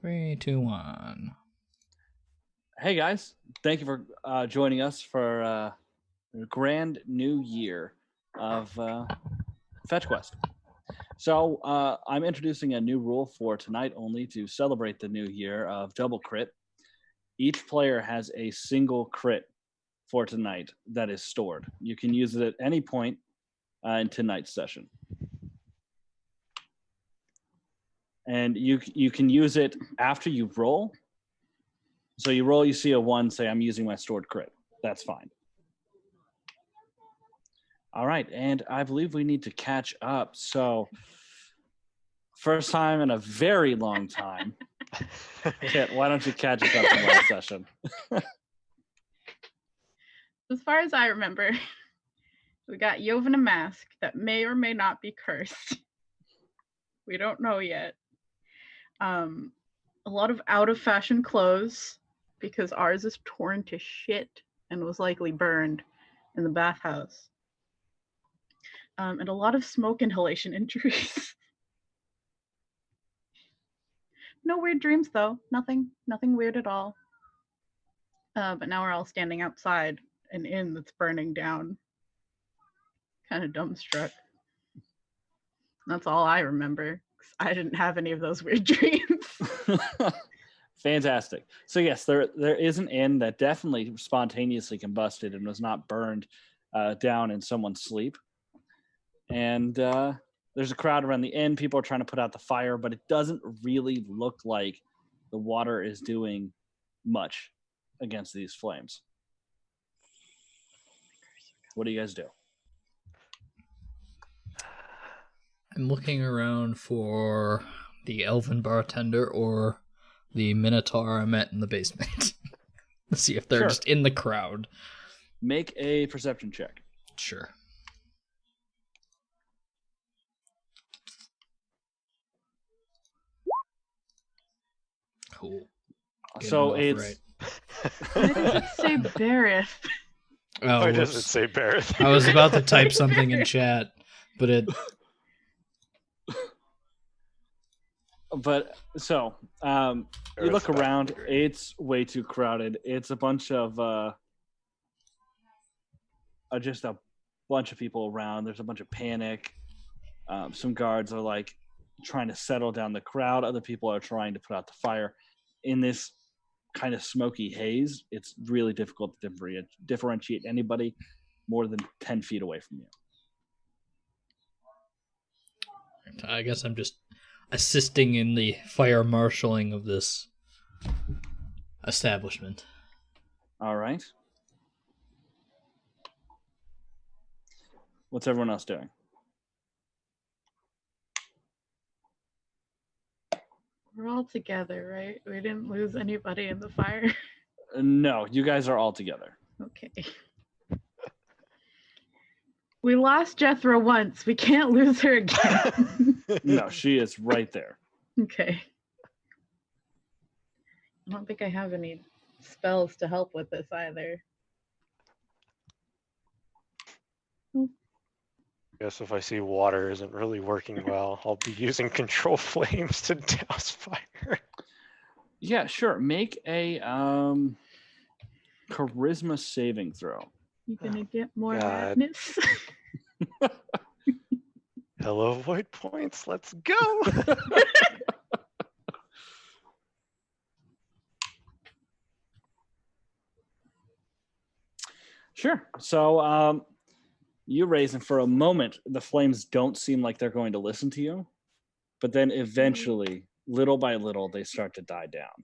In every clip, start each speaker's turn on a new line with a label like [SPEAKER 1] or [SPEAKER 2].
[SPEAKER 1] 3, 2, 1.
[SPEAKER 2] Hey guys, thank you for joining us for a grand new year of FetchQuest. So I'm introducing a new rule for tonight only to celebrate the new year of double crit. Each player has a single crit for tonight that is stored. You can use it at any point in tonight's session. And you can use it after you roll. So you roll, you see a 1, say I'm using my stored crit. That's fine. All right, and I believe we need to catch up. So first time in a very long time. Kit, why don't you catch us up in last session?
[SPEAKER 3] As far as I remember, we got Yovan a mask that may or may not be cursed. We don't know yet. A lot of out-of-fashion clothes, because ours is torn to shit and was likely burned in the bathhouse. And a lot of smoke inhalation injuries. No weird dreams, though. Nothing weird at all. But now we're all standing outside an inn that's burning down. Kind of dumbstruck. That's all I remember. I didn't have any of those weird dreams.
[SPEAKER 2] Fantastic. So yes, there is an inn that definitely spontaneously combusted and was not burned down in someone's sleep. And there's a crowd around the inn. People are trying to put out the fire, but it doesn't really look like the water is doing much against these flames. What do you guys do?
[SPEAKER 1] I'm looking around for the elven bartender or the minotaur I met in the basement. Let's see if they're just in the crowd.
[SPEAKER 2] Make a perception check.
[SPEAKER 1] Sure. Cool.
[SPEAKER 2] So it's...
[SPEAKER 1] Right.
[SPEAKER 3] Why does it say Bareth?
[SPEAKER 1] Oh,
[SPEAKER 4] why does it say Bareth?
[SPEAKER 1] I was about to type something in chat, but it...
[SPEAKER 2] But so you look around, it's way too crowded. It's a bunch of just a bunch of people around. There's a bunch of panic. Some guards are like trying to settle down the crowd. Other people are trying to put out the fire. In this kind of smoky haze, it's really difficult to differentiate anybody more than 10 feet away from you.
[SPEAKER 1] I guess I'm just assisting in the fire marshaling of this establishment.
[SPEAKER 2] All right. What's everyone else doing?
[SPEAKER 3] We're all together, right? We didn't lose anybody in the fire.
[SPEAKER 2] No, you guys are all together.
[SPEAKER 3] Okay. We lost Jethro once. We can't lose her again.
[SPEAKER 2] No, she is right there.
[SPEAKER 3] Okay. I don't think I have any spells to help with this either.
[SPEAKER 4] Guess if I see water isn't really working well, I'll be using control flames to douse fire.
[SPEAKER 2] Yeah, sure. Make a charisma saving throw.
[SPEAKER 3] You gonna get more madness?
[SPEAKER 4] Hello, void points. Let's go.
[SPEAKER 2] Sure. So you raise, and for a moment, the flames don't seem like they're going to listen to you. But then eventually, little by little, they start to die down.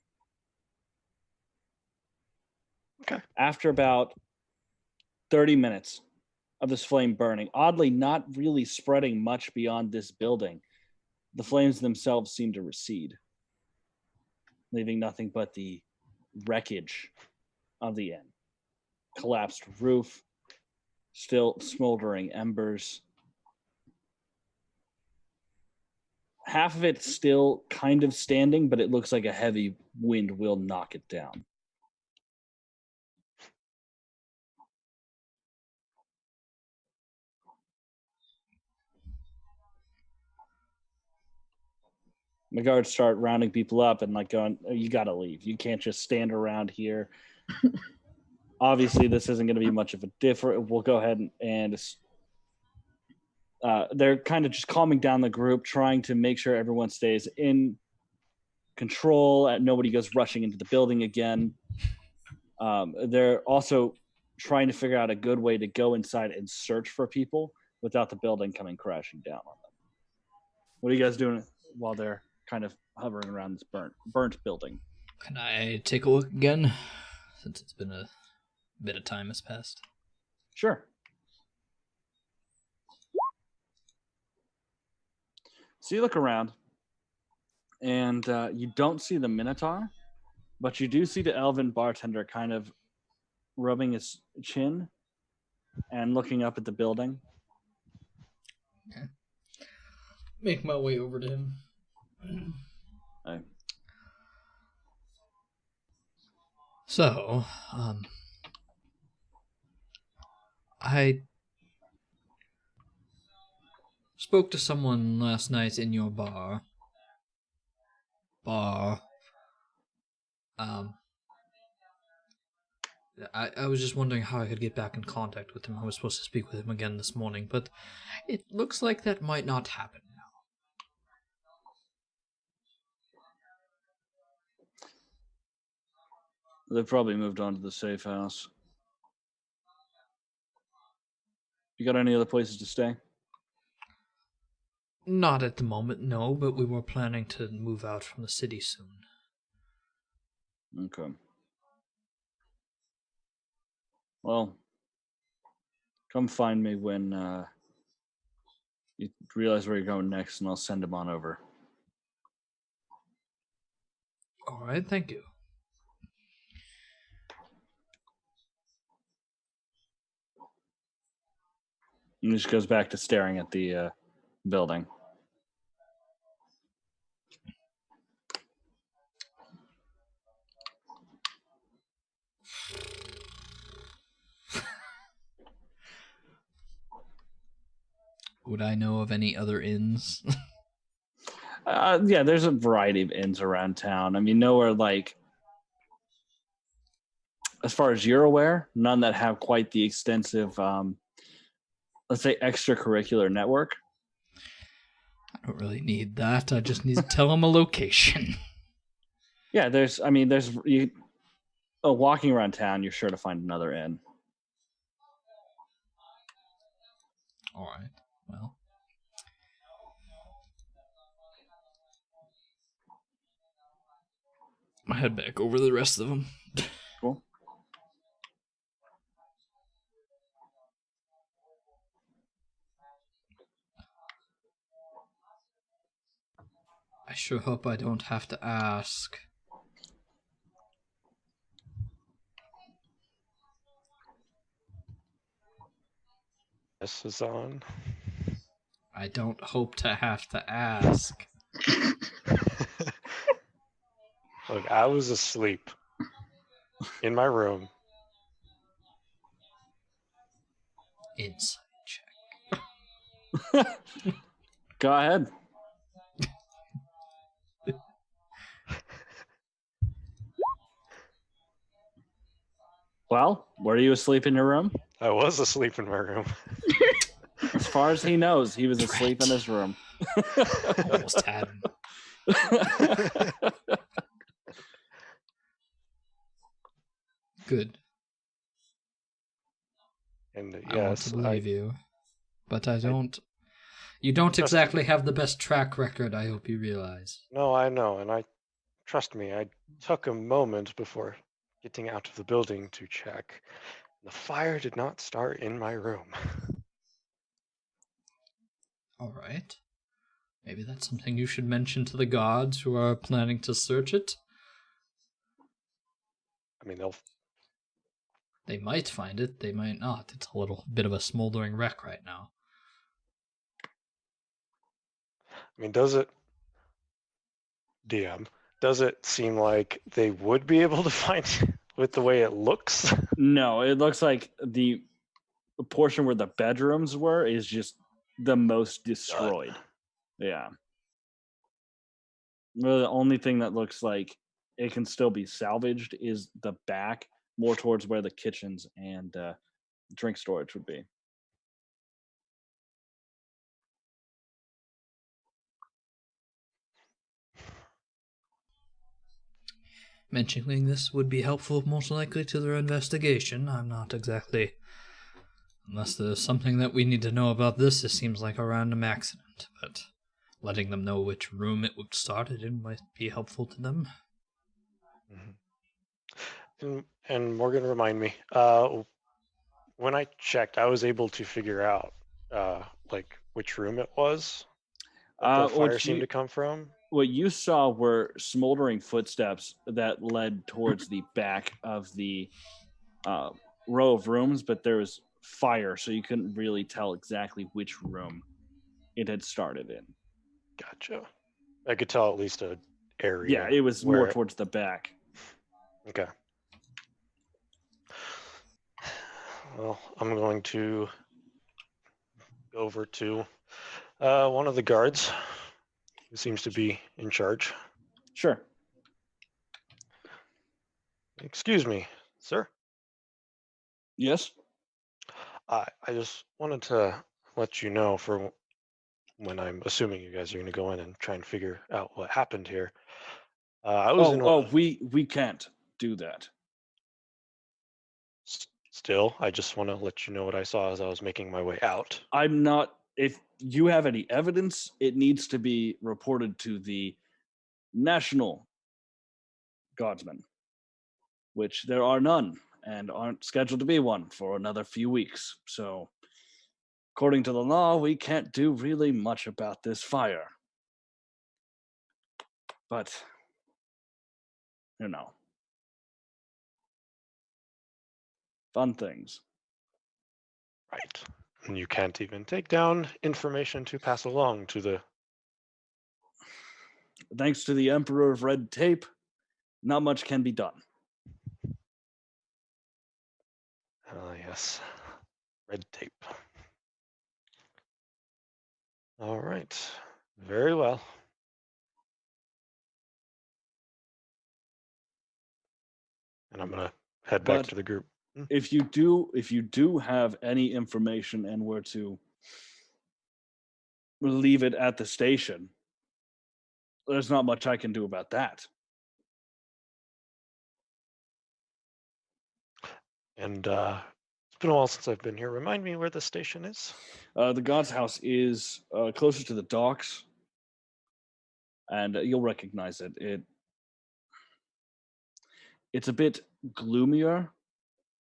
[SPEAKER 4] Okay.
[SPEAKER 2] After about 30 minutes of this flame burning, oddly not really spreading much beyond this building, the flames themselves seem to recede, leaving nothing but the wreckage of the inn. Collapsed roof, still smoldering embers. Half of it's still kind of standing, but it looks like a heavy wind will knock it down. The guards start rounding people up and like going, oh, you got to leave. You can't just stand around here. Obviously, this isn't going to be much of a difference. We'll go ahead and they're kind of just calming down the group, trying to make sure everyone stays in control and nobody goes rushing into the building again. They're also trying to figure out a good way to go inside and search for people without the building coming crashing down on them. What are you guys doing while they're kind of hovering around this burnt building?
[SPEAKER 1] Can I take a look again? Since it's been a bit of time has passed.
[SPEAKER 2] Sure. So you look around, and you don't see the Minotaur, but you do see the elven bartender kind of rubbing his chin and looking up at the building.
[SPEAKER 1] Okay. Make my way over to him.
[SPEAKER 2] Right.
[SPEAKER 1] So, I spoke to someone last night in your bar. I was just wondering how I could get back in contact with him. I was supposed to speak with him again this morning, but it looks like that might not happen now.
[SPEAKER 2] They've probably moved on to the safe house. You got any other places to stay?
[SPEAKER 1] Not at the moment, no, but we were planning to move out from the city soon.
[SPEAKER 2] Okay. Well, come find me when you realize where you're going next, and I'll send him on over.
[SPEAKER 1] All right, thank you.
[SPEAKER 2] And he just goes back to staring at the building.
[SPEAKER 1] Would I know of any other inns?
[SPEAKER 2] Yeah, there's a variety of inns around town. I mean, nowhere like, as far as you're aware, none that have quite the extensive, let's say, extracurricular network.
[SPEAKER 1] I don't really need that. I just need to tell him a location.
[SPEAKER 2] Yeah, walking around town, you're sure to find another inn.
[SPEAKER 1] All right. Well, I'll head back over the rest of them.
[SPEAKER 2] Cool.
[SPEAKER 1] I sure hope I don't have to ask.
[SPEAKER 4] This is on.
[SPEAKER 1] I don't hope to have to ask.
[SPEAKER 4] Look, I was asleep in my room.
[SPEAKER 1] Insight check.
[SPEAKER 2] Go ahead. Well, were you asleep in your room?
[SPEAKER 4] I was asleep in my room.
[SPEAKER 2] As far as he knows, he was asleep in his room.
[SPEAKER 1] Almost had him. Good.
[SPEAKER 4] And
[SPEAKER 1] I want
[SPEAKER 4] yes,
[SPEAKER 1] to believe you, but I don't. You don't exactly have the best track record, I hope you realize.
[SPEAKER 4] No, I know, and trust me, I took a moment before getting out of the building to check. The fire did not start in my room.
[SPEAKER 1] All right. Maybe that's something you should mention to the gods who are planning to search it.
[SPEAKER 4] I mean,
[SPEAKER 1] They might find it, they might not. It's a little bit of a smoldering wreck right now.
[SPEAKER 4] I mean, does it seem like they would be able to find it with the way it looks?
[SPEAKER 2] No, it looks like the portion where the bedrooms were is just the most destroyed. Yeah. The only thing that looks like it can still be salvaged is the back, more towards where the kitchens and drink storage would be.
[SPEAKER 1] Mentioning this would be helpful, most likely, to their investigation. I'm not exactly... Unless there's something that we need to know about this, it seems like a random accident, but letting them know which room it would started in might be helpful to them.
[SPEAKER 4] And Morgan, remind me, when I checked, I was able to figure out like which room it was that the fire seemed to come from.
[SPEAKER 2] What you saw were smoldering footsteps that led towards the back of the row of rooms, but there was fire, so you couldn't really tell exactly which room it had started in.
[SPEAKER 4] Gotcha. I could tell at least an area.
[SPEAKER 2] Yeah, it was more towards the back.
[SPEAKER 4] Okay. Well, I'm going to go over to one of the guards who seems to be in charge.
[SPEAKER 2] Sure.
[SPEAKER 4] Excuse me, sir.
[SPEAKER 2] Yes?
[SPEAKER 4] I just wanted to let you know, for when I'm assuming you guys are going to go in and try and figure out what happened here.
[SPEAKER 2] We can't do that.
[SPEAKER 4] Still, I just want to let you know what I saw as I was making my way out.
[SPEAKER 2] I'm not. If you have any evidence, it needs to be reported to the National Guardsmen, which there are none and aren't scheduled to be one for another few weeks. So, according to the law, we can't do really much about this fire. But, fun things.
[SPEAKER 4] Right. And you can't even take down information to pass along to the...
[SPEAKER 2] Thanks to the Emperor of Red Tape, not much can be done.
[SPEAKER 4] Yes. Red tape. All right. Very well. And I'm going to head back to the group.
[SPEAKER 2] If you do have any information and were to leave it at the station, there's not much I can do about that.
[SPEAKER 4] And it's been a while since I've been here. Remind me where the station is.
[SPEAKER 2] The God's House is closer to the docks, and you'll recognize it. It's a bit gloomier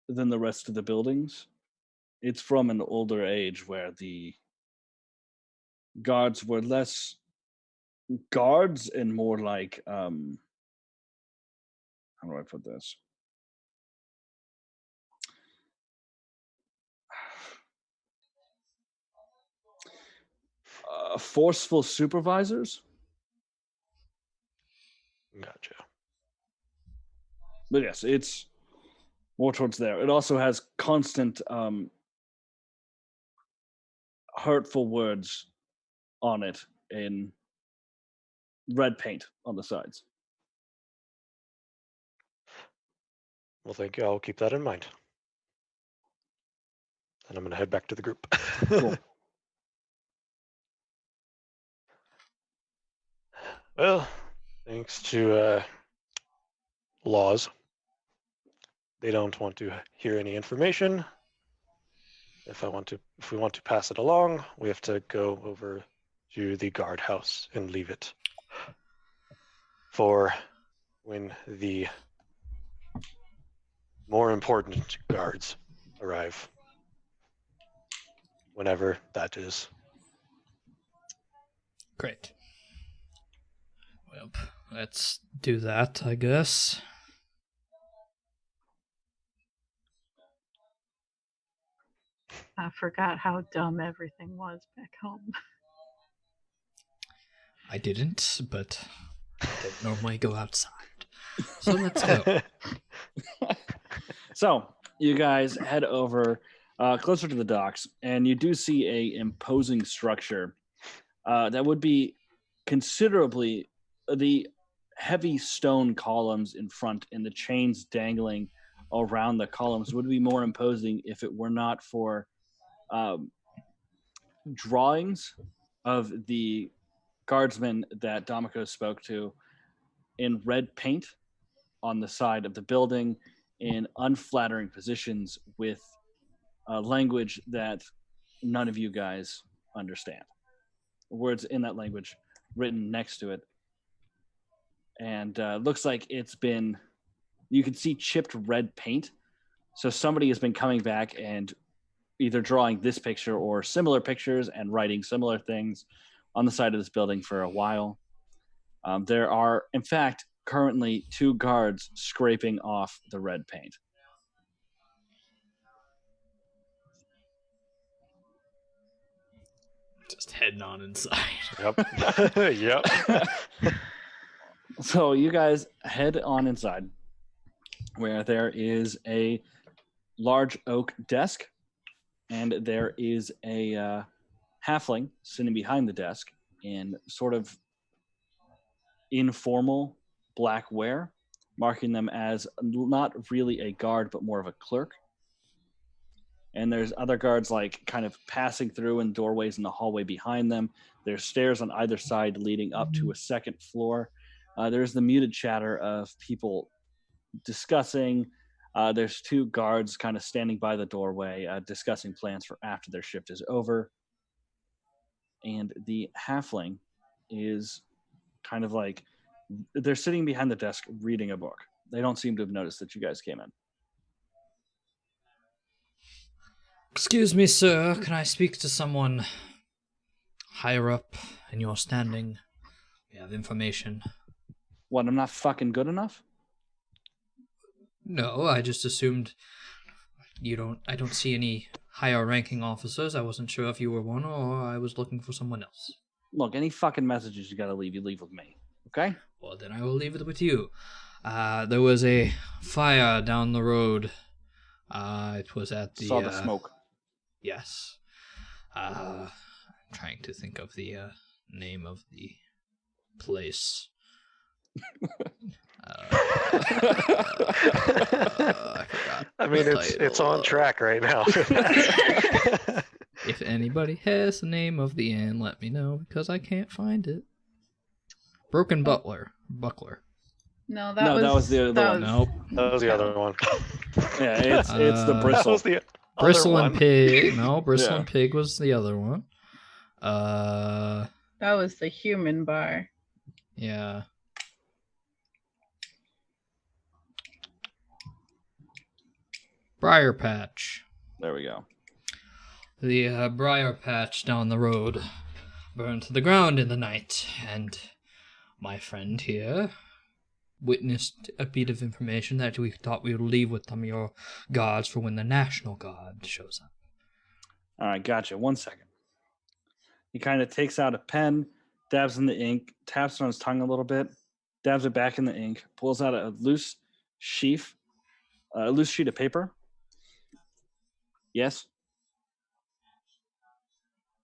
[SPEAKER 2] than the rest of the buildings. It's from an older age where the guards were less guards and more like how do I put this? Forceful supervisors.
[SPEAKER 4] Gotcha.
[SPEAKER 2] But yes, it's more towards there. It also has constant hurtful words on it in red paint on the sides.
[SPEAKER 4] Well, thank you. I'll keep that in mind. And I'm going to head back to the group.
[SPEAKER 2] Cool.
[SPEAKER 4] Well, thanks to laws, they don't want to hear any information. If we want to pass it along, we have to go over to the guardhouse and leave it for when the more important guards arrive, whenever that is.
[SPEAKER 1] Great. Well, let's do that, I guess.
[SPEAKER 3] I forgot how dumb everything was back home.
[SPEAKER 1] I didn't, but I don't normally go outside. So let's go.
[SPEAKER 2] So you guys head over closer to the docks, and you do see a imposing structure that would be considerably the heavy stone columns in front and the chains dangling around the columns would be more imposing if it were not for drawings of the guardsmen that Damako spoke to in red paint on the side of the building in unflattering positions with language that none of you guys understand. Words in that language written next to it. And looks like it's been, you can see chipped red paint. So somebody has been coming back and either drawing this picture or similar pictures and writing similar things on the side of this building for a while. There are, in fact, currently 2 guards scraping off the red paint.
[SPEAKER 1] Just heading on inside.
[SPEAKER 4] Yep. Yep.
[SPEAKER 2] So you guys head on inside where there is a large oak desk and there is a halfling sitting behind the desk in sort of informal black wear, marking them as not really a guard but more of a clerk. And there's other guards like kind of passing through in doorways in the hallway behind them. There's stairs on either side leading up to a second floor. There's the muted chatter of people discussing. There's 2 guards kind of standing by the doorway discussing plans for after their shift is over. And the halfling is kind of like, they're sitting behind the desk reading a book. They don't seem to have noticed that you guys came in.
[SPEAKER 1] Excuse me, sir. Can I speak to someone higher up in your standing? We have information.
[SPEAKER 2] What, I'm not fucking good enough?
[SPEAKER 1] No, I just assumed I don't see any higher ranking officers. I wasn't sure if you were one or I was looking for someone else.
[SPEAKER 2] Look, any fucking messages you gotta leave, you leave with me. Okay?
[SPEAKER 1] Well, then I will leave it with you. There was a fire down the road. It was at the...
[SPEAKER 2] Saw the smoke.
[SPEAKER 1] Yes. I'm trying to think of the name of the place. I forgot.
[SPEAKER 4] I mean, it's on track right now.
[SPEAKER 1] If anybody has the name of the inn, let me know because I can't find it. Broken Buckler.
[SPEAKER 3] No,
[SPEAKER 2] that was the other one.
[SPEAKER 1] Nope.
[SPEAKER 4] That was the other one.
[SPEAKER 2] Yeah, it's the
[SPEAKER 4] That
[SPEAKER 2] bristle.
[SPEAKER 4] was the
[SPEAKER 1] Bristle
[SPEAKER 4] other
[SPEAKER 1] and
[SPEAKER 4] one.
[SPEAKER 1] Pig. No, Bristle
[SPEAKER 2] Yeah.
[SPEAKER 1] and Pig was the other one.
[SPEAKER 3] That was the human bar.
[SPEAKER 1] Yeah. Briar Patch.
[SPEAKER 2] There we go.
[SPEAKER 1] The briar patch down the road burned to the ground in the night, and my friend here witnessed a bit of information that we thought we would leave with some of your guards for when the National Guard shows up.
[SPEAKER 2] All right, gotcha. 1 second. He kind of takes out a pen, dabs in the ink, taps on his tongue a little bit, dabs it back in the ink, pulls out a loose sheet of paper. Yes?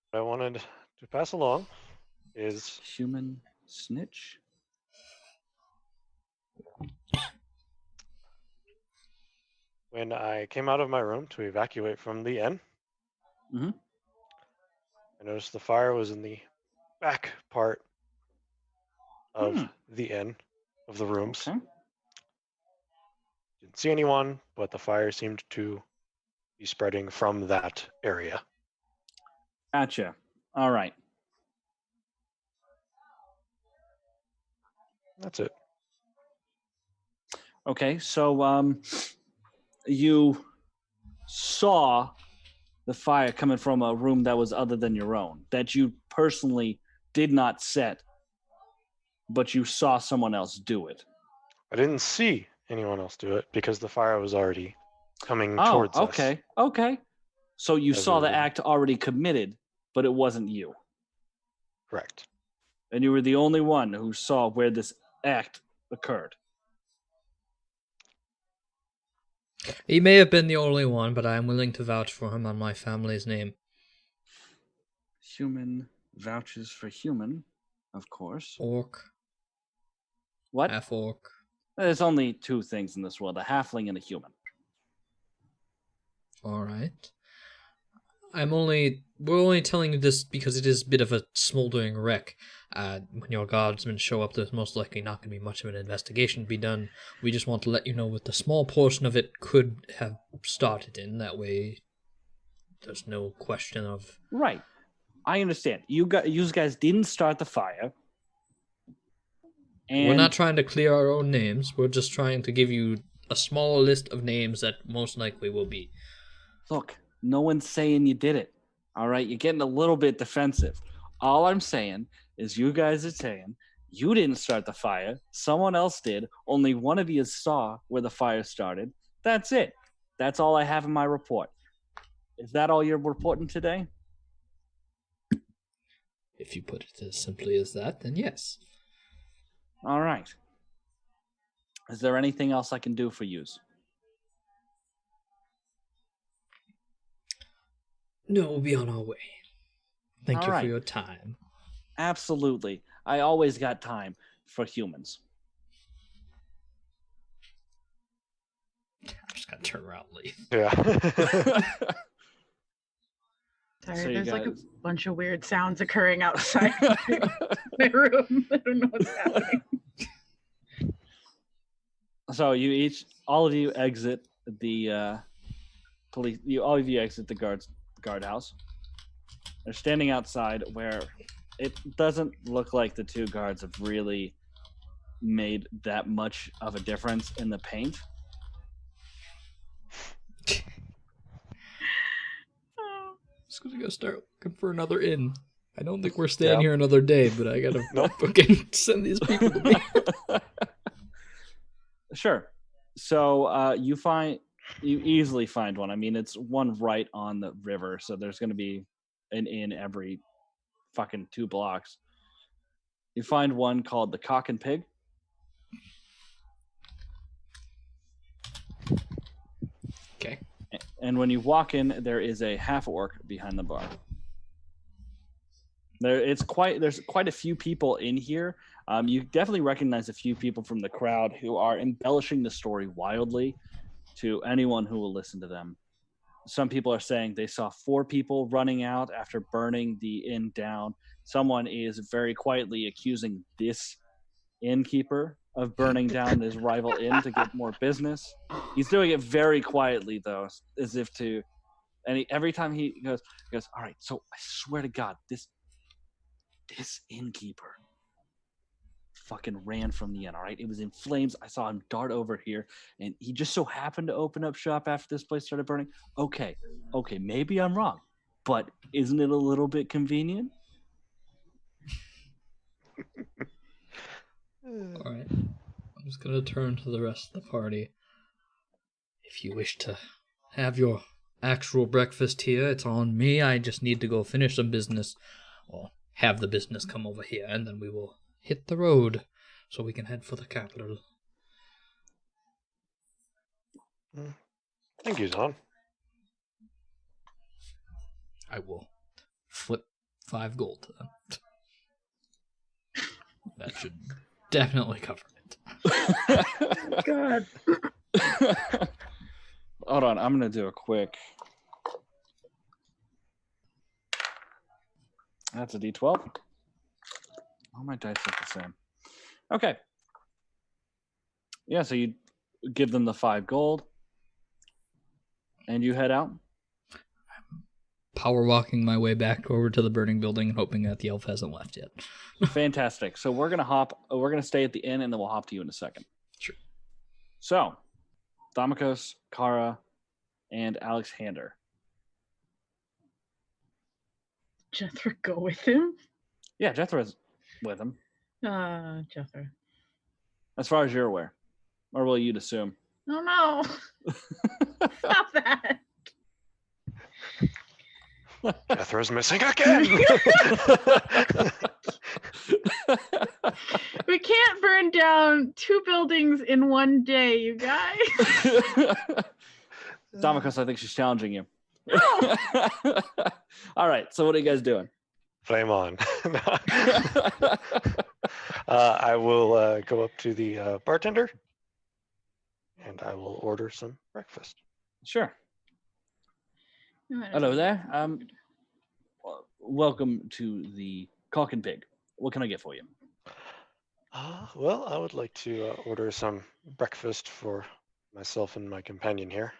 [SPEAKER 4] What I wanted to pass along is
[SPEAKER 2] Human snitch?
[SPEAKER 4] when I came out of my room to evacuate from the inn,
[SPEAKER 2] Mhm.
[SPEAKER 4] I noticed the fire was in the back part of
[SPEAKER 2] Hmm.
[SPEAKER 4] the inn, of the rooms.
[SPEAKER 2] Okay.
[SPEAKER 4] Didn't see anyone, but the fire seemed to be spreading from that area.
[SPEAKER 2] Gotcha. All right.
[SPEAKER 4] That's it.
[SPEAKER 2] Okay, so you saw the fire coming from a room that was other than your own, that you personally did not set, but you saw someone else do it.
[SPEAKER 4] I didn't see anyone else do it because the fire was already coming
[SPEAKER 2] Oh,
[SPEAKER 4] towards us.
[SPEAKER 2] okay. So you
[SPEAKER 4] As
[SPEAKER 2] saw
[SPEAKER 4] a
[SPEAKER 2] the
[SPEAKER 4] rule.
[SPEAKER 2] act already committed, but it wasn't you.
[SPEAKER 4] Correct.
[SPEAKER 2] And you were the only one who saw where this act occurred.
[SPEAKER 1] He may have been the only one, but I am willing to vouch for him on my family's name.
[SPEAKER 2] Human vouches for human, of course.
[SPEAKER 1] Orc.
[SPEAKER 2] What?
[SPEAKER 1] Half orc.
[SPEAKER 2] There's only two things in this world: a halfling and a human.
[SPEAKER 1] All right. We're only telling you this because it is a bit of a smoldering wreck. When your guardsmen show up, there's most likely not going to be much of an investigation to be done. We just want to let you know what the small portion of it could have started in. That way, there's no question of...
[SPEAKER 2] Right. I understand. You guys didn't start the fire. And
[SPEAKER 1] We're not trying to clear our own names. We're just trying to give you a small list of names that most likely will be.
[SPEAKER 2] Look, no one's saying you did it. All right? You're getting a little bit defensive. All I'm saying is you guys are saying you didn't start the fire. Someone else did. Only one of you saw where the fire started. That's it. That's all I have in my report. Is that all you're reporting today?
[SPEAKER 1] If you put it as simply as that, then yes.
[SPEAKER 2] All right. Is there anything else I can do for you?
[SPEAKER 1] No, we'll be on our way. Thank
[SPEAKER 2] All
[SPEAKER 1] you
[SPEAKER 2] right.
[SPEAKER 1] for your time.
[SPEAKER 2] Absolutely. I always got time for humans.
[SPEAKER 1] I'm just going to turn around and leave.
[SPEAKER 4] Yeah.
[SPEAKER 3] Sorry,
[SPEAKER 2] So you
[SPEAKER 3] there's like a
[SPEAKER 2] guys-
[SPEAKER 3] bunch of weird sounds occurring outside my room. I don't know what's happening.
[SPEAKER 2] So all of you exit the police. All of you exit the guardhouse. They're standing outside where it doesn't look like the two guards have really made that much of a difference in the paint.
[SPEAKER 3] Oh,
[SPEAKER 1] Just gonna go start looking for another inn. I don't think we're staying
[SPEAKER 4] Yeah.
[SPEAKER 1] here another day, but I gotta
[SPEAKER 4] Nope.
[SPEAKER 1] fucking send these people to me.
[SPEAKER 2] Sure. So you easily find one. I mean, it's one right on the river, so there's going to be an inn every fucking 2 blocks. You find one called the Cock and Pig.
[SPEAKER 1] Okay.
[SPEAKER 2] And when you walk in, there is a half orc behind the bar. There's quite a few people in here. You definitely recognize a few people from the crowd who are embellishing the story wildly to anyone who will listen to them. Some people are saying they saw 4 people running out after burning the inn down. Someone is very quietly accusing this innkeeper of burning down his rival inn to get more business. He's doing it very quietly, though, as if to... And every time he goes, all right, so I swear to God, this innkeeper fucking ran from the inn, all right? It was in flames. I saw him dart over here, and he just so happened to open up shop after this place started burning. Okay, maybe I'm wrong, but isn't it a little bit convenient?
[SPEAKER 1] Alright. I'm just gonna turn to the rest of the party. If you wish to have your actual breakfast here, it's on me. I just need to go finish some business, or have the business come over here, and then we will hit the road so we can head for the capital.
[SPEAKER 4] Thank you, Zon.
[SPEAKER 1] I will flip 5 gold to them. That should definitely cover it.
[SPEAKER 3] God.
[SPEAKER 2] Hold on, I'm going to do a quick... That's a D12. All my dice look the same. Okay. Yeah, so you give them the 5 gold, and you head out.
[SPEAKER 1] Power walking my way back over to the burning building and hoping that the elf hasn't left yet.
[SPEAKER 2] Fantastic. So we're gonna stay at the inn, and then we'll hop to you in a second.
[SPEAKER 1] Sure.
[SPEAKER 2] So, Damikos, Kara, and Alexander.
[SPEAKER 3] Jethro go with him?
[SPEAKER 2] Yeah, Jethro's with him,
[SPEAKER 3] Jethro.
[SPEAKER 2] as far as you're aware. Or will you assume?
[SPEAKER 3] Oh no. Stop that.
[SPEAKER 4] Jethro's missing again.
[SPEAKER 3] We can't burn down 2 buildings in one day, you guys.
[SPEAKER 2] Damikos, I think she's challenging you.
[SPEAKER 3] No.
[SPEAKER 2] All right, so what are you guys doing?
[SPEAKER 4] Flame on. I will go up to the bartender and I will order some breakfast.
[SPEAKER 2] Sure.
[SPEAKER 3] You might as
[SPEAKER 2] Hello
[SPEAKER 3] well
[SPEAKER 2] there.
[SPEAKER 3] get some food.
[SPEAKER 2] Welcome to the Cock and Pig. What can I get for you?
[SPEAKER 4] Well, I would like to order some breakfast for myself and my companion here.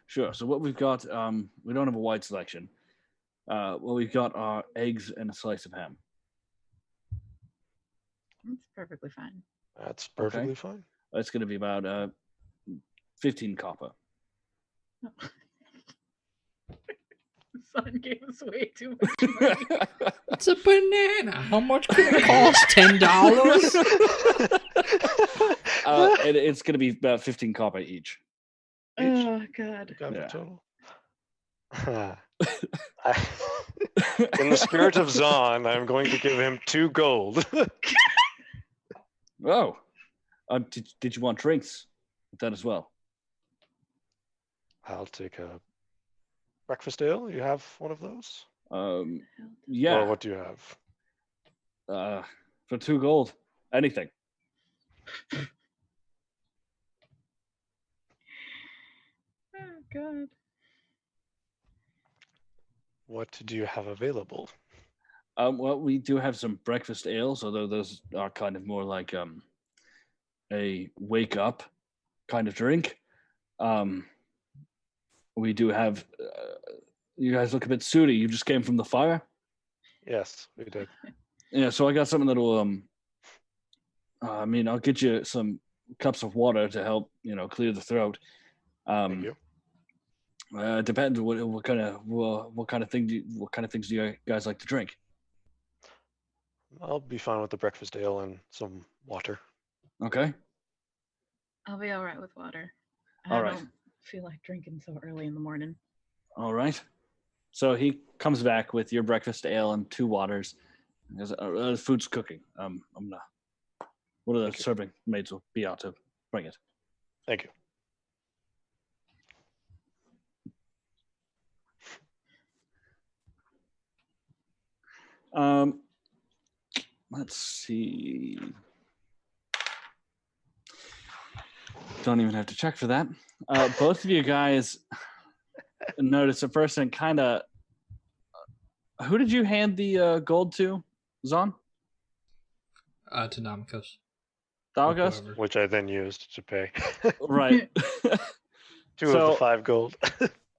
[SPEAKER 2] Sure. So what we've got, we don't have a wide selection. What we've got are eggs and a slice of ham.
[SPEAKER 3] That's perfectly fine.
[SPEAKER 4] That's perfectly fine.
[SPEAKER 2] That's going to be about 15 copper.
[SPEAKER 3] The son gave us way too much money.
[SPEAKER 1] It's a banana. How much can it cost? $10?
[SPEAKER 2] It's going to be about 15 copper each.
[SPEAKER 3] Oh God.
[SPEAKER 4] Got the
[SPEAKER 2] Yeah.
[SPEAKER 4] total. In the spirit of Zahn, I'm going to give him 2 gold.
[SPEAKER 2] Oh. Did you want drinks with that as well?
[SPEAKER 4] I'll take a breakfast ale. You have one of those?
[SPEAKER 2] Yeah.
[SPEAKER 4] Or what do you have?
[SPEAKER 2] For 2 gold. Anything.
[SPEAKER 3] Oh God.
[SPEAKER 4] What do you have available?
[SPEAKER 2] Well, we do have some breakfast ales, although those are kind of more like a wake up kind of drink. We do have. You guys look a bit sooty. You just came from the fire.
[SPEAKER 4] Yes, we did.
[SPEAKER 2] Yeah, so I got something that'll. I'll get you some cups of water to help clear the throat.
[SPEAKER 4] Thank you.
[SPEAKER 2] Depends what kind of things do you guys like to drink?
[SPEAKER 4] I'll be fine with the breakfast ale and some water.
[SPEAKER 2] Okay.
[SPEAKER 3] I'll be all right with water.
[SPEAKER 2] All
[SPEAKER 3] I
[SPEAKER 2] right.
[SPEAKER 3] don't feel like drinking so early in the morning.
[SPEAKER 2] All right. So he comes back with your breakfast ale and 2 waters. He goes, food's cooking. I'm not. One of the
[SPEAKER 4] Thank you.
[SPEAKER 2] serving maids will be out to bring it.
[SPEAKER 4] Thank you.
[SPEAKER 2] Let's see. Don't even have to check for that. Both of you guys notice a person kind of. Who did you hand the gold to, Zon?
[SPEAKER 1] To Namikos.
[SPEAKER 2] Dalgos?
[SPEAKER 1] Whoever.
[SPEAKER 4] Which I then used to pay.
[SPEAKER 2] Right.
[SPEAKER 4] 2 of the 5 gold.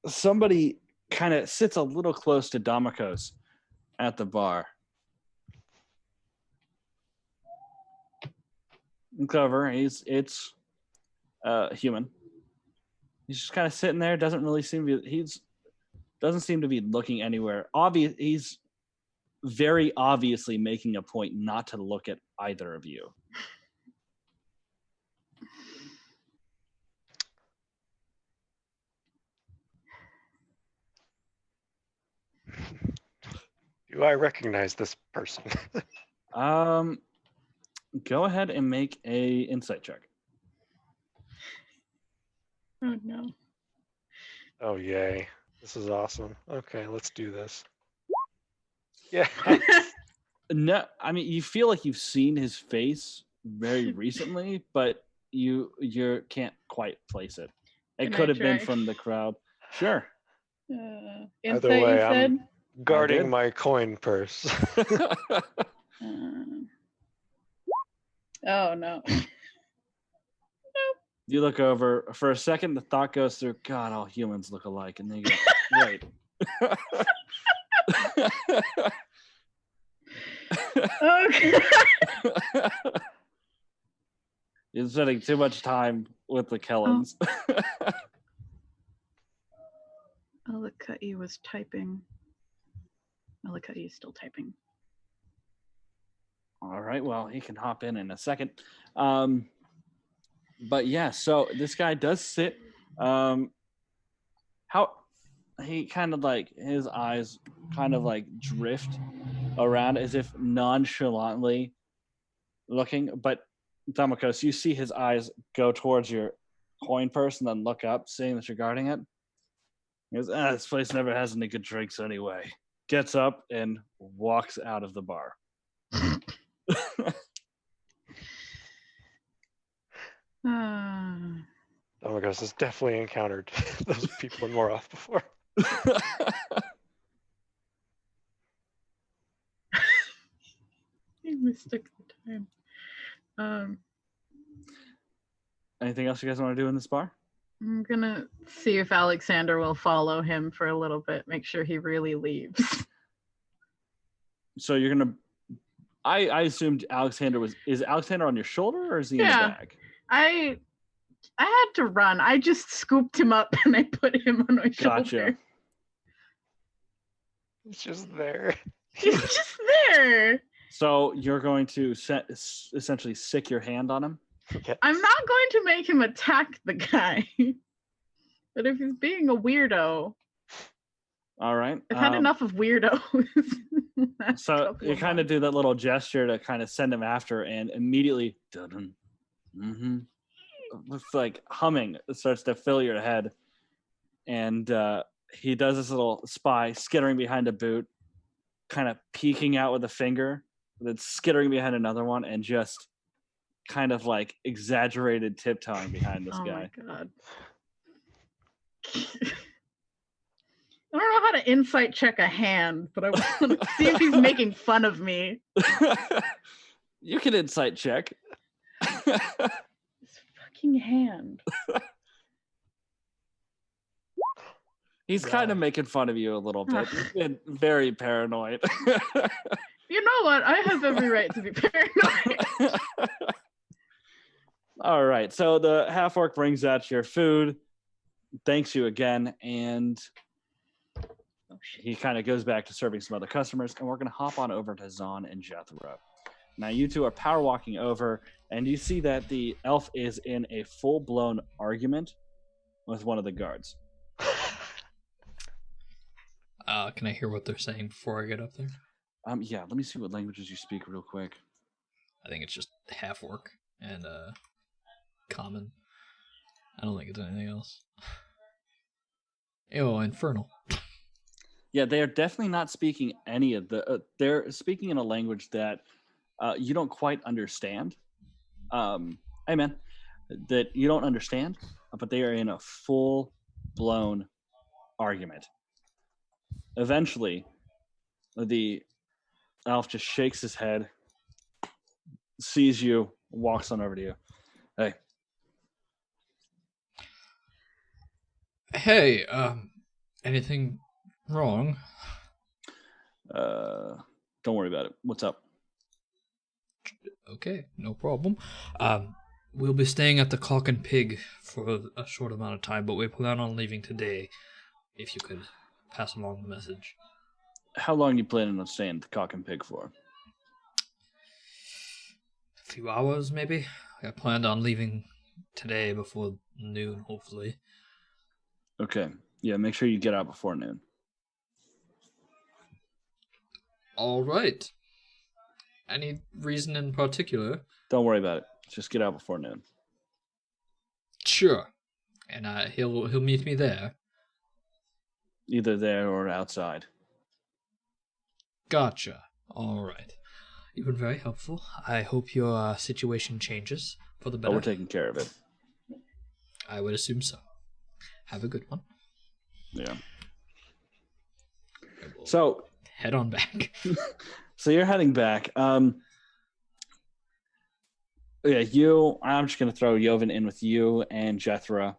[SPEAKER 2] Somebody kind of sits a little close to Damakos at the bar. Clever. It's human. He's just kind of sitting there. Doesn't really seem to be. Doesn't seem to be looking anywhere. He's very obviously making a point not to look at either of you.
[SPEAKER 4] Do I recognize this person?
[SPEAKER 2] Go ahead and make a insight check.
[SPEAKER 3] Oh no.
[SPEAKER 4] Oh, yay. This is awesome. Okay, let's do this. Yeah.
[SPEAKER 2] No, I mean you feel like you've seen his face very recently, but you can't quite place it. It
[SPEAKER 3] Can
[SPEAKER 2] could
[SPEAKER 3] I
[SPEAKER 2] have been
[SPEAKER 3] try?
[SPEAKER 2] from the crowd. Sure.
[SPEAKER 3] Insight,
[SPEAKER 4] way,
[SPEAKER 3] you
[SPEAKER 4] I'm-
[SPEAKER 3] said?
[SPEAKER 4] Guarding
[SPEAKER 2] did.
[SPEAKER 4] my coin purse.
[SPEAKER 3] Oh no.
[SPEAKER 2] You look over for a second. The thought goes through. God, all humans look alike, and then you go, right.
[SPEAKER 3] Okay.
[SPEAKER 2] You're spending too much time with the Kellans.
[SPEAKER 3] Alicutty was typing. Alicutty is still typing.
[SPEAKER 2] All right. Well, he can hop in a second. But yeah, so this guy does sit. How he kind of like his eyes kind of like drift around as if nonchalantly looking. But Damakos, you see his eyes go towards your coin purse and then look up, seeing that you're guarding it. He goes, this place never has any good drinks anyway. gets up and walks out of the bar.
[SPEAKER 4] Oh my gosh, this definitely encountered those people in Moroth before.
[SPEAKER 3] He mistook the time.
[SPEAKER 2] Anything else you guys want to do in this bar?
[SPEAKER 3] I'm gonna see if Alexander will follow him for a little bit, make sure he really leaves.
[SPEAKER 2] So you're gonna. I assumed Alexander was. Is Alexander on your shoulder or is he in the
[SPEAKER 3] Yeah.
[SPEAKER 2] bag?
[SPEAKER 3] I had to run. I just scooped him up and I put him on my
[SPEAKER 2] Gotcha.
[SPEAKER 3] shoulder.
[SPEAKER 4] It's just there.
[SPEAKER 3] He's just there.
[SPEAKER 2] So you're going to essentially sick your hand on him.
[SPEAKER 4] Yes.
[SPEAKER 3] I'm not going to make him attack the guy. But if he's being a weirdo,
[SPEAKER 2] All right.
[SPEAKER 3] I've had enough of weirdos.
[SPEAKER 2] So you kind of do that little gesture to kind of send him after, and immediately, with like humming, it starts to fill your head. And he does this little spy skittering behind a boot, kind of peeking out with a finger, then skittering behind another one, and just kind of like exaggerated tiptoeing behind this guy.
[SPEAKER 3] Oh my god. I don't know how to insight check a hand, but I want to see if he's making fun of me.
[SPEAKER 2] You can insight check.
[SPEAKER 3] His fucking hand.
[SPEAKER 2] He's kind of making fun of you a little bit. He's been very paranoid.
[SPEAKER 3] You know what? I have every right to be paranoid.
[SPEAKER 2] All right. So the half-orc brings out your food, thanks you again, and he kind of goes back to serving some other customers, and we're going to hop on over to Zahn and Jethro. Now, you two are power walking over, and you see that the elf is in a full-blown argument with one of the guards.
[SPEAKER 1] Can I hear what they're saying before I get up there?
[SPEAKER 2] Yeah, let me see what languages you speak real quick.
[SPEAKER 1] I think it's just half orc and common. I don't think it's anything else. Oh, infernal.
[SPEAKER 2] Yeah, they are definitely not speaking any of the. They're speaking in a language that you don't quite understand. Amen. That you don't understand, but they are in a full-blown argument. Eventually, the elf just shakes his head, sees you, walks on over to you. Hey.
[SPEAKER 1] Hey, anything wrong?
[SPEAKER 2] Don't worry about it. What's up?
[SPEAKER 1] Okay, no problem. We'll be staying at the Cock and Pig for a short amount of time, but we plan on leaving today. If you could pass along the message.
[SPEAKER 2] How long are you planning on staying at the Cock and Pig for?
[SPEAKER 1] A few hours, maybe. I planned on leaving today before noon, hopefully.
[SPEAKER 2] Okay. Yeah, make sure you get out before noon.
[SPEAKER 1] All right. Any reason in particular?
[SPEAKER 2] Don't worry about it. Just get out before noon.
[SPEAKER 1] Sure. And he'll meet me there.
[SPEAKER 2] Either there or outside.
[SPEAKER 1] Gotcha. All right. You've been very helpful. I hope your situation changes for the better.
[SPEAKER 2] Oh, we're taking care of it.
[SPEAKER 1] I would assume so. Have a good one.
[SPEAKER 2] Yeah. So
[SPEAKER 1] head on back.
[SPEAKER 2] So you're heading back. I'm just going to throw Jovan in with you and Jethro.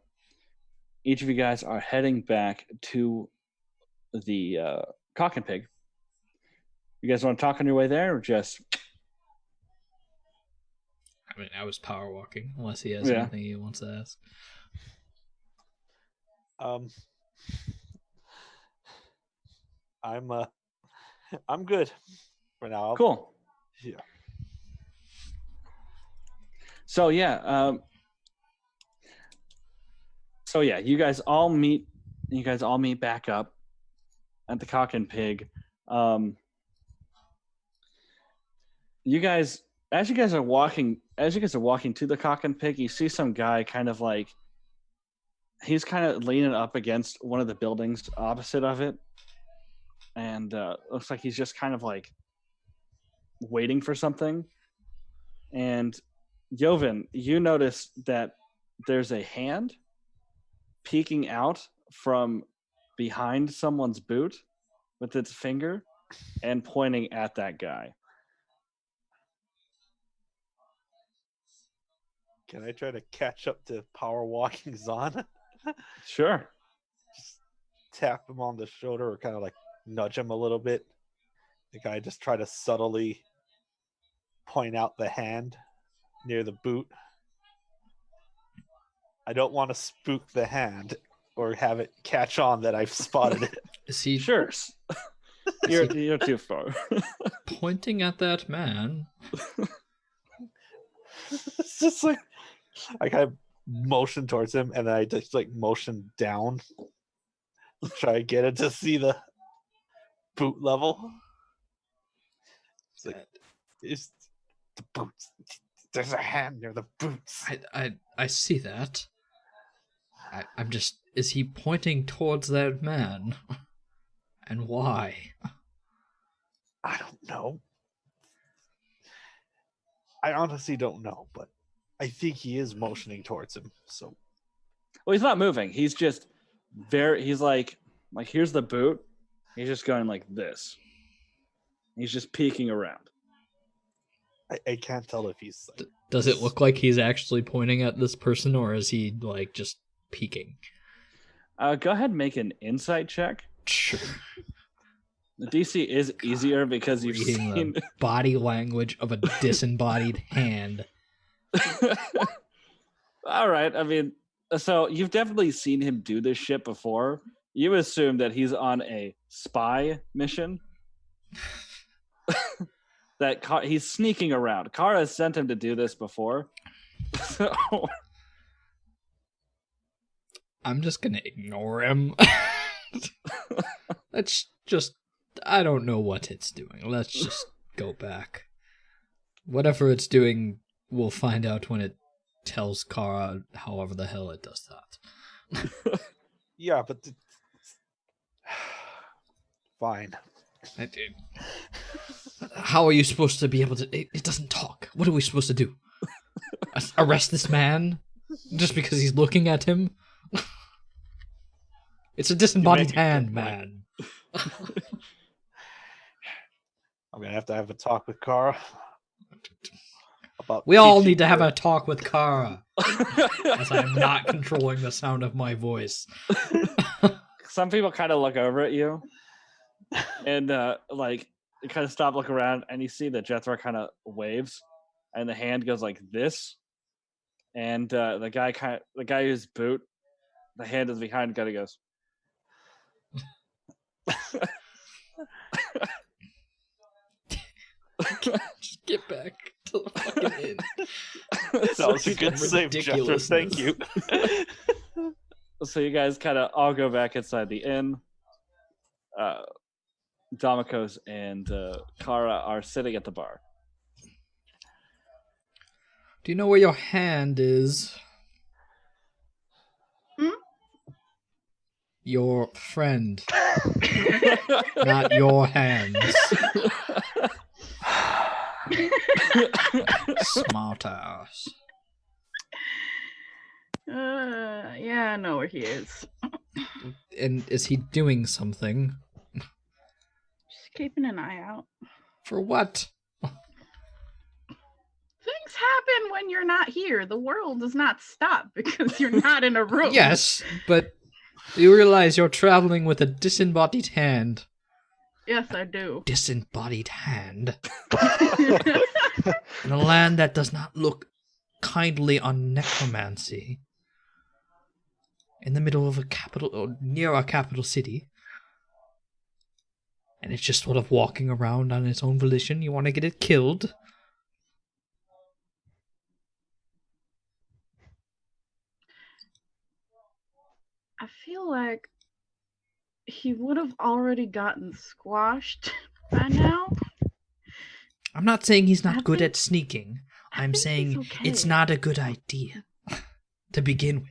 [SPEAKER 2] Each of you guys are heading back to the Cock and Pig. You guys want to talk on your way there, or just?
[SPEAKER 1] I mean, I was power walking, unless he has anything he wants to ask.
[SPEAKER 4] I'm good for now.
[SPEAKER 2] Cool.
[SPEAKER 4] Yeah.
[SPEAKER 2] So you guys all meet. You guys all meet back up at the Cock and Pig. You guys, as you guys are walking to the Cock and Pig, you see some guy kind of like he's kind of leaning up against one of the buildings opposite of it, and looks like he's just kind of like waiting for something. And Joven, you notice that there's a hand peeking out from behind someone's boot with its finger and pointing at that guy.
[SPEAKER 5] Can I try to catch up to power walking Zahn?
[SPEAKER 2] Sure.
[SPEAKER 5] Just tap him on the shoulder or kind of like nudge him a little bit. The guy just try to subtly point out the hand near the boot. I don't want to spook the hand or have it catch on that I've spotted it.
[SPEAKER 1] Is he
[SPEAKER 2] Sure. You're too far.
[SPEAKER 1] pointing at that man?
[SPEAKER 5] It's just like I kind of motion towards him and then I just like motion down. Try to get it to see the boot level. It's like it's the boots. There's a hand near the boots.
[SPEAKER 1] I see that. I'm just... Is he pointing towards that man? And why?
[SPEAKER 5] I don't know. I honestly don't know, but I think he is motioning towards him. So
[SPEAKER 2] Well, he's not moving. He's just he's like here's the boot. He's just going like this. He's just peeking around.
[SPEAKER 5] I can't tell if he's like,
[SPEAKER 1] Does it look like he's actually pointing at this person, or is he like just peeking?
[SPEAKER 2] Go ahead and make an insight check.
[SPEAKER 1] Sure.
[SPEAKER 2] The DC is easier because you've
[SPEAKER 1] Reading
[SPEAKER 2] seen.
[SPEAKER 1] the body language of a disembodied hand.
[SPEAKER 2] All right. I mean, so you've definitely seen him do this shit before. You assume that he's on a spy mission. That he's sneaking around. Kara has sent him to do this before. So
[SPEAKER 1] I'm just gonna ignore him. Let's just... I don't know what it's doing. Let's just go back. Whatever it's doing, we'll find out when it tells Kara however the hell it does that.
[SPEAKER 5] yeah, but fine.
[SPEAKER 1] How are you supposed to be able to... It doesn't talk. What are we supposed to do? Arrest this man? Just because he's looking at him? It's a disembodied hand, man.
[SPEAKER 5] I'm gonna have to have a talk with Kara about.
[SPEAKER 1] We all
[SPEAKER 5] teaching
[SPEAKER 1] need to have
[SPEAKER 5] her-
[SPEAKER 1] a talk with Kara. As I'm not controlling the sound of my voice.
[SPEAKER 2] some people kind of look over at you and like you kind of stop, look around, and you see that Jethro kind of waves and the hand goes like this. And the guy whose boot, the hand is behind, kind of goes.
[SPEAKER 1] Just get back to the fucking inn.
[SPEAKER 5] That was a good save, Jethro. Thank you.
[SPEAKER 2] So you guys kind of all go back inside the inn. Damikos and Kara are sitting at the bar.
[SPEAKER 1] Do you know where your hand is? Your friend. Not your hands. Smart ass.
[SPEAKER 3] Yeah, I know where he is.
[SPEAKER 1] And is he doing something?
[SPEAKER 3] Just keeping an eye out.
[SPEAKER 1] For what?
[SPEAKER 3] Things happen when you're not here. The world does not stop because you're not in a room.
[SPEAKER 1] Yes, but you realize you're traveling with a disembodied hand.
[SPEAKER 3] Yes, I do.
[SPEAKER 1] Disembodied hand? In a land that does not look kindly on necromancy. In the middle of a capital, or near a capital city. And it's just sort of walking around on its own volition. You want to get it killed?
[SPEAKER 3] I feel like he would have already gotten squashed by now.
[SPEAKER 1] I'm not saying he's not
[SPEAKER 3] I
[SPEAKER 1] good
[SPEAKER 3] think-
[SPEAKER 1] at sneaking.
[SPEAKER 3] I
[SPEAKER 1] I'm
[SPEAKER 3] think
[SPEAKER 1] saying
[SPEAKER 3] he's okay.
[SPEAKER 1] it's not a good idea to begin with.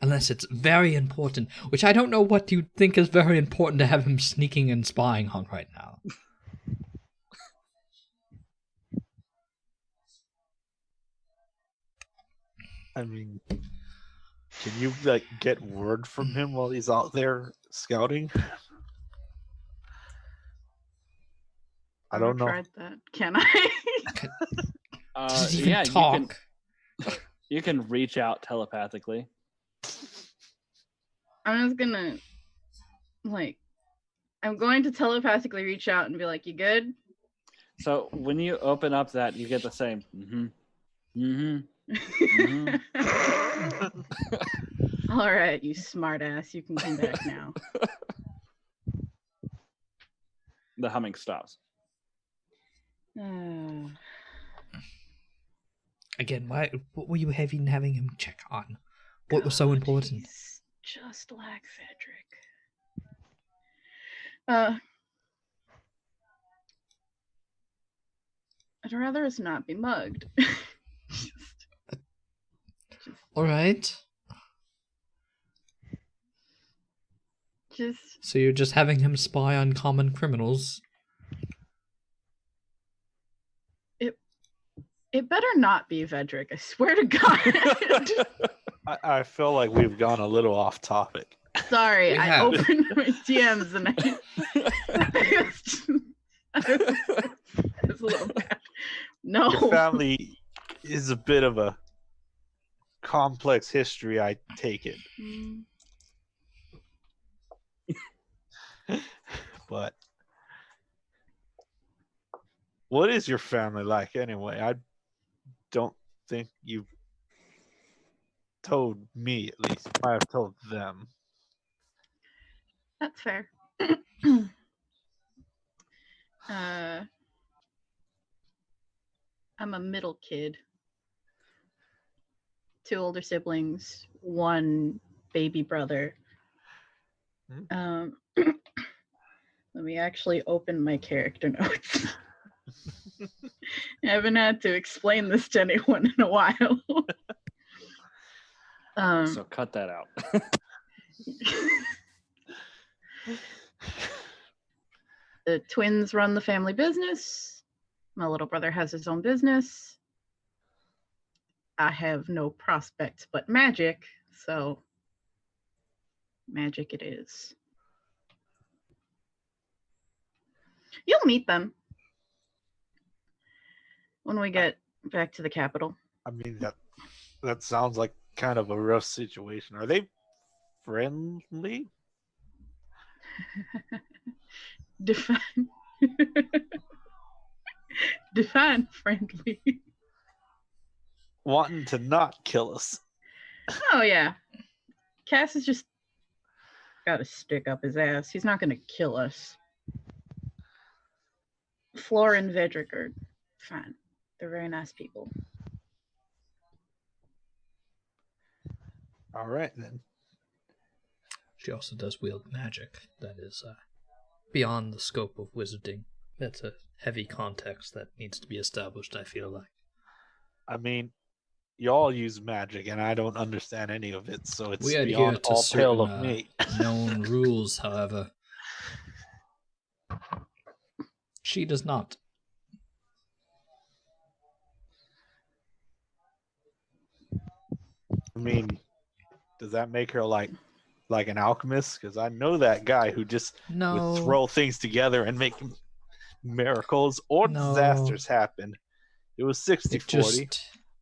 [SPEAKER 1] Unless it's very important, which I don't know what you think is very important to have him sneaking and spying on right now.
[SPEAKER 5] I mean, can you like get word from him while he's out there scouting? I don't know.
[SPEAKER 3] Tried that. Can I?
[SPEAKER 1] Does he even talk?
[SPEAKER 2] You can reach out telepathically.
[SPEAKER 3] I'm just gonna, I'm going to telepathically reach out and be like, "You good?"
[SPEAKER 2] So when you open up that, you get the same.
[SPEAKER 3] All right, you smartass. You can come back now.
[SPEAKER 2] The humming stops.
[SPEAKER 1] Again, what were you having him check on? What was so important?
[SPEAKER 3] He's just like Frederick. I'd rather us not be mugged.
[SPEAKER 1] All right. So you're just having him spy on common criminals?
[SPEAKER 3] It better not be Vedrick. I swear to God.
[SPEAKER 5] I feel like we've gone a little off topic.
[SPEAKER 3] Sorry, I opened my DMs and it's a little bad. No.
[SPEAKER 5] Your family is a bit of a complex history, I take it. But what is your family like anyway? I don't think you've told me, at least. I have told them.
[SPEAKER 3] That's fair. I'm a middle kid. 2 older siblings, 1 baby brother. Let me actually open my character notes. I haven't had to explain this to anyone in a while.
[SPEAKER 2] So cut that out.
[SPEAKER 3] The twins run the family business. My little brother has his own business. I have no prospects but magic, so magic it is. You'll meet them when we get back to the capital.
[SPEAKER 5] I mean, that sounds like kind of a rough situation. Are they friendly?
[SPEAKER 3] Define friendly.
[SPEAKER 5] Wanting to not kill us.
[SPEAKER 3] Oh yeah. Cass has just got a stick up his ass. He's not going to kill us. Flora and Vedrick are fine. They're very nice people.
[SPEAKER 5] All right, then.
[SPEAKER 1] She also does wield magic that is beyond the scope of wizarding. That's a heavy context that needs to be established, I feel like.
[SPEAKER 5] I mean, y'all use magic, and I don't understand any of it, so it's
[SPEAKER 1] we adhere
[SPEAKER 5] beyond
[SPEAKER 1] to
[SPEAKER 5] all
[SPEAKER 1] certain
[SPEAKER 5] pale of me.
[SPEAKER 1] known rules, however. She does not.
[SPEAKER 5] I mean, does that make her like an alchemist? Because I know that guy who just would throw things together and make miracles or disasters happen. It was 60-40.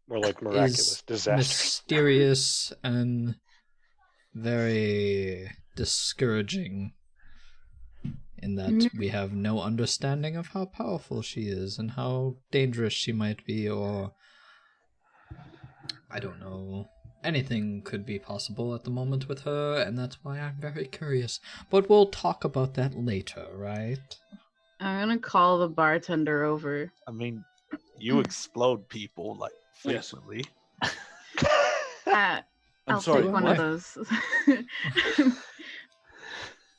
[SPEAKER 4] More like miraculous disasters.
[SPEAKER 1] Mysterious and very discouraging in that we have no understanding of how powerful she is and how dangerous she might be, or I don't know. Anything could be possible at the moment with her, and that's why I'm very curious. But we'll talk about that later, right?
[SPEAKER 3] I'm gonna call the bartender over.
[SPEAKER 5] I mean, you explode people like frequently.
[SPEAKER 3] I'll
[SPEAKER 2] sorry,
[SPEAKER 3] take one
[SPEAKER 2] what?
[SPEAKER 3] of those.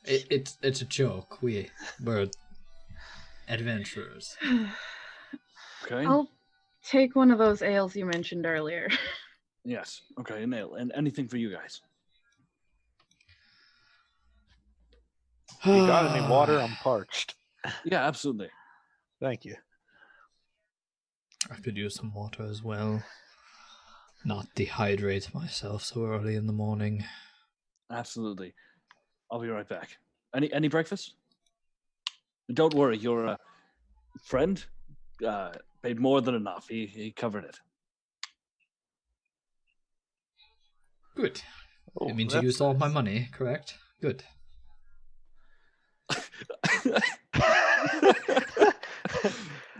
[SPEAKER 1] It's a joke. We're adventurers.
[SPEAKER 2] Okay.
[SPEAKER 3] I'll take one of those ales you mentioned earlier.
[SPEAKER 2] Yes. Okay. And anything for you guys.
[SPEAKER 5] You got any water? I'm parched.
[SPEAKER 2] Yeah, absolutely.
[SPEAKER 5] Thank you.
[SPEAKER 1] I could use some water as well. Not dehydrate myself so early in the morning.
[SPEAKER 2] Absolutely. I'll be right back. Any breakfast? Don't worry, your friend paid more than enough. He covered it.
[SPEAKER 1] Good.
[SPEAKER 5] Oh,
[SPEAKER 1] It means you
[SPEAKER 5] that's
[SPEAKER 1] used all my
[SPEAKER 5] nice.
[SPEAKER 1] money, correct? Good.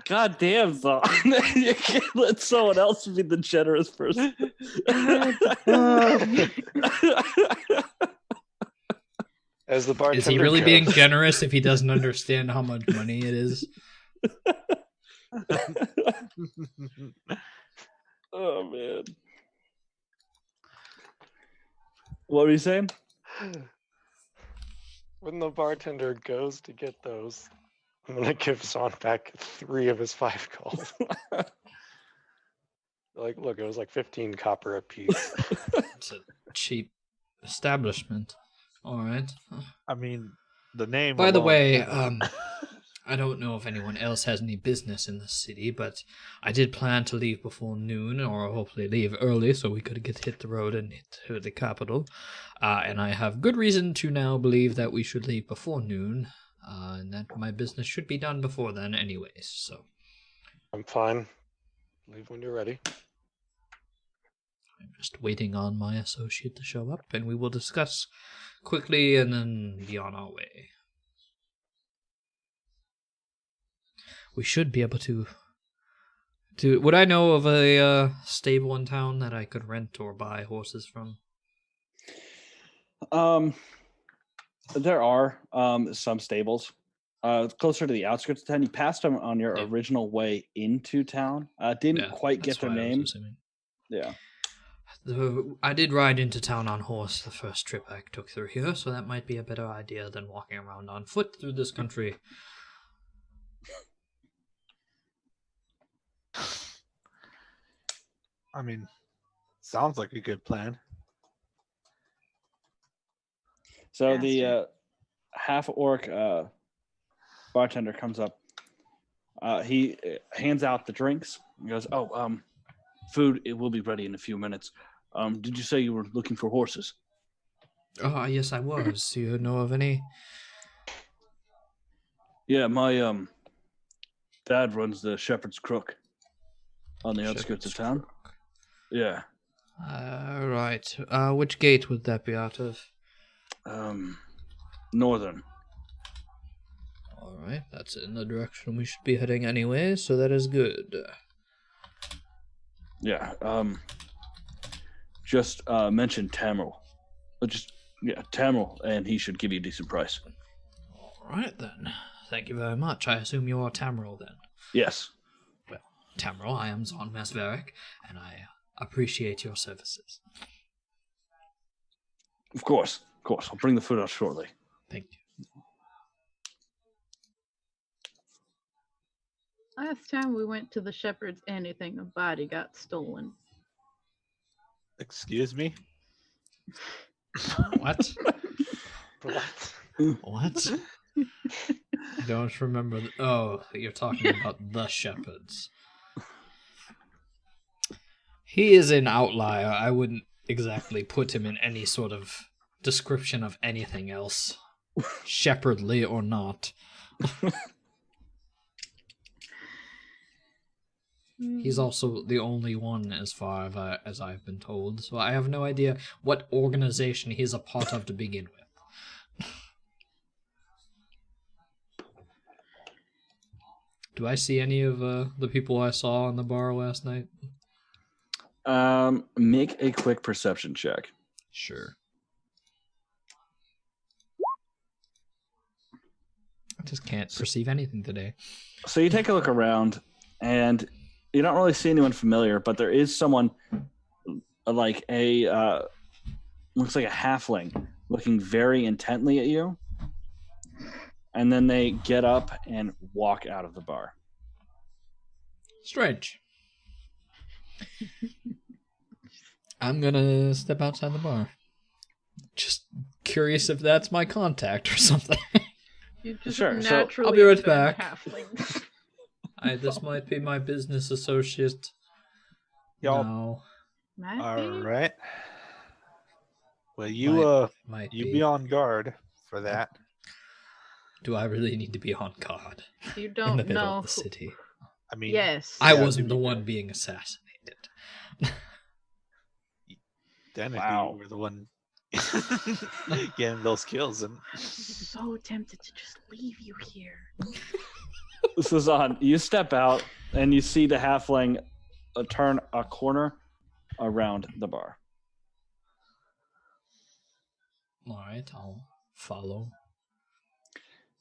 [SPEAKER 2] God damn, Zon. You can't let someone else be the generous person.
[SPEAKER 4] As the bartender
[SPEAKER 1] Is he really being
[SPEAKER 4] goes,
[SPEAKER 1] generous if he doesn't understand how much money it is?
[SPEAKER 2] Oh, man. What were you saying?
[SPEAKER 4] when the bartender goes to get those, I'm gonna give Son back 3 of his 5 gold. Like, look, it was like 15 copper a piece.
[SPEAKER 1] It's a cheap establishment. All right.
[SPEAKER 5] I mean, the name.
[SPEAKER 1] By the
[SPEAKER 5] alone
[SPEAKER 1] way,
[SPEAKER 5] kinda-
[SPEAKER 1] I don't know if anyone else has any business in the city, but I did plan to leave before noon, or hopefully leave early so we could hit the road and hit to the capital. And I have good reason to now believe that we should leave before noon, and that my business should be done before then anyways, so
[SPEAKER 4] I'm fine. Leave when you're ready.
[SPEAKER 1] I'm just waiting on my associate to show up, and we will discuss quickly and then be on our way. We should be able to... Would I know of a stable in town that I could rent or buy horses from?
[SPEAKER 2] There are some stables closer to the outskirts of town. You passed them on your
[SPEAKER 1] Yeah.
[SPEAKER 2] original way into town. Didn't
[SPEAKER 1] Yeah,
[SPEAKER 2] quite
[SPEAKER 1] that's
[SPEAKER 2] get their
[SPEAKER 1] what I was
[SPEAKER 2] name.
[SPEAKER 1] assuming.
[SPEAKER 2] Yeah.
[SPEAKER 1] I did ride into town on horse the first trip I took through here, so that might be a better idea than walking around on foot through this country.
[SPEAKER 5] I mean, sounds like a good plan.
[SPEAKER 2] So
[SPEAKER 3] Faster.
[SPEAKER 2] the half orc bartender comes up. He hands out the drinks. He goes, "Oh, food. It will be ready in a few minutes. Did you say you were looking for horses?"
[SPEAKER 1] Oh, yes, I was. Do you know of any?
[SPEAKER 2] Yeah, my dad runs the Shepherd's Crook on the outskirts of town. Yeah.
[SPEAKER 1] Right. Which gate would that be out of?
[SPEAKER 2] Northern.
[SPEAKER 1] Alright, that's in the direction we should be heading anyway, so that is good.
[SPEAKER 2] Yeah. Just mention Tamriel. Tamriel, and he should give you a decent price.
[SPEAKER 1] Alright then. Thank you very much. I assume you are Tamriel then.
[SPEAKER 2] Yes.
[SPEAKER 1] Well, Tamriel, I am Zon Masverick, and I appreciate your services.
[SPEAKER 2] Of course. I'll bring the food out shortly.
[SPEAKER 1] Thank you.
[SPEAKER 3] Last time we went to the Shepherd's Inn, I think a body got stolen.
[SPEAKER 5] Excuse me?
[SPEAKER 1] What?
[SPEAKER 4] What?
[SPEAKER 1] What? I don't remember. Oh, you're talking about the shepherds. He is an outlier. I wouldn't exactly put him in any sort of description of anything else, shepherdly or not. He's also the only one as far as I've been told, so I have no idea what organization he's a part of to begin with. Do I see any of the people I saw on the bar last night?
[SPEAKER 2] Make a quick perception check.
[SPEAKER 1] Sure. I just can't perceive anything today.
[SPEAKER 2] So you take a look around, and you don't really see anyone familiar, but there is someone like looks like a halfling looking very intently at you. And then they get up and walk out of the bar.
[SPEAKER 1] Strange. I'm gonna step outside the bar. Just curious if that's my contact or something.
[SPEAKER 3] You just
[SPEAKER 2] Sure, so
[SPEAKER 3] naturally
[SPEAKER 1] I'll be right
[SPEAKER 3] offend
[SPEAKER 1] back.
[SPEAKER 3] halflings.
[SPEAKER 1] This might be my business associate.
[SPEAKER 5] Y'all,
[SPEAKER 1] No,
[SPEAKER 3] Might
[SPEAKER 5] all
[SPEAKER 3] be.
[SPEAKER 5] right. Well, you
[SPEAKER 1] might
[SPEAKER 5] you
[SPEAKER 1] be.
[SPEAKER 5] be on guard for that.
[SPEAKER 1] Do I really need to be on guard
[SPEAKER 3] You
[SPEAKER 1] in
[SPEAKER 3] don't
[SPEAKER 1] the middle
[SPEAKER 3] know.
[SPEAKER 1] of the city?
[SPEAKER 5] I mean,
[SPEAKER 3] Yes.
[SPEAKER 1] I
[SPEAKER 5] Yeah,
[SPEAKER 1] wasn't
[SPEAKER 5] to
[SPEAKER 1] the
[SPEAKER 5] be
[SPEAKER 1] one
[SPEAKER 5] fair.
[SPEAKER 1] being assassinated.
[SPEAKER 5] technically
[SPEAKER 2] Wow.
[SPEAKER 5] you were the one getting those kills, and
[SPEAKER 3] So tempted to just leave you here.
[SPEAKER 2] Suzanne, you step out and you see the halfling turn a corner around the bar.
[SPEAKER 1] All right, I'll follow.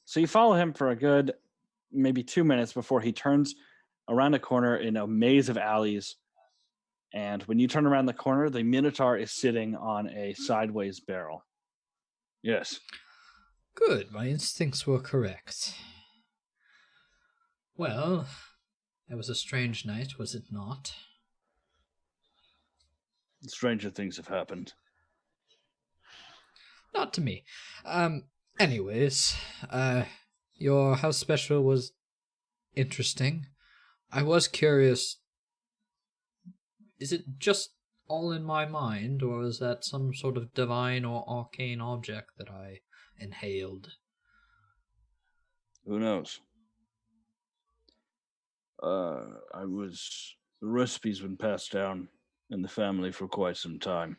[SPEAKER 2] So you follow him for a good maybe 2 minutes before he turns around a corner in a maze of alleys. And when you turn around the corner, the Minotaur is sitting on a sideways barrel. Yes.
[SPEAKER 1] Good, my instincts were correct. Well, it was a strange night, was it not?
[SPEAKER 2] Stranger things have happened.
[SPEAKER 1] Not to me. Anyways, your house special was interesting. I was curious, is it just all in my mind, or is that some sort of divine or arcane object that I inhaled?
[SPEAKER 2] Who knows? The recipe's been passed down in the family for quite some time.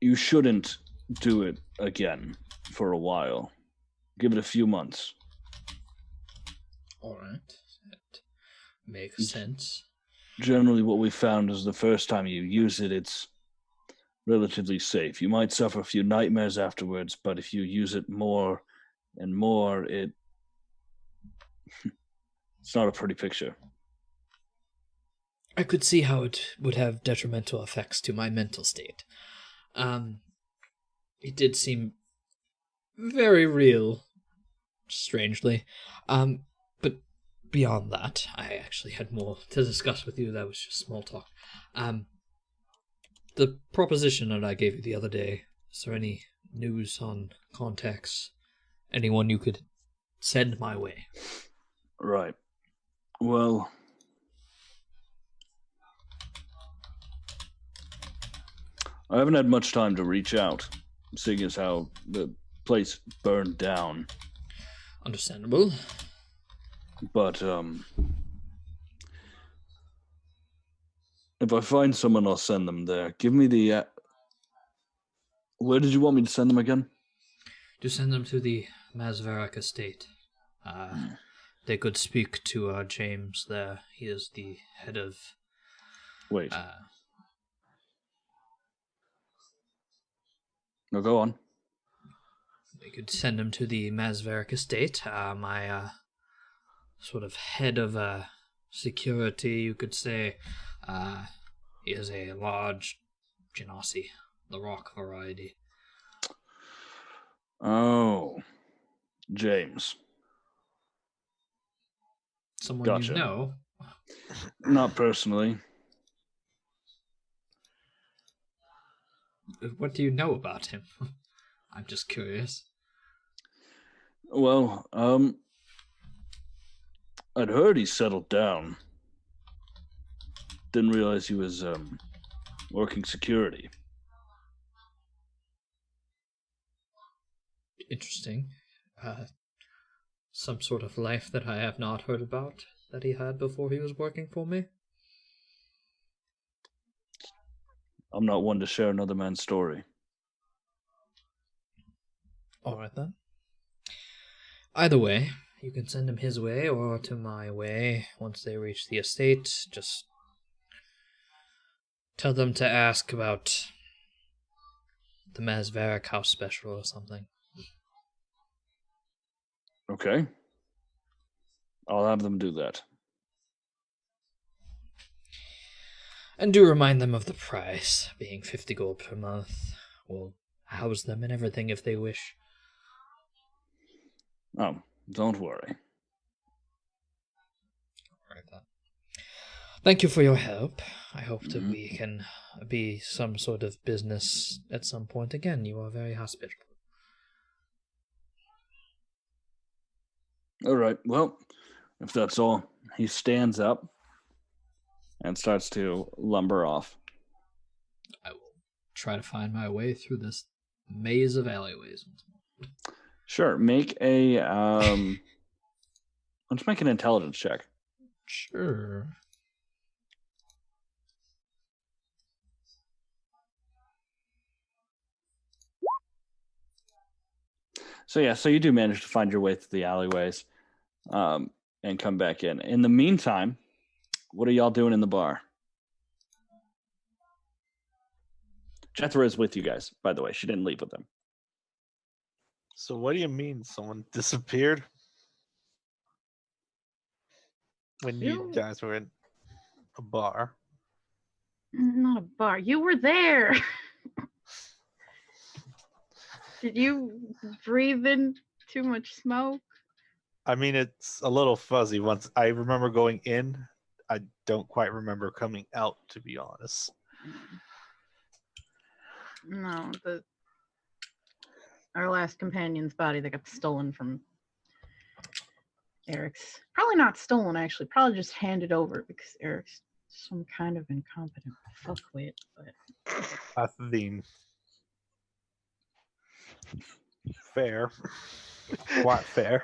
[SPEAKER 2] You shouldn't do it again for a while. Give it a few months.
[SPEAKER 1] Alright, that makes sense.
[SPEAKER 2] Generally, what we found is the first time you use it, it's relatively safe. You might suffer a few nightmares afterwards, but if you use it more and more, it's not a pretty picture.
[SPEAKER 1] I could see how it would have detrimental effects to my mental state. It did seem very real, strangely. But beyond that, I actually had more to discuss with you. That was just small talk. The proposition that I gave you the other day, is there any news on contacts? Anyone you could send my way?
[SPEAKER 2] Right. Well, I haven't had much time to reach out, seeing as how the place burned down.
[SPEAKER 1] Understandable.
[SPEAKER 2] But if I find someone, I'll send them there. Give me the. Where did you want me to send them again?
[SPEAKER 1] To send them to the Masvarak estate. They could speak to James there. He is the head of...
[SPEAKER 2] Wait. No, go on.
[SPEAKER 1] They could send him to the Masvarak estate. My sort of head of security, you could say. He is a large genasi, the rock variety.
[SPEAKER 2] Oh, James.
[SPEAKER 1] Someone
[SPEAKER 2] Gotcha.
[SPEAKER 1] you know?
[SPEAKER 2] Not personally.
[SPEAKER 1] What do you know about him? I'm just curious.
[SPEAKER 2] Well, I'd heard he settled down. Didn't realize he was working security.
[SPEAKER 1] Interesting. Some sort of life that I have not heard about that he had before he was working for me?
[SPEAKER 2] I'm not one to share another man's story.
[SPEAKER 1] Alright then. Either way, you can send him his way or to my way. Once they reach the estate, just tell them to ask about the Masvarak house special or something.
[SPEAKER 2] Okay. I'll have them do that.
[SPEAKER 1] And do remind them of the price, being 50 gold per month. We'll house them and everything if they wish.
[SPEAKER 2] Oh, don't worry.
[SPEAKER 1] Alright then. Thank you for your help. I hope that
[SPEAKER 2] Mhm.
[SPEAKER 1] we can be some sort of business at some point again. You are very hospitable.
[SPEAKER 2] All right. Well, if that's all, he stands up and starts to lumber off.
[SPEAKER 1] I will try to find my way through this maze of alleyways.
[SPEAKER 2] Sure. Make a let's make an intelligence check.
[SPEAKER 1] Sure.
[SPEAKER 2] So you do manage to find your way through the alleyways, and come back in. In the meantime, what are y'all doing in the bar? Jethro is with you guys, by the way. She didn't leave with them.
[SPEAKER 5] So what do you mean someone disappeared? When you
[SPEAKER 3] You-
[SPEAKER 5] guys were in a bar.
[SPEAKER 3] Not a bar. You were there. Did you breathe in too much smoke?
[SPEAKER 5] I mean, it's a little fuzzy. Once I remember going in, I don't quite remember coming out, to be honest.
[SPEAKER 3] No, our last companion's body that got stolen from Eric's. Probably not stolen, actually. Probably just handed over because Eric's some kind of incompetent fuckwit. But
[SPEAKER 5] I think fair, quite fair.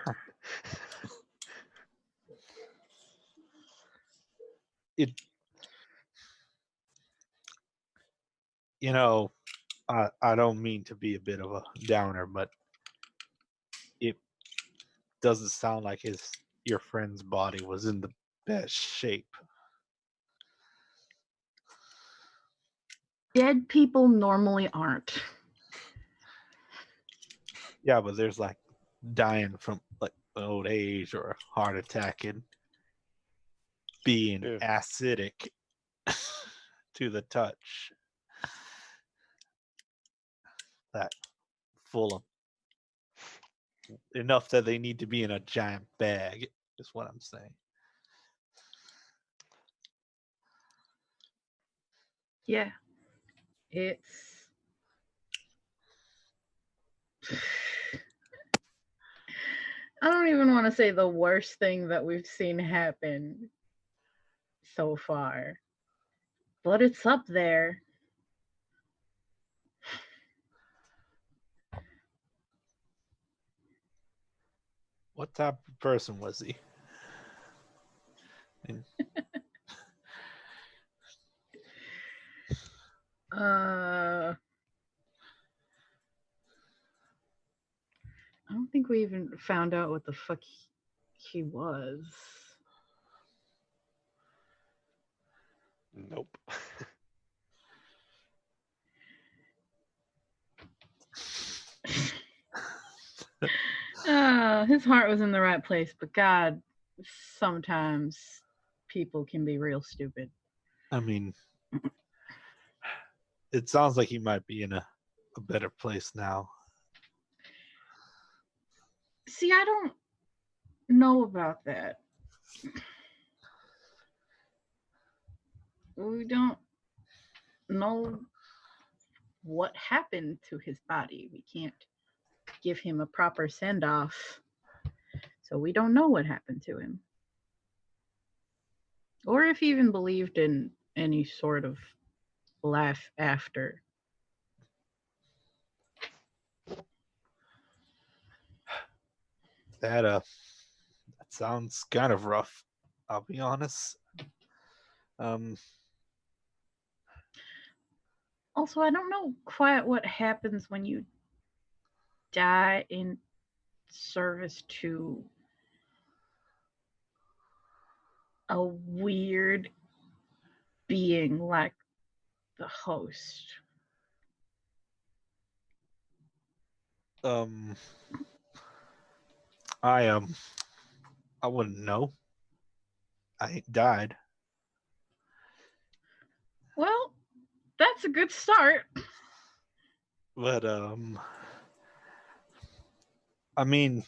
[SPEAKER 5] It, you know, I don't mean to be a bit of a downer, but it doesn't sound like your friend's body was in the best shape.
[SPEAKER 3] dead people normally aren't.
[SPEAKER 5] Yeah, but there's like dying from like old age or a heart attack and being
[SPEAKER 4] Yeah.
[SPEAKER 5] acidic to the touch. That full of enough that they need to be in a giant bag is what I'm saying.
[SPEAKER 3] Yeah. It's I don't even want to say the worst thing that we've seen happen so far. But it's up there.
[SPEAKER 5] What type of person was he? And
[SPEAKER 3] I don't think we even found out what the fuck he was.
[SPEAKER 4] Nope.
[SPEAKER 3] His heart was in the right place, but God, sometimes people can be real stupid.
[SPEAKER 5] I mean, it sounds like he might be in a better place now.
[SPEAKER 3] See, I don't know about that. We don't know what happened to his body. We can't give him a proper send off. So we don't know what happened to him. Or if he even believed in any sort of life after.
[SPEAKER 5] That sounds kind of rough, I'll be honest.
[SPEAKER 3] Also, I don't know quite what happens when you die in service to a weird being like the host.
[SPEAKER 5] I wouldn't know. I ain't died.
[SPEAKER 3] Well, that's a good start.
[SPEAKER 5] But I mean,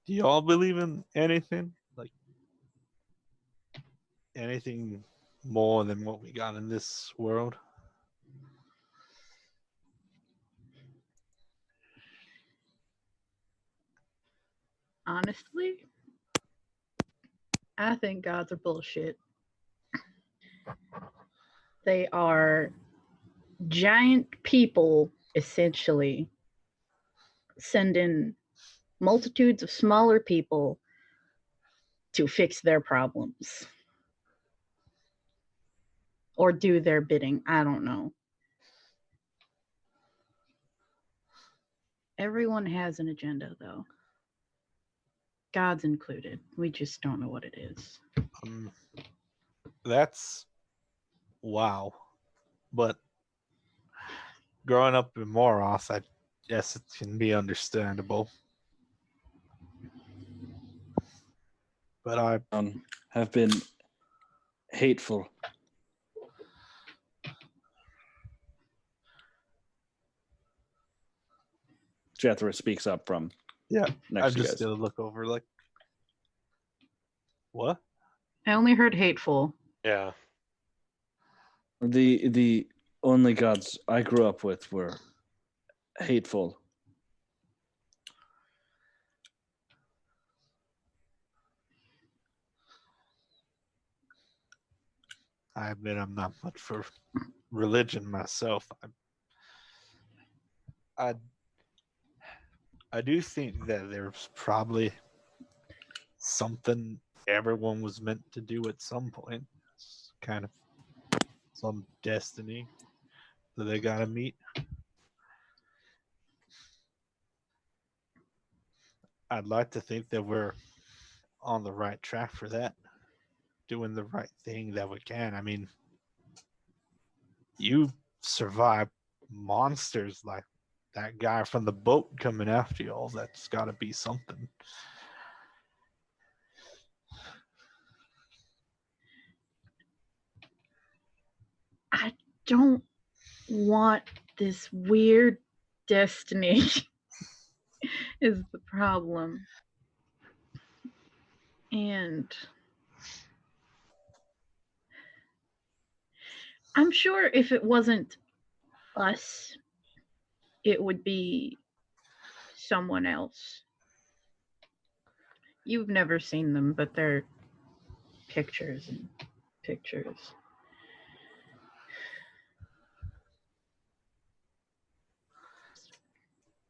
[SPEAKER 5] Do y'all believe in anything? Like anything more than what we got in this world?
[SPEAKER 3] Honestly, I think gods are bullshit. They are giant people, essentially, sending multitudes of smaller people to fix their problems or do their bidding. I don't know. Everyone has an agenda, though. God's included. We just don't know what it is.
[SPEAKER 5] That's wow. But growing up in Moros, I guess it can be understandable. But I
[SPEAKER 2] Have been hateful. Jethro speaks up from
[SPEAKER 5] yeah,
[SPEAKER 2] next
[SPEAKER 5] I'm
[SPEAKER 2] to you
[SPEAKER 5] just
[SPEAKER 2] guys.
[SPEAKER 5] gonna look over like what?
[SPEAKER 3] I only heard hateful.
[SPEAKER 4] Yeah.
[SPEAKER 2] The only gods I grew up with were hateful.
[SPEAKER 5] I admit I'm not much for religion myself. I do think that there's probably something everyone was meant to do at some point. It's kind of some destiny that they gotta meet. I'd like to think that we're on the right track for that, doing the right thing that we can. I mean, you survive monsters like that guy from the boat coming after you all. That's got to be something.
[SPEAKER 3] I don't want this weird destiny, is the problem. And I'm sure if it wasn't us, it would be someone else. You've never seen them, but they're pictures and pictures.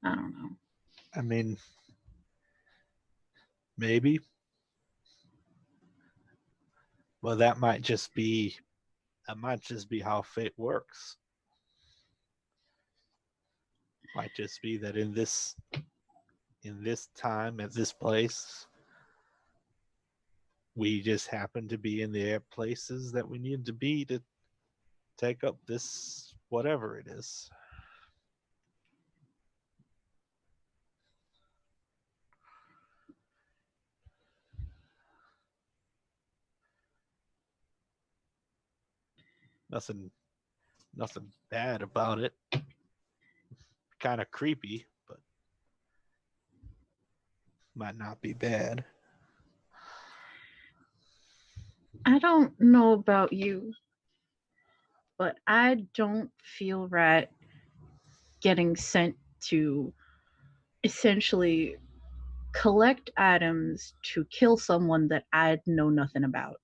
[SPEAKER 3] I don't know.
[SPEAKER 5] I mean, maybe. Well, that might just be how fate works. Might just be that in this time at this place, we just happen to be in the places that we need to be to take up this whatever it is. Nothing bad about it. Kind of creepy, but might not be bad.
[SPEAKER 3] I don't know about you, but I don't feel right getting sent to essentially collect items to kill someone that I know nothing about.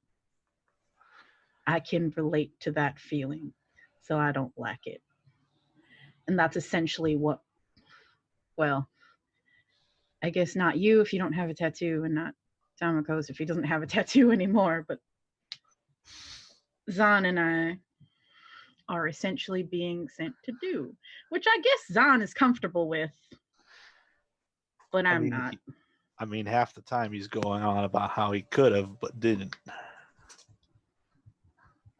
[SPEAKER 3] I can relate to that feeling, so I don't like it. And that's essentially what, well, I guess not you if you don't have a tattoo, and not Tamakos if he doesn't have a tattoo anymore, but Zahn and I are essentially being sent to do, which I guess Zahn is comfortable with, but I'm not.
[SPEAKER 5] I mean, half the time he's going on about how he could have, but didn't.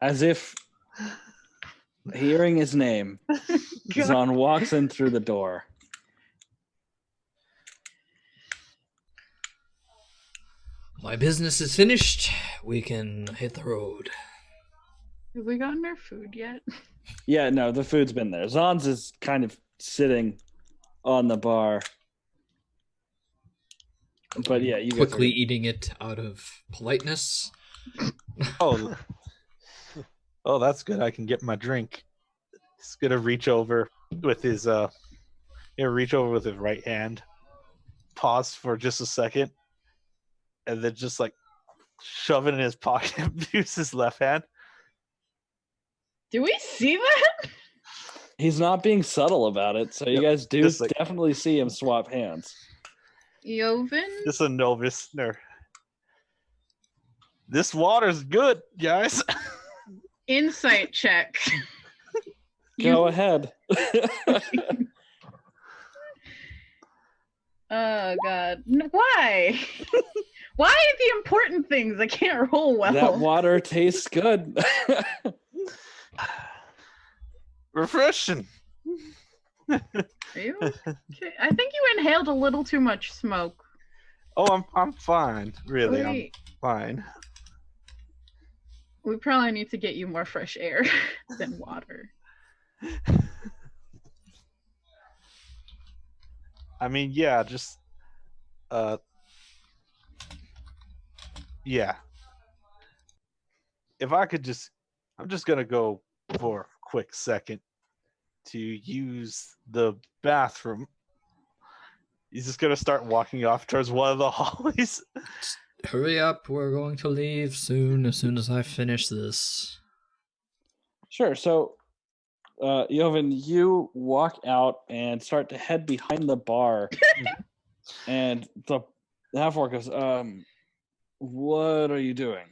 [SPEAKER 2] As if hearing his name, Zahn walks in through the door.
[SPEAKER 1] My business is finished. We can hit the road.
[SPEAKER 3] Have we gotten our food yet?
[SPEAKER 2] Yeah, no, the food's been there. Zahn's is kind of sitting on the bar. But yeah, you guys
[SPEAKER 1] quickly
[SPEAKER 2] are
[SPEAKER 1] eating it out of politeness.
[SPEAKER 5] Oh, oh, that's good. I can get my drink. He's gonna reach over with his right hand, pause for just a second, and then just like shove it in his pocket and use his left hand.
[SPEAKER 3] Do we see that?
[SPEAKER 2] He's not being subtle about it, so you
[SPEAKER 5] Yep,
[SPEAKER 2] guys do
[SPEAKER 5] just like-
[SPEAKER 2] definitely see him swap hands.
[SPEAKER 3] Joven?
[SPEAKER 5] Just a novice. This water's good, guys.
[SPEAKER 3] Insight check.
[SPEAKER 2] Go ahead.
[SPEAKER 3] Oh god. Why? Why the important things? I can't roll well.
[SPEAKER 2] That water tastes good.
[SPEAKER 5] Refreshing.
[SPEAKER 3] Are you okay? I think you inhaled a little too much smoke.
[SPEAKER 5] Oh, I'm fine. Really,
[SPEAKER 3] Wait,
[SPEAKER 5] I'm fine.
[SPEAKER 3] we probably need to get you more fresh air than water.
[SPEAKER 5] I mean, yeah, just yeah. If I could I'm just gonna go for a quick second to use the bathroom. He's just gonna start walking off towards one of the hallways.
[SPEAKER 1] Hurry up, we're going to leave soon, as soon as I finish this.
[SPEAKER 2] Sure. So, Joven, you walk out and start to head behind the bar, and the half-orc goes, what are you doing?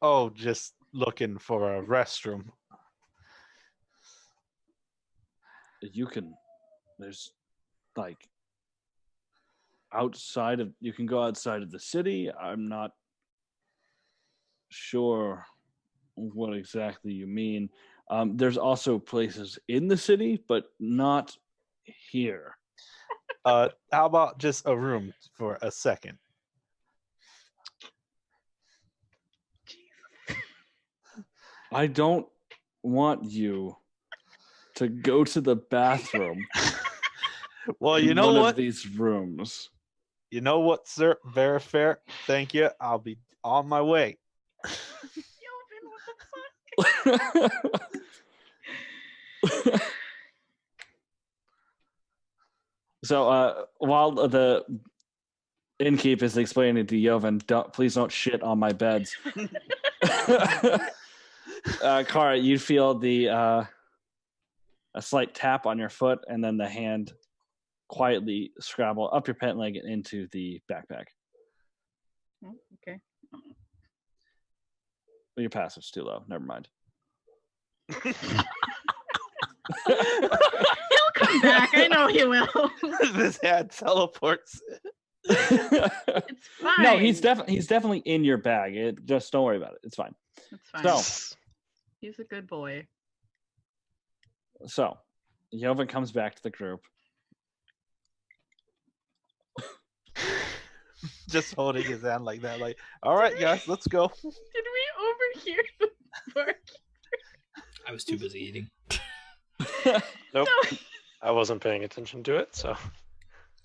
[SPEAKER 5] Oh, just looking for a restroom.
[SPEAKER 2] There's like you can go outside of the city. I'm not sure what exactly you mean. There's also places in the city, but not here.
[SPEAKER 5] How about just a room for a second?
[SPEAKER 2] I don't want you to go to the bathroom.
[SPEAKER 5] Well, you
[SPEAKER 2] in
[SPEAKER 5] know
[SPEAKER 2] one
[SPEAKER 5] what?
[SPEAKER 2] of these rooms.
[SPEAKER 5] You know what, sir? Very fair. Thank you. I'll be on my way.
[SPEAKER 3] Joven, what the fuck?
[SPEAKER 2] So while the innkeep is explaining to Joven, please don't shit on my beds. Kara, you feel a slight tap on your foot, and then the hand quietly scrabble up your pant leg and into the backpack.
[SPEAKER 3] Oh, okay.
[SPEAKER 2] Well, your passive's too low. Never mind.
[SPEAKER 3] He'll come back. I know he will.
[SPEAKER 5] This hand teleports.
[SPEAKER 3] It's fine.
[SPEAKER 2] No, he's definitely in your bag. Just don't worry about it. It's fine.
[SPEAKER 3] It's fine.
[SPEAKER 2] So,
[SPEAKER 3] He's a good boy.
[SPEAKER 2] So, Joven comes back to the group.
[SPEAKER 5] Just holding his hand like that, like, all right, guys, let's go.
[SPEAKER 3] Did we overhear the bark?
[SPEAKER 1] I was too busy eating.
[SPEAKER 4] Nope.
[SPEAKER 3] No.
[SPEAKER 4] I wasn't paying attention to it, so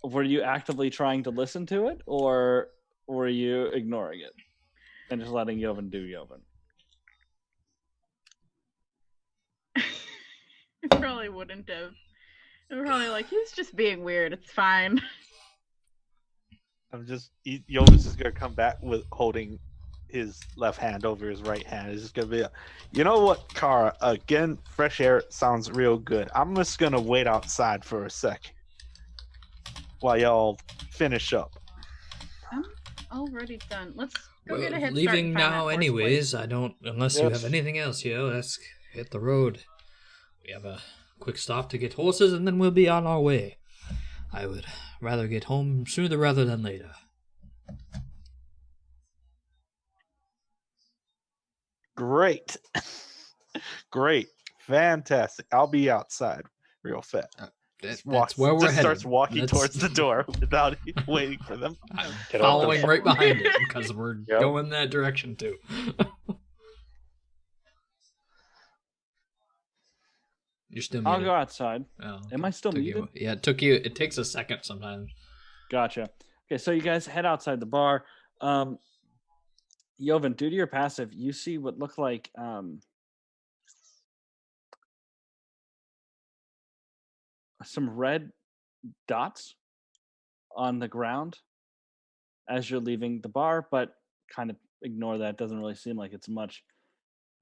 [SPEAKER 2] Were you actively trying to listen to it, or were you ignoring it and just letting Joven do Joven?
[SPEAKER 3] I probably wouldn't have. I'm probably like, he's just being weird. It's fine.
[SPEAKER 5] Yova's just gonna come back with holding his left hand over his right hand. It's just gonna be, you know what, Kara? Again, fresh air sounds real good. I'm just gonna wait outside for a sec while y'all finish up.
[SPEAKER 3] I'm already done. Let's go
[SPEAKER 1] Well,
[SPEAKER 3] get a head start.
[SPEAKER 1] leaving
[SPEAKER 3] and find that
[SPEAKER 1] now
[SPEAKER 3] horse
[SPEAKER 1] anyways. I don't, unless you
[SPEAKER 5] Yes.
[SPEAKER 1] have anything else, yo. Let's hit the road. We have a quick stop to get horses, and then we'll be on our way. I would rather get home sooner rather than later.
[SPEAKER 5] Great. Great. Fantastic. I'll be outside real fast.
[SPEAKER 1] That's
[SPEAKER 5] Walks-
[SPEAKER 1] where we're
[SPEAKER 5] just
[SPEAKER 1] headed.
[SPEAKER 5] starts walking
[SPEAKER 1] That's-
[SPEAKER 5] towards the door without waiting for them.
[SPEAKER 1] I'm
[SPEAKER 4] Get off the
[SPEAKER 1] following right behind it because we're
[SPEAKER 4] Yep.
[SPEAKER 1] going that direction too. You're still
[SPEAKER 2] I'll
[SPEAKER 1] muted.
[SPEAKER 2] go outside.
[SPEAKER 1] Oh,
[SPEAKER 2] Am I still
[SPEAKER 1] took
[SPEAKER 2] muted?
[SPEAKER 1] Yeah, it takes a second sometimes.
[SPEAKER 2] Gotcha. Okay, so you guys head outside the bar. Jovan, due to your passive, you see what look like some red dots on the ground as you're leaving the bar, but kind of ignore that. Doesn't really seem like it's much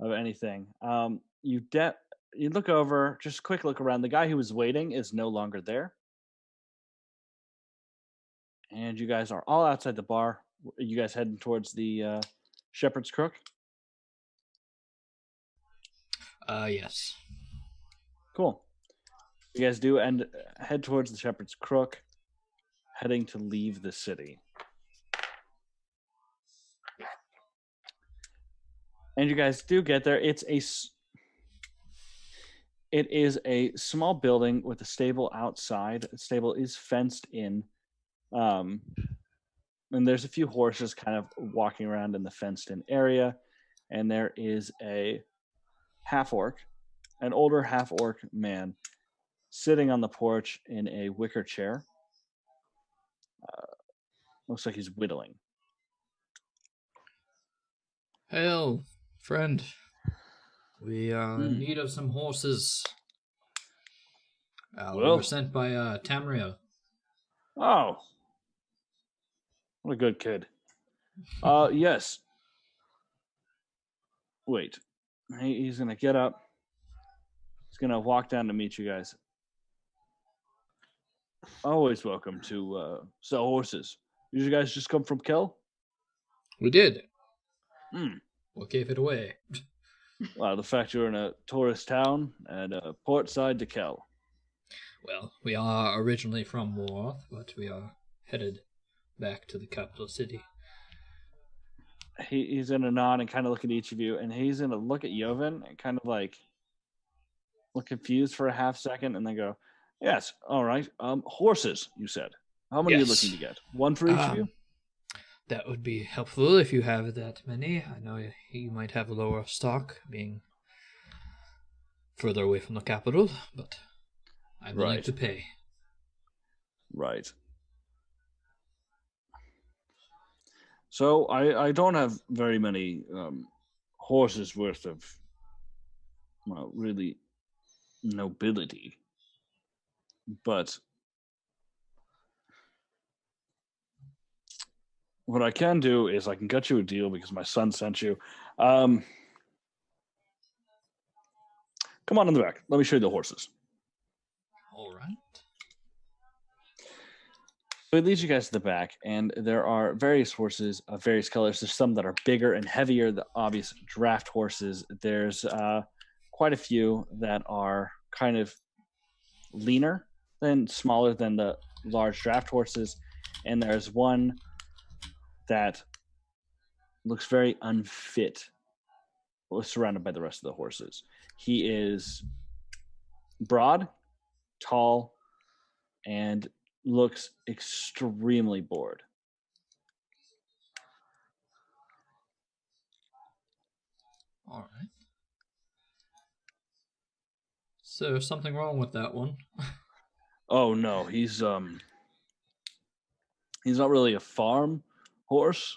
[SPEAKER 2] of anything. You look over, just a quick look around. The guy who was waiting is no longer there. And you guys are all outside the bar. You guys heading towards the Shepherd's Crook?
[SPEAKER 1] Yes.
[SPEAKER 2] Cool. You guys do head towards the Shepherd's Crook, heading to leave the city. And you guys do get there. It is a small building with a stable outside. The stable is fenced in. And there's a few horses kind of walking around in the fenced-in area. And there is a half-orc, an older half-orc man, sitting on the porch in a wicker chair. Looks like he's whittling.
[SPEAKER 1] Hail, friend. We are in need of some horses. We were sent by Tamriel.
[SPEAKER 2] Oh. What a good kid. Yes. Wait. He's going to get up. He's going to walk down to meet you guys. Always welcome to sell horses. Did you guys just come from Kel?
[SPEAKER 1] We did.
[SPEAKER 2] Hmm.
[SPEAKER 1] What gave it away?
[SPEAKER 2] Well, the fact you're in a tourist town and port side to Kel.
[SPEAKER 1] Well, we are originally from Warth, but we are headed back to the capital city.
[SPEAKER 2] He's going to nod and kind of look at each of you, and he's going to look at Jovan and kind of like look confused for a half second, and then go, yes, all right. Horses, you said. How many are you looking to get? One for each of you?
[SPEAKER 1] That would be helpful if you have that many. I know you might have a lower stock, being further away from the capital, but I'm willing to pay.
[SPEAKER 2] Right. So I don't have very many horses worth of, well, really nobility, but what I can do is I can get you a deal because my son sent you. Come on in the back. Let me show you the horses.
[SPEAKER 1] All right.
[SPEAKER 2] So it leads you guys to the back, and there are various horses of various colors. There's some that are bigger and heavier, the obvious draft horses. There's quite a few that are kind of leaner and smaller than the large draft horses. And there's one that looks very unfit, surrounded by the rest of the horses. He is broad, tall, and looks extremely bored.
[SPEAKER 1] All right. So something wrong with that one?
[SPEAKER 2] Oh no, he's not really a farm horse.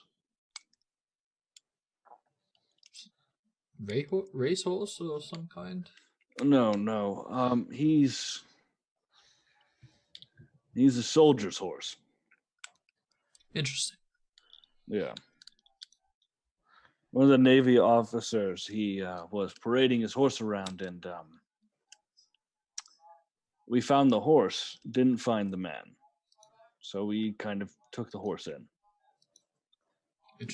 [SPEAKER 1] Racehorse of some kind?
[SPEAKER 2] No. He's a soldier's horse.
[SPEAKER 1] Interesting.
[SPEAKER 2] Yeah. One of the Navy officers, he was parading his horse around, and we found the horse, didn't find the man. So we kind of took the horse in.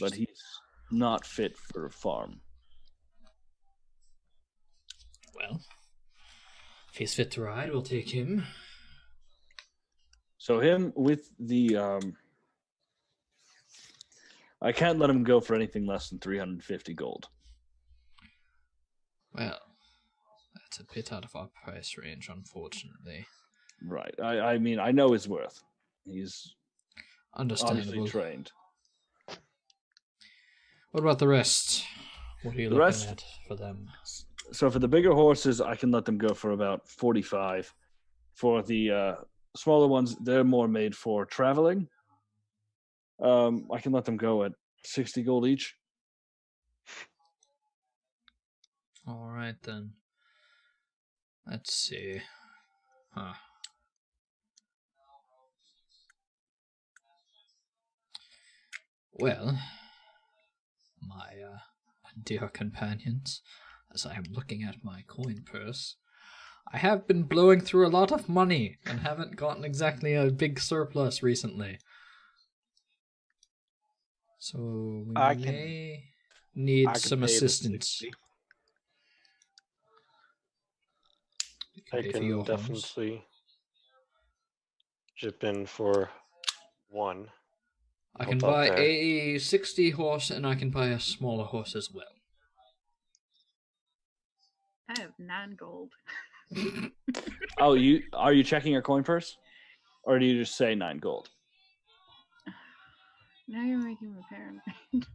[SPEAKER 2] But he's not fit for a farm.
[SPEAKER 1] Well, if he's fit to ride, we'll take him.
[SPEAKER 2] So him with the... I can't let him go for anything less than 350 gold.
[SPEAKER 1] Well, that's a bit out of our price range, unfortunately.
[SPEAKER 2] Right. I mean, I know his worth. He's
[SPEAKER 1] understandable.
[SPEAKER 2] Obviously trained.
[SPEAKER 1] What about the rest? What are you looking at for them?
[SPEAKER 2] So for the bigger horses, I can let them go for about 45. For the smaller ones, they're more made for traveling. I can let them go at 60 gold each.
[SPEAKER 1] All right then. Let's see. Huh. Well, my dear companions, as I am looking at my coin purse, I have been blowing through a lot of money and haven't gotten exactly a big surplus recently. So we
[SPEAKER 5] I can-
[SPEAKER 1] may need
[SPEAKER 5] I can
[SPEAKER 1] some
[SPEAKER 5] pay the
[SPEAKER 1] assistance.
[SPEAKER 5] 60.
[SPEAKER 1] You can
[SPEAKER 4] I
[SPEAKER 1] pay for your
[SPEAKER 4] can
[SPEAKER 1] horse.
[SPEAKER 4] definitely chip in for one.
[SPEAKER 1] I can
[SPEAKER 4] Help out
[SPEAKER 1] buy
[SPEAKER 4] there.
[SPEAKER 1] a 60 horse and I can buy a smaller horse as well.
[SPEAKER 3] I have 9 gold.
[SPEAKER 2] Oh, are you checking your coin purse? Or do you just say 9 gold?
[SPEAKER 3] Now you're making me paranoid.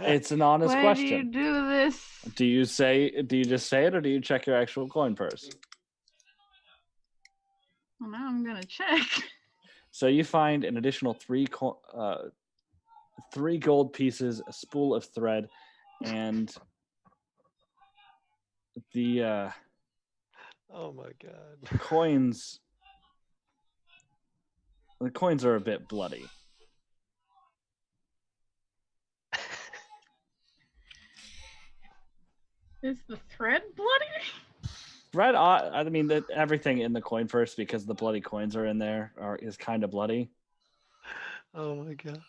[SPEAKER 2] It's an honest
[SPEAKER 3] Why
[SPEAKER 2] question.
[SPEAKER 3] do you do this?
[SPEAKER 2] Do you just say it, or do you check your actual coin purse?
[SPEAKER 3] Well, now I'm gonna check.
[SPEAKER 2] So you find an additional 3 gold pieces, a spool of thread, and the
[SPEAKER 4] Oh my god.
[SPEAKER 2] coins. The coins are a bit bloody.
[SPEAKER 3] Is the thread bloody?
[SPEAKER 2] Right. I mean, everything in the coin purse, because the bloody coins are in there, is kind of bloody.
[SPEAKER 4] Oh my god.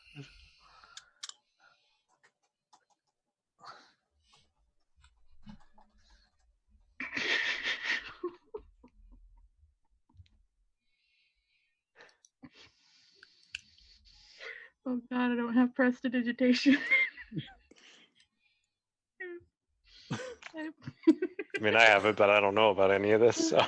[SPEAKER 3] Oh god, I don't have prestidigitation.
[SPEAKER 4] I mean, I have it, but I don't know about any of this. So.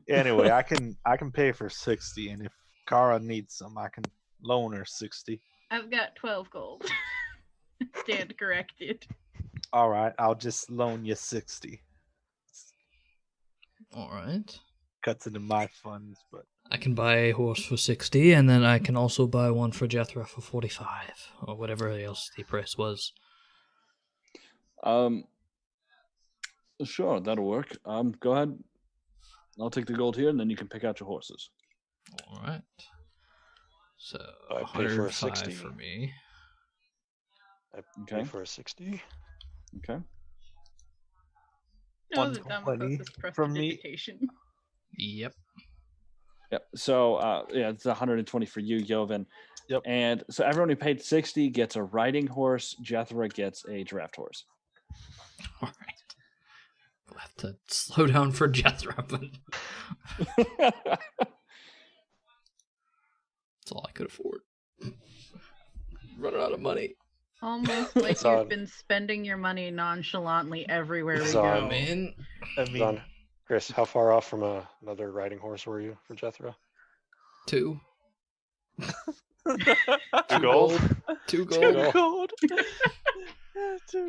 [SPEAKER 5] Anyway, I can pay for 60, and if Kara needs some, I can loan her 60.
[SPEAKER 3] I've got 12 gold. Stand corrected.
[SPEAKER 5] All right, I'll just loan you 60.
[SPEAKER 1] All right.
[SPEAKER 5] Cuts into my funds, but
[SPEAKER 1] I can buy a horse for 60, and then I can also buy one for Jethro for 45, or whatever else the price was.
[SPEAKER 2] Sure, that'll work. Go ahead. I'll take the gold here, and then you can pick out your horses.
[SPEAKER 1] All right. So
[SPEAKER 4] I pay for a
[SPEAKER 1] 105
[SPEAKER 4] 60.
[SPEAKER 1] for me.
[SPEAKER 4] I
[SPEAKER 2] Okay.
[SPEAKER 4] pay for a 60.
[SPEAKER 2] Okay.
[SPEAKER 3] No, the dumb
[SPEAKER 5] 120
[SPEAKER 3] is
[SPEAKER 5] from me.
[SPEAKER 3] prestidigitation.
[SPEAKER 1] Yep.
[SPEAKER 2] Yep. So, it's 120 for you, Joven.
[SPEAKER 5] Yep.
[SPEAKER 2] And so everyone who paid 60 gets a riding horse. Jethro gets a draft horse.
[SPEAKER 1] All right. We'll have to slow down for Jethro, but that's all I could afford. Running out of money.
[SPEAKER 3] Almost like
[SPEAKER 4] It's on.
[SPEAKER 3] you've been spending your money nonchalantly everywhere we
[SPEAKER 4] It's
[SPEAKER 3] go.
[SPEAKER 4] on.
[SPEAKER 1] Man,
[SPEAKER 5] I mean,
[SPEAKER 4] Don, Chris, how far off from another riding horse were you for Jethro?
[SPEAKER 1] 2.
[SPEAKER 4] 2 gold?
[SPEAKER 1] 2
[SPEAKER 4] Two
[SPEAKER 1] gold.
[SPEAKER 4] gold.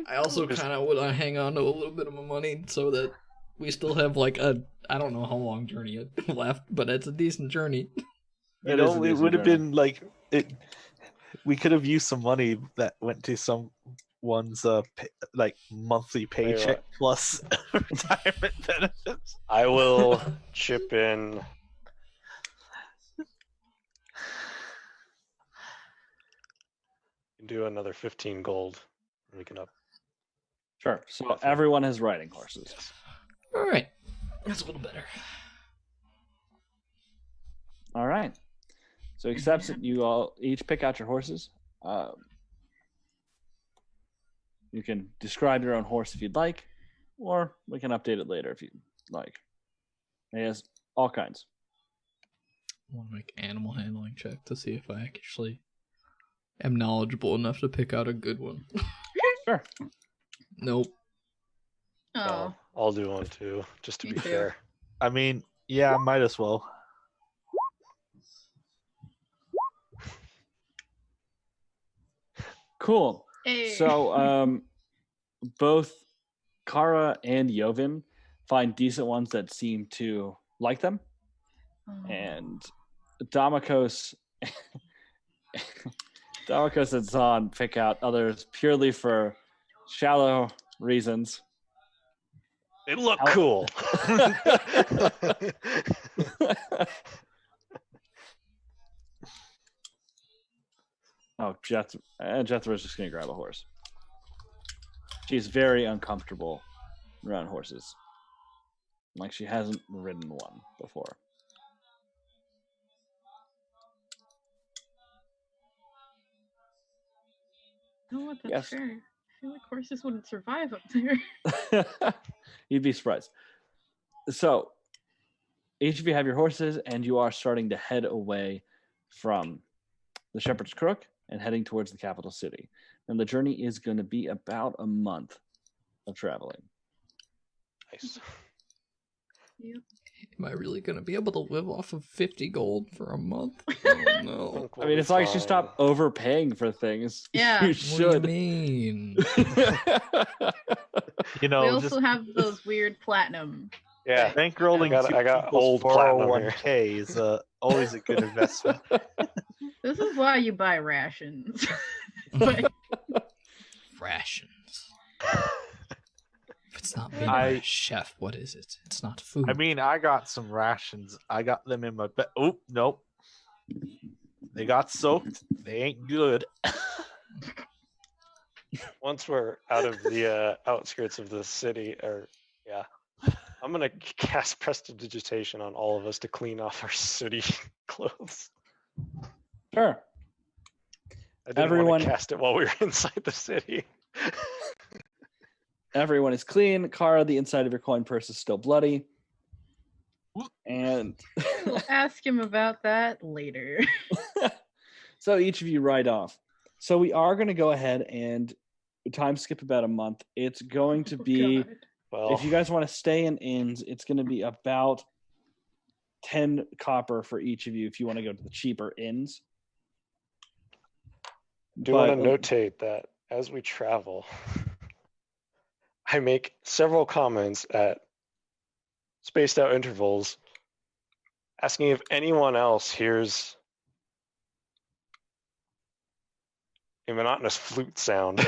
[SPEAKER 1] I also kind of want to hang on to a little bit of my money so that we still have like I don't know how long journey left, but it's a decent journey.
[SPEAKER 5] you
[SPEAKER 2] It is a
[SPEAKER 5] know, it
[SPEAKER 2] decent
[SPEAKER 5] would have
[SPEAKER 2] journey.
[SPEAKER 5] been like it. We could have used some money that went to someone's like monthly paycheck plus retirement benefits.
[SPEAKER 4] I will chip in. Do another 15 gold. And we can up.
[SPEAKER 2] Sure. So
[SPEAKER 4] Definitely.
[SPEAKER 2] everyone has riding horses.
[SPEAKER 4] Yes.
[SPEAKER 1] All right, that's a little better.
[SPEAKER 2] All right. So accepts it. You all each pick out your horses. You can describe your own horse if you'd like, or we can update it later if you'd like. It has all kinds.
[SPEAKER 1] I want to make an animal handling check to see if I actually am knowledgeable enough to pick out a good one.
[SPEAKER 2] Sure.
[SPEAKER 1] Nope.
[SPEAKER 3] Oh,
[SPEAKER 4] I'll do one too, just to
[SPEAKER 3] Me
[SPEAKER 4] be
[SPEAKER 3] too.
[SPEAKER 4] fair.
[SPEAKER 5] I mean, yeah, might as well.
[SPEAKER 2] Cool.
[SPEAKER 3] hey.
[SPEAKER 2] So both Kara and Jovin find decent ones that seem to like them.
[SPEAKER 3] Oh.
[SPEAKER 2] And Damokos and Zahn pick out others purely for shallow reasons.
[SPEAKER 4] They look
[SPEAKER 2] How-
[SPEAKER 4] cool.
[SPEAKER 2] Oh, Jethro's just going to grab a horse. She's very uncomfortable around horses. Like she hasn't ridden one before.
[SPEAKER 3] You know what? That's
[SPEAKER 2] Yes.
[SPEAKER 3] fair. I feel like horses wouldn't survive up there.
[SPEAKER 2] You'd be surprised. So, each of you have your horses, and you are starting to head away from the Shepherd's Crook and heading towards the capital city. And the journey is going to be about a month of traveling.
[SPEAKER 4] Nice.
[SPEAKER 3] Yep.
[SPEAKER 1] Am I really gonna be able to live off of 50 gold for a month? Oh no.
[SPEAKER 2] I mean, as long as you stop overpaying for things,
[SPEAKER 3] Yeah.
[SPEAKER 2] you
[SPEAKER 1] What do you
[SPEAKER 2] should.
[SPEAKER 1] mean?
[SPEAKER 5] You know,
[SPEAKER 3] We
[SPEAKER 5] just
[SPEAKER 3] also have those weird platinum.
[SPEAKER 4] Yeah.
[SPEAKER 5] bankrolling
[SPEAKER 4] I got
[SPEAKER 5] people's
[SPEAKER 4] old platinum here.
[SPEAKER 5] 401k is always a good investment.
[SPEAKER 3] This is why you buy rations. But
[SPEAKER 1] Rations. If it's not being
[SPEAKER 5] I-
[SPEAKER 1] a chef, what is it? It's not food.
[SPEAKER 5] I mean, I got some rations. I got them in my bed. Oh, nope. They got soaked. They ain't good.
[SPEAKER 4] Once we're out of the outskirts of the city, I'm gonna cast prestidigitation on all of us to clean off our sooty clothes.
[SPEAKER 2] Sure.
[SPEAKER 4] I didn't
[SPEAKER 2] Everyone-
[SPEAKER 4] want to cast it while we were inside the city.
[SPEAKER 2] Everyone is clean. Kara, the inside of your coin purse is still bloody. And
[SPEAKER 3] we'll ask him about that later.
[SPEAKER 2] so each of you ride off. So we are going to go ahead and time skip about a month. It's going to
[SPEAKER 3] Oh,
[SPEAKER 2] be,
[SPEAKER 3] God.
[SPEAKER 4] Well,
[SPEAKER 2] if you guys want to stay in inns, it's going to be about 10 copper for each of you if you want to go to the cheaper inns.
[SPEAKER 4] do want to
[SPEAKER 2] But-
[SPEAKER 4] notate that as we travel, I make several comments at spaced out intervals asking if anyone else hears a monotonous flute sound.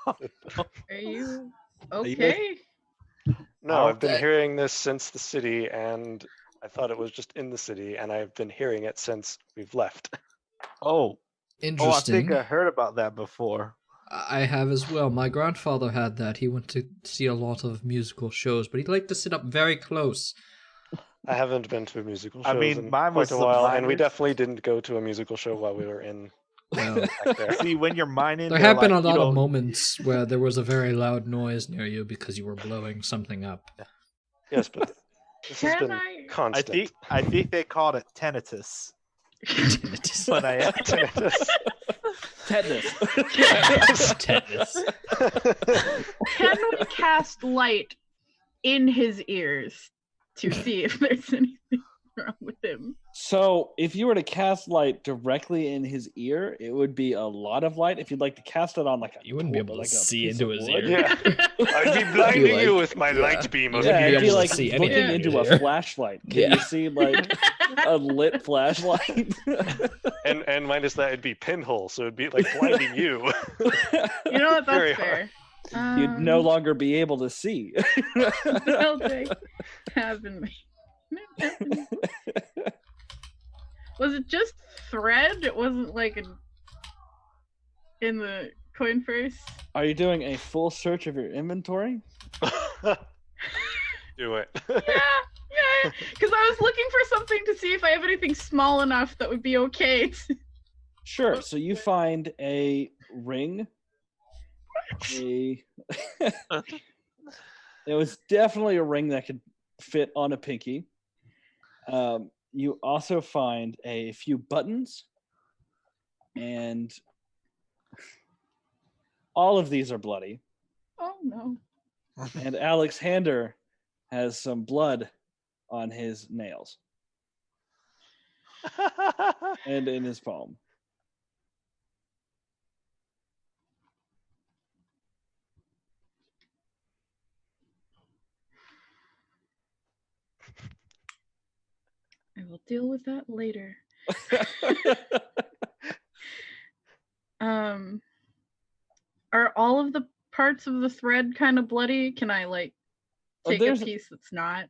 [SPEAKER 3] Are you
[SPEAKER 5] you
[SPEAKER 3] okay?
[SPEAKER 4] No, I've been
[SPEAKER 1] that-
[SPEAKER 4] hearing this since the city, and I thought it was just in the city, and I've been hearing it since we've left.
[SPEAKER 5] Oh, I
[SPEAKER 1] Interesting.
[SPEAKER 5] think I heard about that before.
[SPEAKER 1] I have as well. My grandfather had that. He went to see a lot of musical shows, but he liked to sit up very close.
[SPEAKER 4] I haven't been to a musical show
[SPEAKER 5] I mean,
[SPEAKER 4] in
[SPEAKER 5] mine was
[SPEAKER 4] quite a
[SPEAKER 5] the
[SPEAKER 4] while, and we
[SPEAKER 5] miners.
[SPEAKER 4] definitely didn't go to a musical show while we were in
[SPEAKER 1] Well,
[SPEAKER 4] back there.
[SPEAKER 5] See, when you're mining,
[SPEAKER 1] there
[SPEAKER 5] they're
[SPEAKER 1] have been
[SPEAKER 5] like,
[SPEAKER 1] a lot
[SPEAKER 5] you
[SPEAKER 1] of
[SPEAKER 5] know,
[SPEAKER 1] moments where there was a very loud noise near you because you were blowing something up.
[SPEAKER 4] Yes, but this has
[SPEAKER 3] Can
[SPEAKER 4] been
[SPEAKER 3] I?
[SPEAKER 4] constant.
[SPEAKER 5] I think they called it tinnitus.
[SPEAKER 1] Tinnitus.
[SPEAKER 5] When I
[SPEAKER 2] Tetanus.
[SPEAKER 1] Tetanus.
[SPEAKER 3] Can we cast light in his ears to see if there's anything wrong with him?
[SPEAKER 2] So if you were to cast light directly in his ear, it would be a lot of light. If you'd like to cast it on like a
[SPEAKER 1] You wouldn't be able to
[SPEAKER 2] like a
[SPEAKER 1] see
[SPEAKER 2] piece
[SPEAKER 1] into
[SPEAKER 2] of
[SPEAKER 1] his
[SPEAKER 2] wood.
[SPEAKER 1] ear.
[SPEAKER 4] Yeah, I'd be blinding
[SPEAKER 1] like-
[SPEAKER 4] you with my
[SPEAKER 1] yeah.
[SPEAKER 4] light beam.
[SPEAKER 1] You
[SPEAKER 4] of
[SPEAKER 1] wouldn't
[SPEAKER 2] Yeah,
[SPEAKER 1] be
[SPEAKER 2] it'd be
[SPEAKER 1] able to
[SPEAKER 2] like
[SPEAKER 1] see
[SPEAKER 2] looking
[SPEAKER 1] anything
[SPEAKER 2] into
[SPEAKER 1] in there.
[SPEAKER 2] a flashlight. Can
[SPEAKER 1] Yeah.
[SPEAKER 2] you see like a lit flashlight?
[SPEAKER 4] And minus that, it'd be pinhole, so it'd be like blinding you.
[SPEAKER 3] You know what?
[SPEAKER 4] Very
[SPEAKER 3] That's fair.
[SPEAKER 2] You'd no longer be able to see.
[SPEAKER 3] I'll take having me. Was it just thread? It wasn't like in the coin purse.
[SPEAKER 2] Are you doing a full search of your inventory?
[SPEAKER 4] Do it.
[SPEAKER 3] Yeah, because I was looking for something to see if I have anything small enough that would be okay.
[SPEAKER 2] Sure. So you find a ring. It was definitely a ring that could fit on a pinky. You also find a few buttons, and all of these are bloody.
[SPEAKER 3] Oh no.
[SPEAKER 2] And Alex Hander has some blood on his nails and in his palm.
[SPEAKER 3] We'll deal with that later. Are all of the parts of the thread kind of bloody? Can I like take a piece that's not?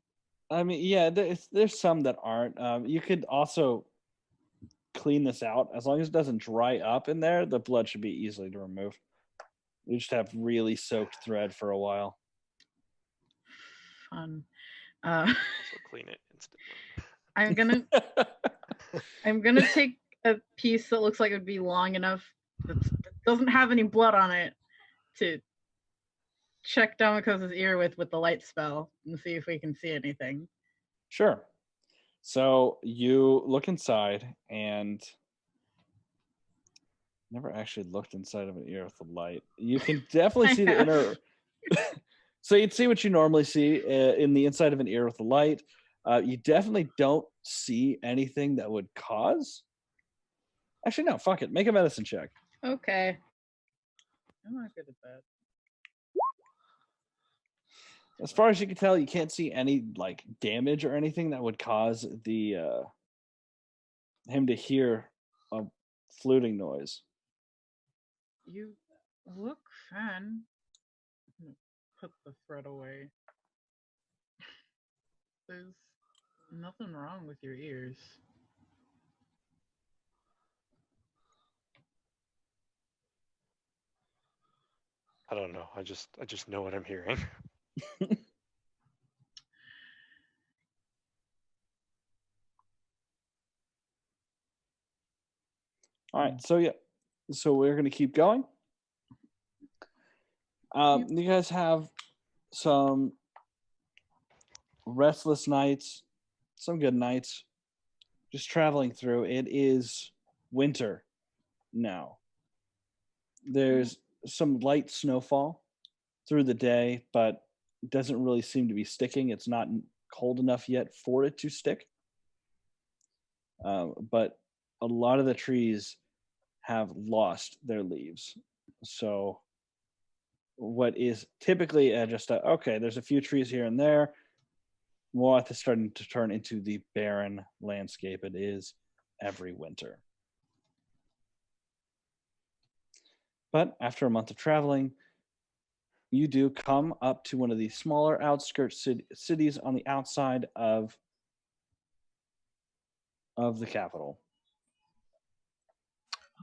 [SPEAKER 2] I mean, yeah, there's some that aren't. You could also clean this out. As long as it doesn't dry up in there, the blood should be easily to remove. You just have really soaked thread for a while.
[SPEAKER 3] Fun.
[SPEAKER 4] So clean it instantly.
[SPEAKER 3] I'm gonna take a piece that looks like it would be long enough that doesn't have any blood on it to check Damokos' ear with the light spell and see if we can see anything.
[SPEAKER 2] Sure. So you look inside and never actually looked inside of an ear with the light. You can definitely see the inner. So you'd see what you normally see in the inside of an ear with the light. You definitely don't see anything that would cause. Actually, no. Fuck it. Make a medicine check.
[SPEAKER 3] Okay. I'm not good at that.
[SPEAKER 2] As far as you can tell, you can't see any like damage or anything that would cause the him to hear a fluting noise.
[SPEAKER 3] You look fine. Put the thread away. There's nothing wrong with your ears.
[SPEAKER 4] I don't know. I just know what I'm hearing.
[SPEAKER 2] All right, so yeah, so we're gonna keep going. You guys have some restless nights, some good nights, just traveling through. It is winter now. There's some light snowfall through the day, but it doesn't really seem to be sticking. It's not cold enough yet for it to stick. But a lot of the trees have lost their leaves. So what is typically okay, there's a few trees here and there. Moath is starting to turn into the barren landscape it is every winter. But after a month of traveling, you do come up to one of the smaller outskirts cities on the outside of the capital.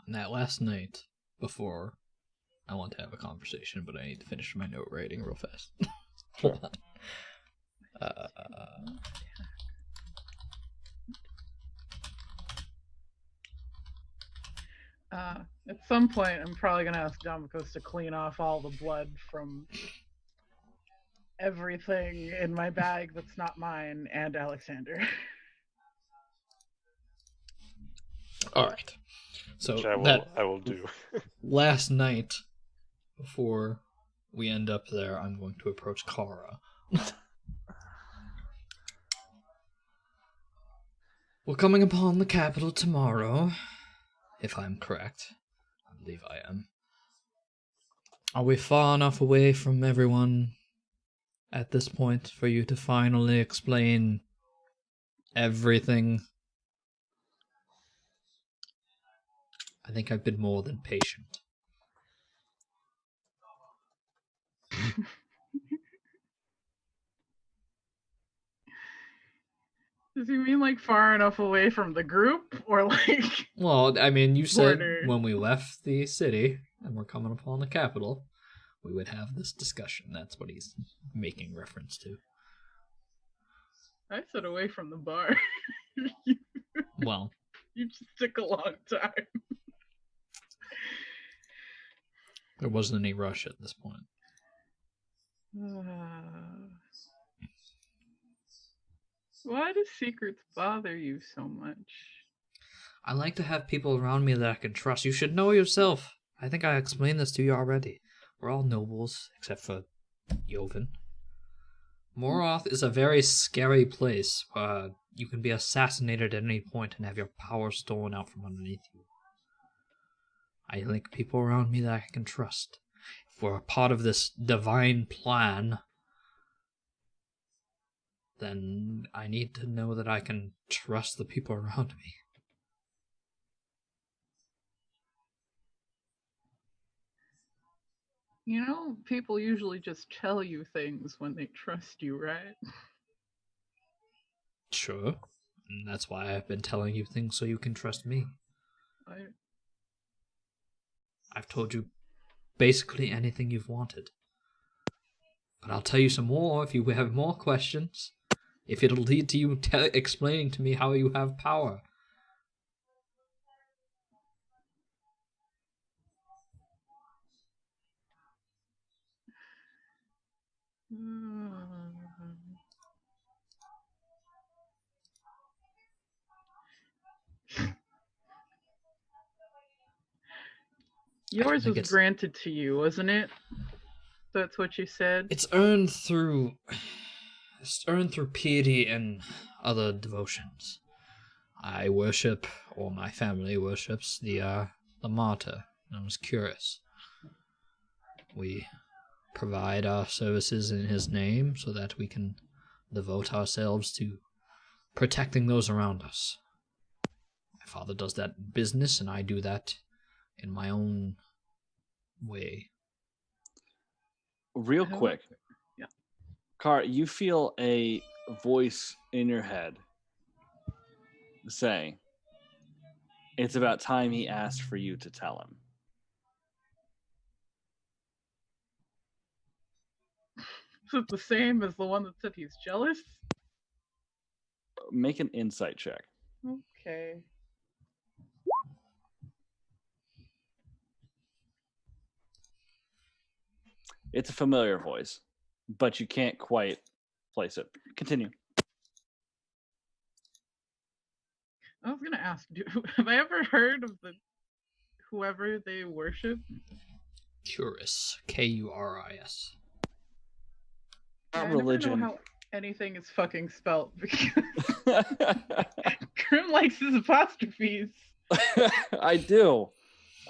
[SPEAKER 1] On that last night before, I want to have a conversation, but I need to finish my note writing real fast. Hold on.
[SPEAKER 3] At some point, I'm probably going to ask Damokos to clean off all the blood from everything in my bag that's not mine and Alexander.
[SPEAKER 1] All right. So
[SPEAKER 4] I will do.
[SPEAKER 1] Last night, before we end up there, I'm going to approach Kara. We're coming upon the capital tomorrow, if I'm correct. I believe I am. Are we far enough away from everyone at this point for you to finally explain everything? I think I've been more than patient.
[SPEAKER 3] Does he mean like far enough away from the group, or like?
[SPEAKER 1] Well, I mean, you said
[SPEAKER 3] border?
[SPEAKER 1] When we left the city and we're coming upon the capital, we would have this discussion. That's what he's making reference to.
[SPEAKER 3] I said away from the bar.
[SPEAKER 1] Well,
[SPEAKER 3] you just took a long time.
[SPEAKER 1] there wasn't any rush at this point.
[SPEAKER 3] Why do secrets bother you so much?
[SPEAKER 1] I like to have people around me that I can trust. You should know yourself. I think I explained this to you already. We're all nobles, except for Joven. Moroth is a very scary place where you can be assassinated at any point and have your power stolen out from underneath you. I like people around me that I can trust. If we're a part of this divine plan, then I need to know that I can trust the people around me.
[SPEAKER 3] You know, people usually just tell you things when they trust you, right?
[SPEAKER 1] Sure. And that's why I've been telling you things so you can trust me. I've told you basically anything you've wanted. But I'll tell you some more if you have more questions. If it'll lead to you explaining to me how you have power.
[SPEAKER 3] Yours was granted to you, wasn't it? That's what you said?
[SPEAKER 1] It's earned through piety and other devotions. I worship, or my family worships, the martyr known as Curus. We provide our services in his name so that we can devote ourselves to protecting those around us. My father does that business, and I do that in my own way.
[SPEAKER 2] Real quick.
[SPEAKER 3] Yeah.
[SPEAKER 2] Car, you feel a voice in your head saying, it's about time he asked for you to tell him.
[SPEAKER 3] Is it the same as the one that said he's jealous?
[SPEAKER 2] Make an insight check.
[SPEAKER 3] Okay.
[SPEAKER 2] It's a familiar voice, but you can't quite place it. Continue.
[SPEAKER 3] I was gonna ask, have I ever heard of whoever they worship?
[SPEAKER 1] Curus, Kuris.
[SPEAKER 3] Yeah,
[SPEAKER 2] Religion.
[SPEAKER 3] I never know how anything is fucking spelled because Grim likes his apostrophes.
[SPEAKER 2] I do.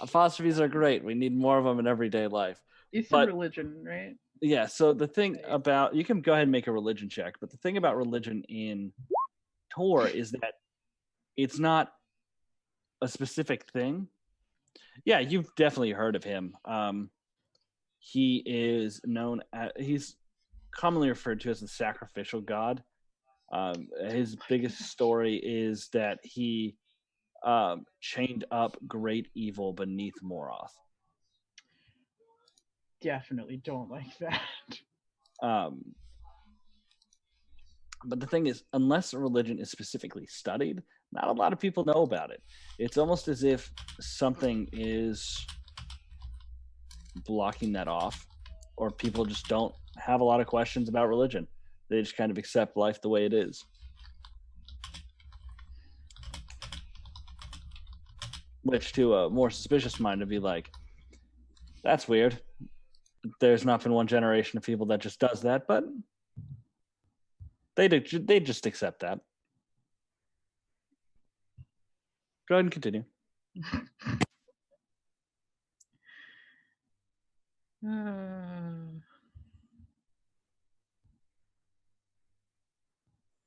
[SPEAKER 2] Apostrophes are great. We need more of them in everyday life.
[SPEAKER 3] It's a religion, right?
[SPEAKER 2] Yeah, so the thing about, you can go ahead and make a religion check, but the thing about religion in Tor is that it's not a specific thing. Yeah, you've definitely heard of him. He is known as, he's commonly referred to as the sacrificial god. His biggest story is that he chained up great evil beneath Moroth.
[SPEAKER 3] Definitely don't like that.
[SPEAKER 2] But the thing is, unless a religion is specifically studied, not a lot of people know about it. It's almost as if something is blocking that off, or people just don't have a lot of questions about religion. They just kind of accept life the way it is. Which to a more suspicious mind would be like, that's weird. There's not been one generation of people that just does that, but they just accept that. Go ahead and continue.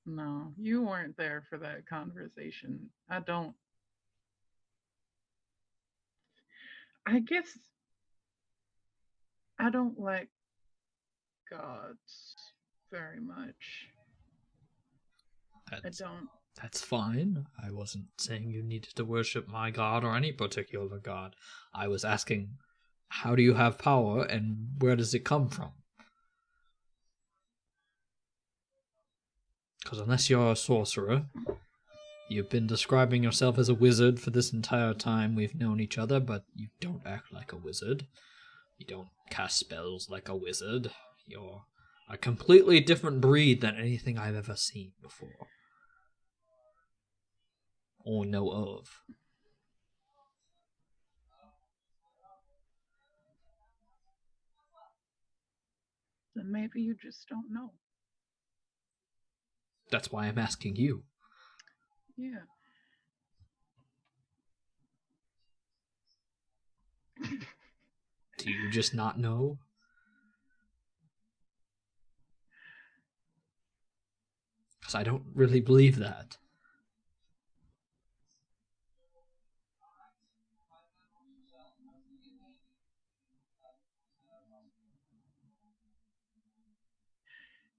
[SPEAKER 3] No, you weren't there for that conversation. I guess I don't like gods very much. I don't.
[SPEAKER 1] That's fine. I wasn't saying you needed to worship my god or any particular god. I was asking, how do you have power and where does it come from? Because unless you're a sorcerer, you've been describing yourself as a wizard for this entire time we've known each other, but you don't act like a wizard. You don't cast spells like a wizard. You're a completely different breed than anything I've ever seen before. Or know of.
[SPEAKER 3] Then maybe you just don't know.
[SPEAKER 1] That's why I'm asking you.
[SPEAKER 3] Yeah.
[SPEAKER 1] Do you just not know? Because I don't really believe that.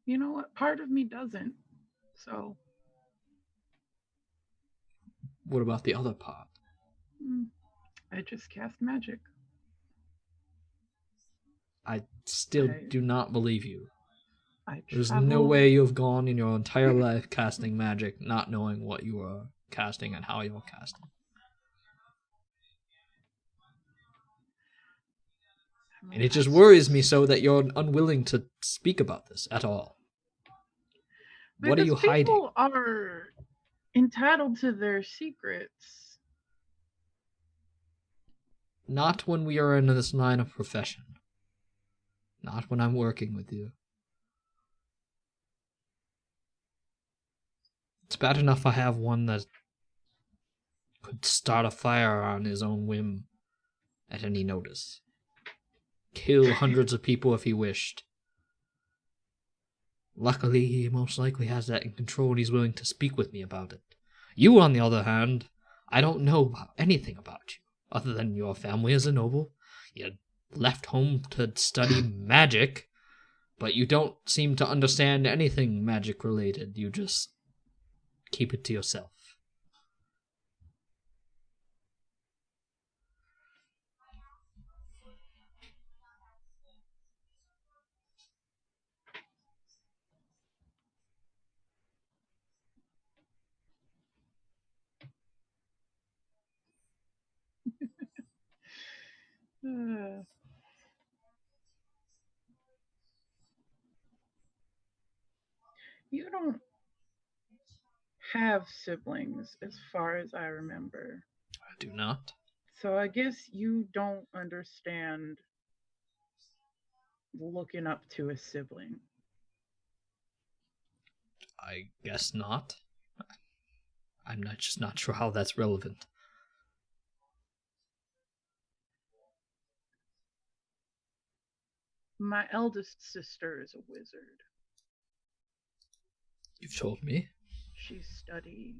[SPEAKER 3] You know what? Part of me doesn't. So,
[SPEAKER 1] What about the other part?
[SPEAKER 3] I just cast magic.
[SPEAKER 1] I still
[SPEAKER 3] I-
[SPEAKER 1] do not believe you.
[SPEAKER 3] I
[SPEAKER 1] There's
[SPEAKER 3] travel.
[SPEAKER 1] no way you have gone in your entire life casting magic, not knowing what you are casting and how you're casting.
[SPEAKER 3] I mean,
[SPEAKER 1] And it just
[SPEAKER 3] I-
[SPEAKER 1] worries me so that you're unwilling to speak about this at all. What are you
[SPEAKER 3] because
[SPEAKER 1] hiding?
[SPEAKER 3] People are entitled to their secrets.
[SPEAKER 1] Not when we are in this line of profession. Not when I'm working with you. It's bad enough I have one that could start a fire on his own whim at any notice. Kill hundreds of people if he wished. Luckily, he most likely has that in control and he's willing to speak with me about it. You, on the other hand, I don't know anything about you, other than your family is a noble. You left home to study magic, but you don't seem to understand anything magic related. You just keep it to yourself.
[SPEAKER 3] Uh, you don't have siblings, as far as I remember.
[SPEAKER 1] I do not.
[SPEAKER 3] So I guess you don't understand looking up to a sibling.
[SPEAKER 1] I guess not. I'm just not sure how that's relevant.
[SPEAKER 3] My eldest sister is a wizard.
[SPEAKER 1] You've told me.
[SPEAKER 3] She studies.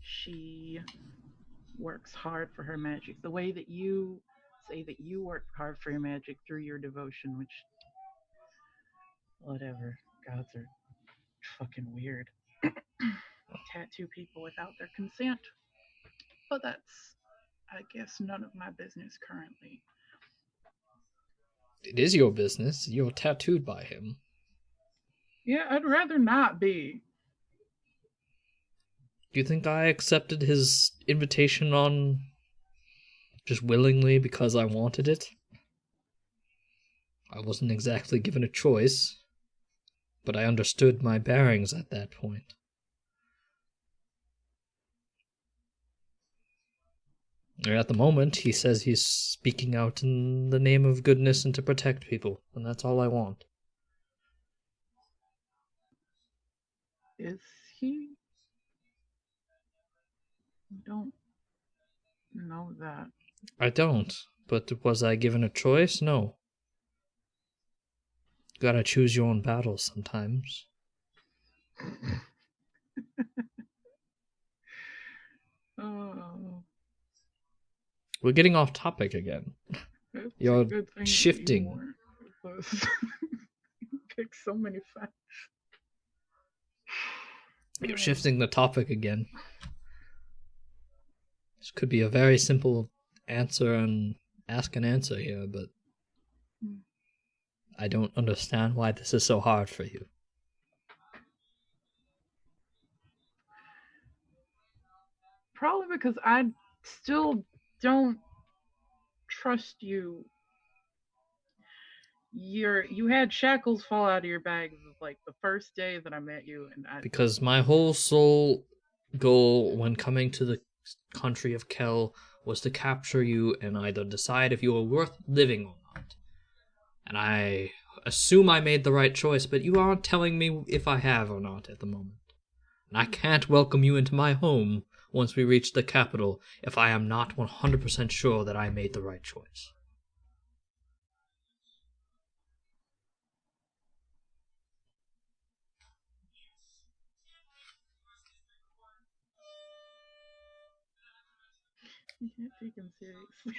[SPEAKER 3] She works hard for her magic. The way that you say that you work hard for your magic through your devotion, which, whatever, gods are fucking weird. Tattoo people without their consent. But that's, I guess, none of my business currently.
[SPEAKER 1] It is your business. You're tattooed by him.
[SPEAKER 3] Yeah, I'd rather not be.
[SPEAKER 1] Do you think I accepted his invitation on just willingly because I wanted it? I wasn't exactly given a choice, but I understood my bearings at that point. And at the moment, he says he's speaking out in the name of goodness and to protect people, and that's all I want.
[SPEAKER 3] Is he? I don't know that.
[SPEAKER 1] I don't, but was I given a choice? No. You gotta choose your own battles sometimes.
[SPEAKER 3] Oh,
[SPEAKER 1] We're getting off topic again.
[SPEAKER 3] it's
[SPEAKER 1] You're
[SPEAKER 3] a good thing that
[SPEAKER 1] shifting.
[SPEAKER 3] You weren't, because you pick so many facts.
[SPEAKER 1] You're shifting the topic again. This could be a very simple answer and ask and answer here, but I don't understand why this is so hard for you.
[SPEAKER 3] Probably because I still don't trust you. You had shackles fall out of your bag like the first day that I met you, and
[SPEAKER 1] Because my whole sole goal when coming to the country of Kel was to capture you and either decide if you were worth living or not. And I assume I made the right choice, but you aren't telling me if I have or not at the moment. And I can't welcome you into my home once we reach the capital if I am not 100% sure that I made the right choice.
[SPEAKER 3] You can't take him seriously.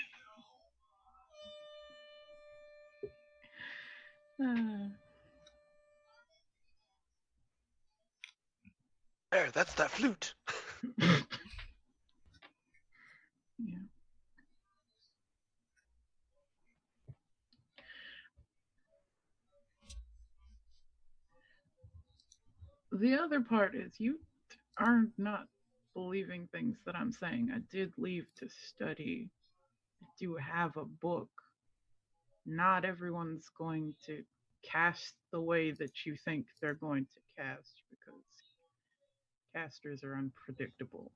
[SPEAKER 4] There, that's that flute.
[SPEAKER 3] Yeah. The other part is you are not believing things that I'm saying. I did leave to study. I do have a book. Not everyone's going to cast the way that you think they're going to cast because casters are unpredictable.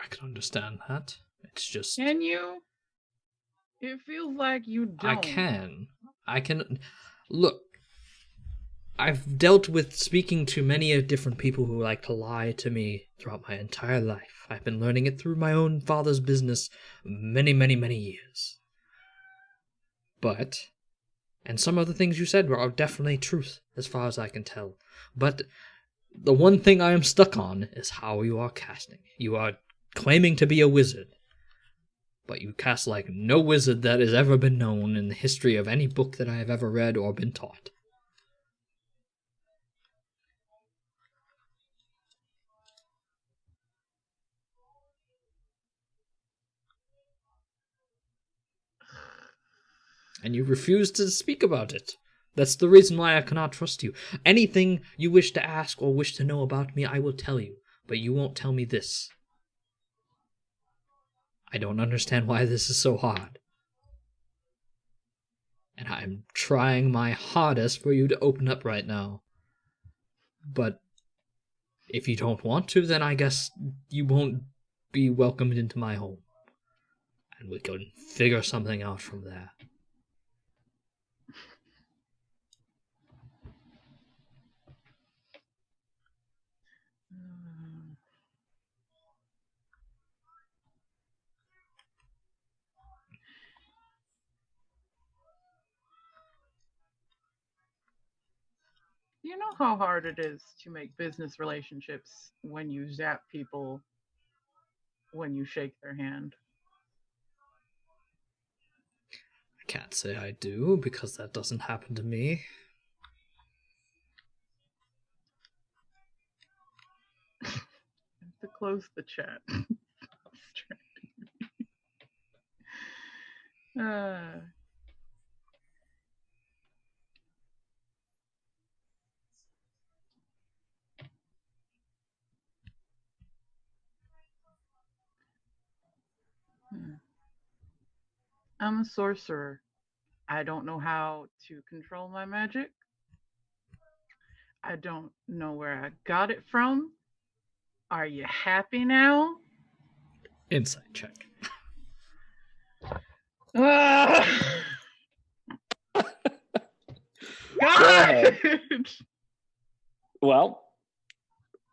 [SPEAKER 1] I can understand that. It's just
[SPEAKER 3] Can you? It feels like you don't.
[SPEAKER 1] I can. Look, I've dealt with speaking to many different people who like to lie to me throughout my entire life. I've been learning it through my own father's business many, many, many years. But, and some of the things you said are definitely truth, as far as I can tell. But the one thing I am stuck on is how you are casting. You are claiming to be a wizard, but you cast like no wizard that has ever been known in the history of any book that I have ever read or been taught. And you refuse to speak about it. That's the reason why I cannot trust you. Anything you wish to ask or wish to know about me, I will tell you, but you won't tell me this. I don't understand why this is so hard. And I'm trying my hardest for you to open up right now. But if you don't want to, then I guess you won't be welcomed into my home. And we can figure something out from there.
[SPEAKER 3] You know how hard it is to make business relationships when you zap people when you shake their hand.
[SPEAKER 1] I can't say I do, because that doesn't happen to me.
[SPEAKER 3] I have to close the chat. I'm a sorcerer. I don't know how to control my magic. I don't know where I got it from. Are you happy now?
[SPEAKER 1] Insight check.
[SPEAKER 3] God!
[SPEAKER 2] ahead. Well,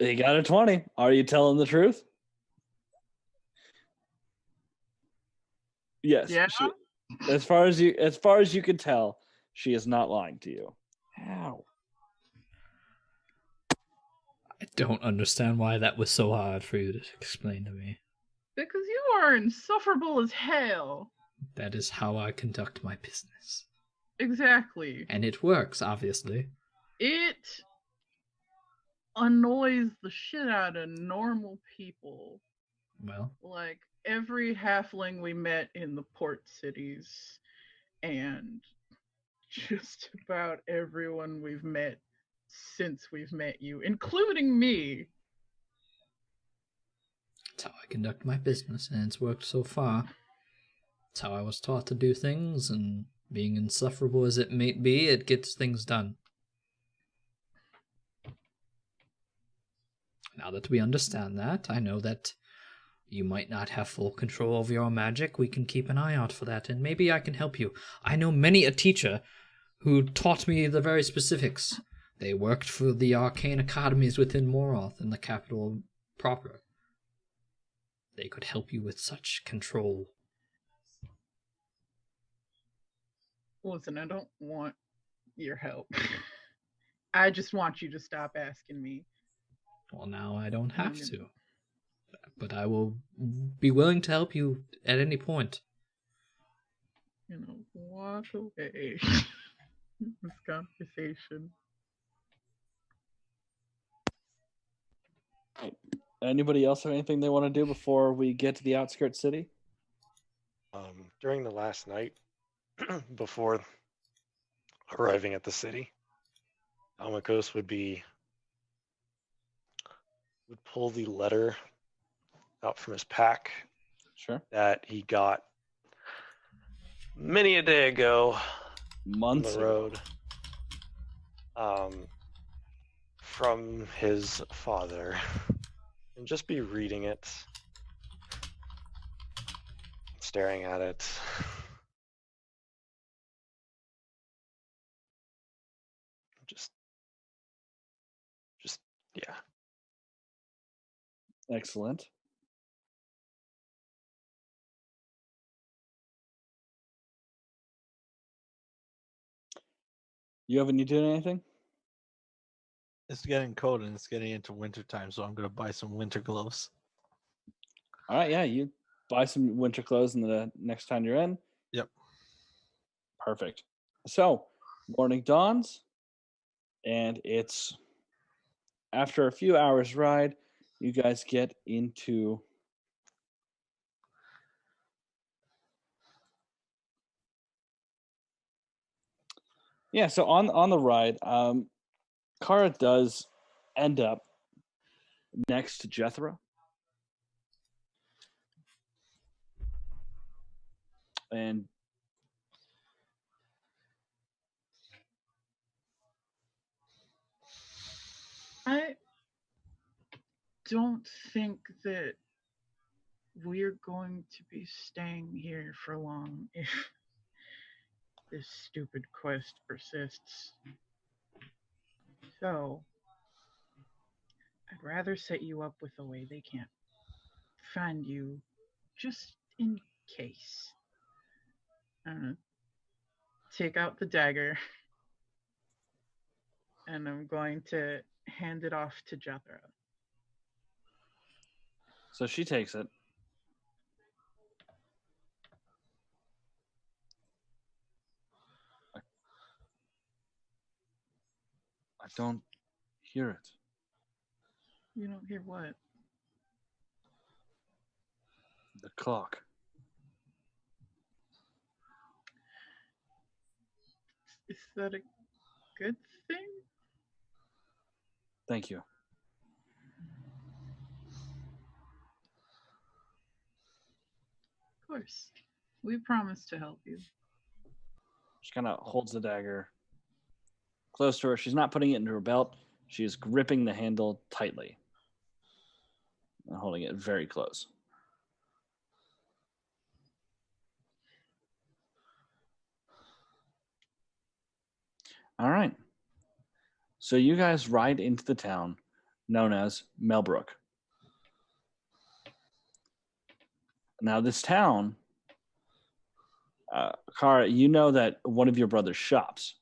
[SPEAKER 2] you got a 20. Are you telling the truth? Yes.
[SPEAKER 3] Yeah.
[SPEAKER 2] As far as you can tell, she is not lying to you. How?
[SPEAKER 1] I don't understand why that was so hard for you to explain to me.
[SPEAKER 3] Because you are insufferable as hell.
[SPEAKER 1] That is how I conduct my business.
[SPEAKER 3] Exactly.
[SPEAKER 1] And it works, obviously.
[SPEAKER 3] It annoys the shit out of normal people.
[SPEAKER 1] Well,
[SPEAKER 3] Like every halfling we met in the port cities, and just about everyone we've met since we've met you, including me.
[SPEAKER 1] that's how I conduct my business, and it's worked so far. It's how I was taught to do things, and being insufferable as it may be, it gets things done. Now that we understand that, I know that you might not have full control over your magic. We can keep an eye out for that, and maybe I can help you. I know many a teacher who taught me the very specifics. They worked for the arcane academies within Moroth, in the capital proper. They could help you with such control.
[SPEAKER 3] Listen, I don't want your help. I just want you to stop asking me.
[SPEAKER 1] Well, now I don't have to. but I will be willing to help you at any point.
[SPEAKER 3] Walk away. This conversation.
[SPEAKER 2] Anybody else have anything they want to do before we get to the outskirts city?
[SPEAKER 4] During the last night, before arriving at the city, Almakos would pull the letter out from his pack
[SPEAKER 2] Sure.
[SPEAKER 4] that he got many a day ago
[SPEAKER 2] Months
[SPEAKER 4] on the road from his father, and just be reading it, staring at it. Just yeah.
[SPEAKER 2] Excellent. You haven't you doing anything?
[SPEAKER 5] It's getting cold and it's getting into winter time, so I'm gonna buy some winter gloves.
[SPEAKER 2] All right, yeah, you buy some winter clothes in the next time you're in.
[SPEAKER 5] Yep.
[SPEAKER 2] Perfect. So, morning dawns, and it's after a few hours ride, you guys get into so on the ride, Kara does end up next to Jethro. And
[SPEAKER 3] I don't think that we're going to be staying here for long if this stupid quest persists. So, I'd rather set you up with a way they can't find you, just in case. I'm gonna take out the dagger, and I'm going to hand it off to Jethro.
[SPEAKER 2] so she takes it. I don't hear it.
[SPEAKER 3] You don't hear what?
[SPEAKER 2] The clock.
[SPEAKER 3] Is that a good thing?
[SPEAKER 2] Thank you.
[SPEAKER 3] Of course. We promise to help you.
[SPEAKER 2] She kind of holds the dagger close to her. She's not putting it into her belt. She's gripping the handle tightly and holding it very close. All right. So you guys ride into the town known as Melbrook. Now, this town, Kara, you know that one of your brother's shops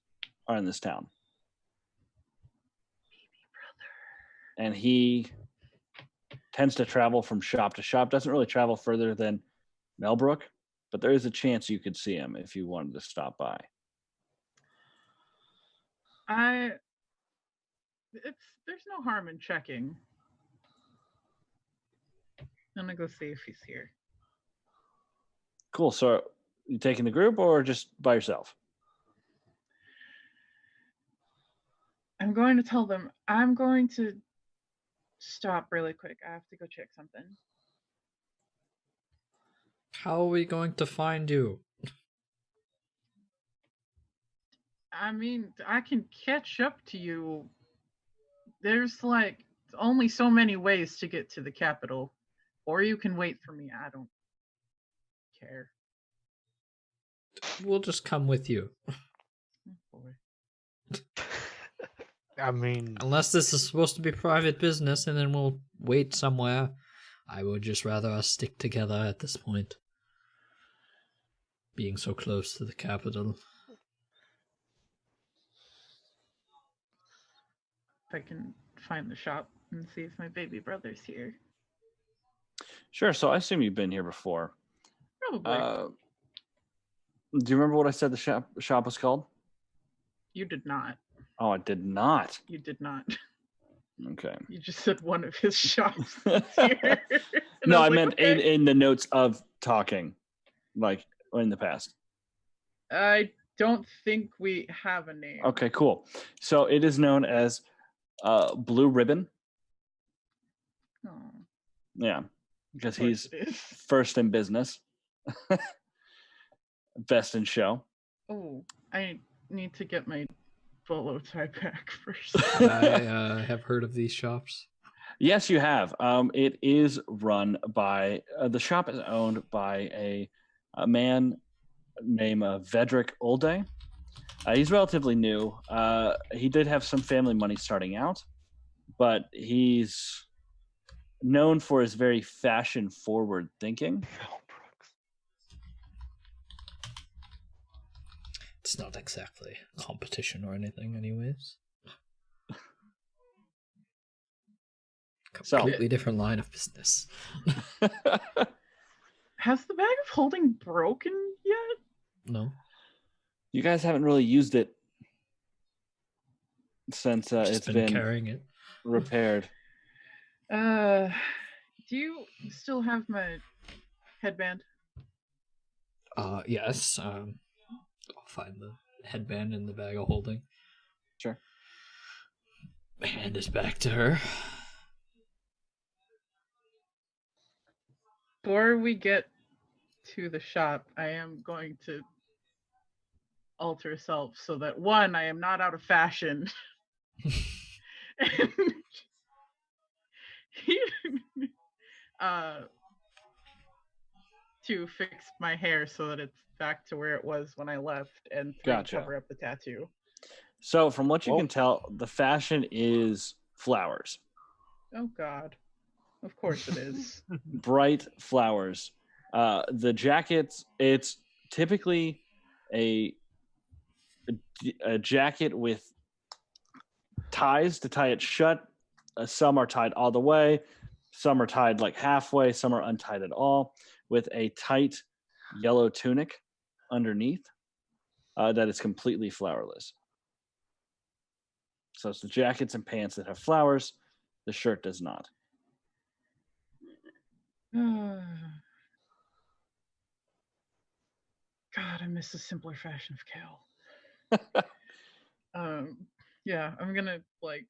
[SPEAKER 2] are in this town. And he tends to travel from shop to shop, doesn't really travel further than Melbrook, but there is a chance you could see him if you wanted to stop by.
[SPEAKER 3] There's no harm in checking. I'm gonna go see if he's here.
[SPEAKER 2] Cool. So you taking the group or just by yourself?
[SPEAKER 3] I'm going to tell them I'm going to stop really quick. I have to go check something.
[SPEAKER 1] How are we going to find you?
[SPEAKER 3] I mean, I can catch up to you. There's like only so many ways to get to the capital. Or you can wait for me. I don't care.
[SPEAKER 1] We'll just come with you.
[SPEAKER 3] Oh, boy.
[SPEAKER 5] I mean,
[SPEAKER 1] Unless this is supposed to be private business and then we'll wait somewhere. I would just rather us stick together at this point. Being so close to the capital.
[SPEAKER 3] If I can find the shop and see if my baby brother's here.
[SPEAKER 2] Sure. So I assume you've been here before.
[SPEAKER 3] Probably.
[SPEAKER 2] Do you remember what I said the shop was called?
[SPEAKER 3] You did not.
[SPEAKER 2] Oh, I did not.
[SPEAKER 3] You did not.
[SPEAKER 2] Okay.
[SPEAKER 3] You just said one of his shops is here. And
[SPEAKER 2] No,
[SPEAKER 3] was
[SPEAKER 2] I
[SPEAKER 3] like,
[SPEAKER 2] meant
[SPEAKER 3] okay.
[SPEAKER 2] in the notes of talking, like in the past.
[SPEAKER 3] I don't think we have a name.
[SPEAKER 2] Okay, cool. So it is known as Blue Ribbon.
[SPEAKER 3] Oh,
[SPEAKER 2] Yeah, because
[SPEAKER 3] of course
[SPEAKER 2] he's
[SPEAKER 3] it is.
[SPEAKER 2] first in business, best in show.
[SPEAKER 3] Oh, I need to get my bolo tie back first.
[SPEAKER 1] I have heard of these shops.
[SPEAKER 2] Yes, you have. It is run by the shop is owned by a man named Vedrick Olday. He's relatively new. He did have some family money starting out, but he's known for his very fashion-forward thinking.
[SPEAKER 4] Mel Brooks.
[SPEAKER 1] It's not exactly competition or anything, anyways.
[SPEAKER 2] So-
[SPEAKER 1] Completely different line of business.
[SPEAKER 3] Has the bag of holding broken yet?
[SPEAKER 1] No,
[SPEAKER 2] You guys haven't really used it since
[SPEAKER 1] just
[SPEAKER 2] it's
[SPEAKER 1] been
[SPEAKER 2] been
[SPEAKER 1] carrying it.
[SPEAKER 2] repaired.
[SPEAKER 3] Do you still have my headband?
[SPEAKER 1] Yes. I'll find the headband in the bag of holding.
[SPEAKER 2] Sure.
[SPEAKER 1] Hand it back to her.
[SPEAKER 3] Before we get to the shop, I am going to alter self so that one, I am not out of fashion. And to fix my hair so that it's back to where it was when I left, and three,
[SPEAKER 2] Gotcha.
[SPEAKER 3] cover up the tattoo.
[SPEAKER 2] So, from what you
[SPEAKER 5] Well-
[SPEAKER 2] can tell, the fashion is flowers,
[SPEAKER 3] Oh God, of course it is.
[SPEAKER 2] bright flowers. The jackets, it's typically a jacket with ties to tie it shut. Some are tied all the way, some are tied like halfway, some are untied at all, with a tight yellow tunic underneath that is completely flowerless. So it's the jackets and pants that have flowers. The shirt does not.
[SPEAKER 3] God, I miss the simpler fashion of Cal. Yeah, I'm gonna like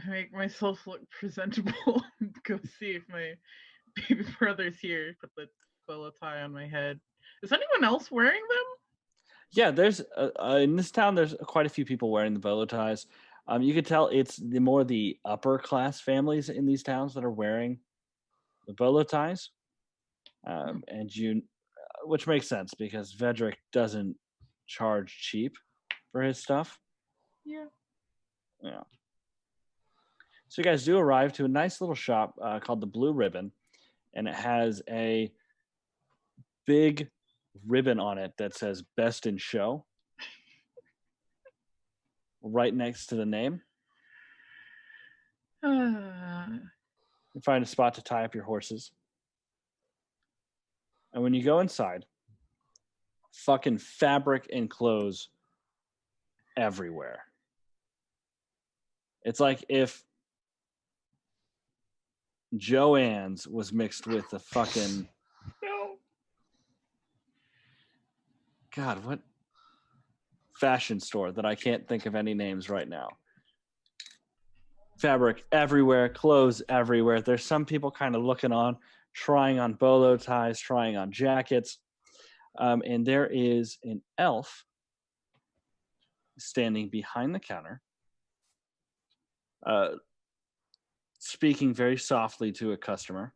[SPEAKER 3] make myself look presentable and go see if my baby brother's here. Put the bolo tie on my head. Is anyone else wearing them?
[SPEAKER 2] Yeah, there's in this town. There's quite a few people wearing the bolo ties. You can tell it's the upper class families in these towns that are wearing the bolo ties, and which makes sense because Vedrick doesn't charge cheap for his stuff.
[SPEAKER 3] Yeah.
[SPEAKER 2] Yeah. So you guys do arrive to a nice little shop called the Blue Ribbon, and it has a big ribbon on it that says "Best in Show" right next to the name. You find a spot to tie up your horses, and when you go inside, fucking fabric and clothes everywhere. It's like if Joanne's was mixed with the fucking
[SPEAKER 3] No.
[SPEAKER 2] God, what fashion store that I can't think of any names right now. Fabric everywhere, clothes everywhere. There's some people kind of looking on, trying on bolo ties, trying on jackets. And there is an elf standing behind the counter, speaking very softly to a customer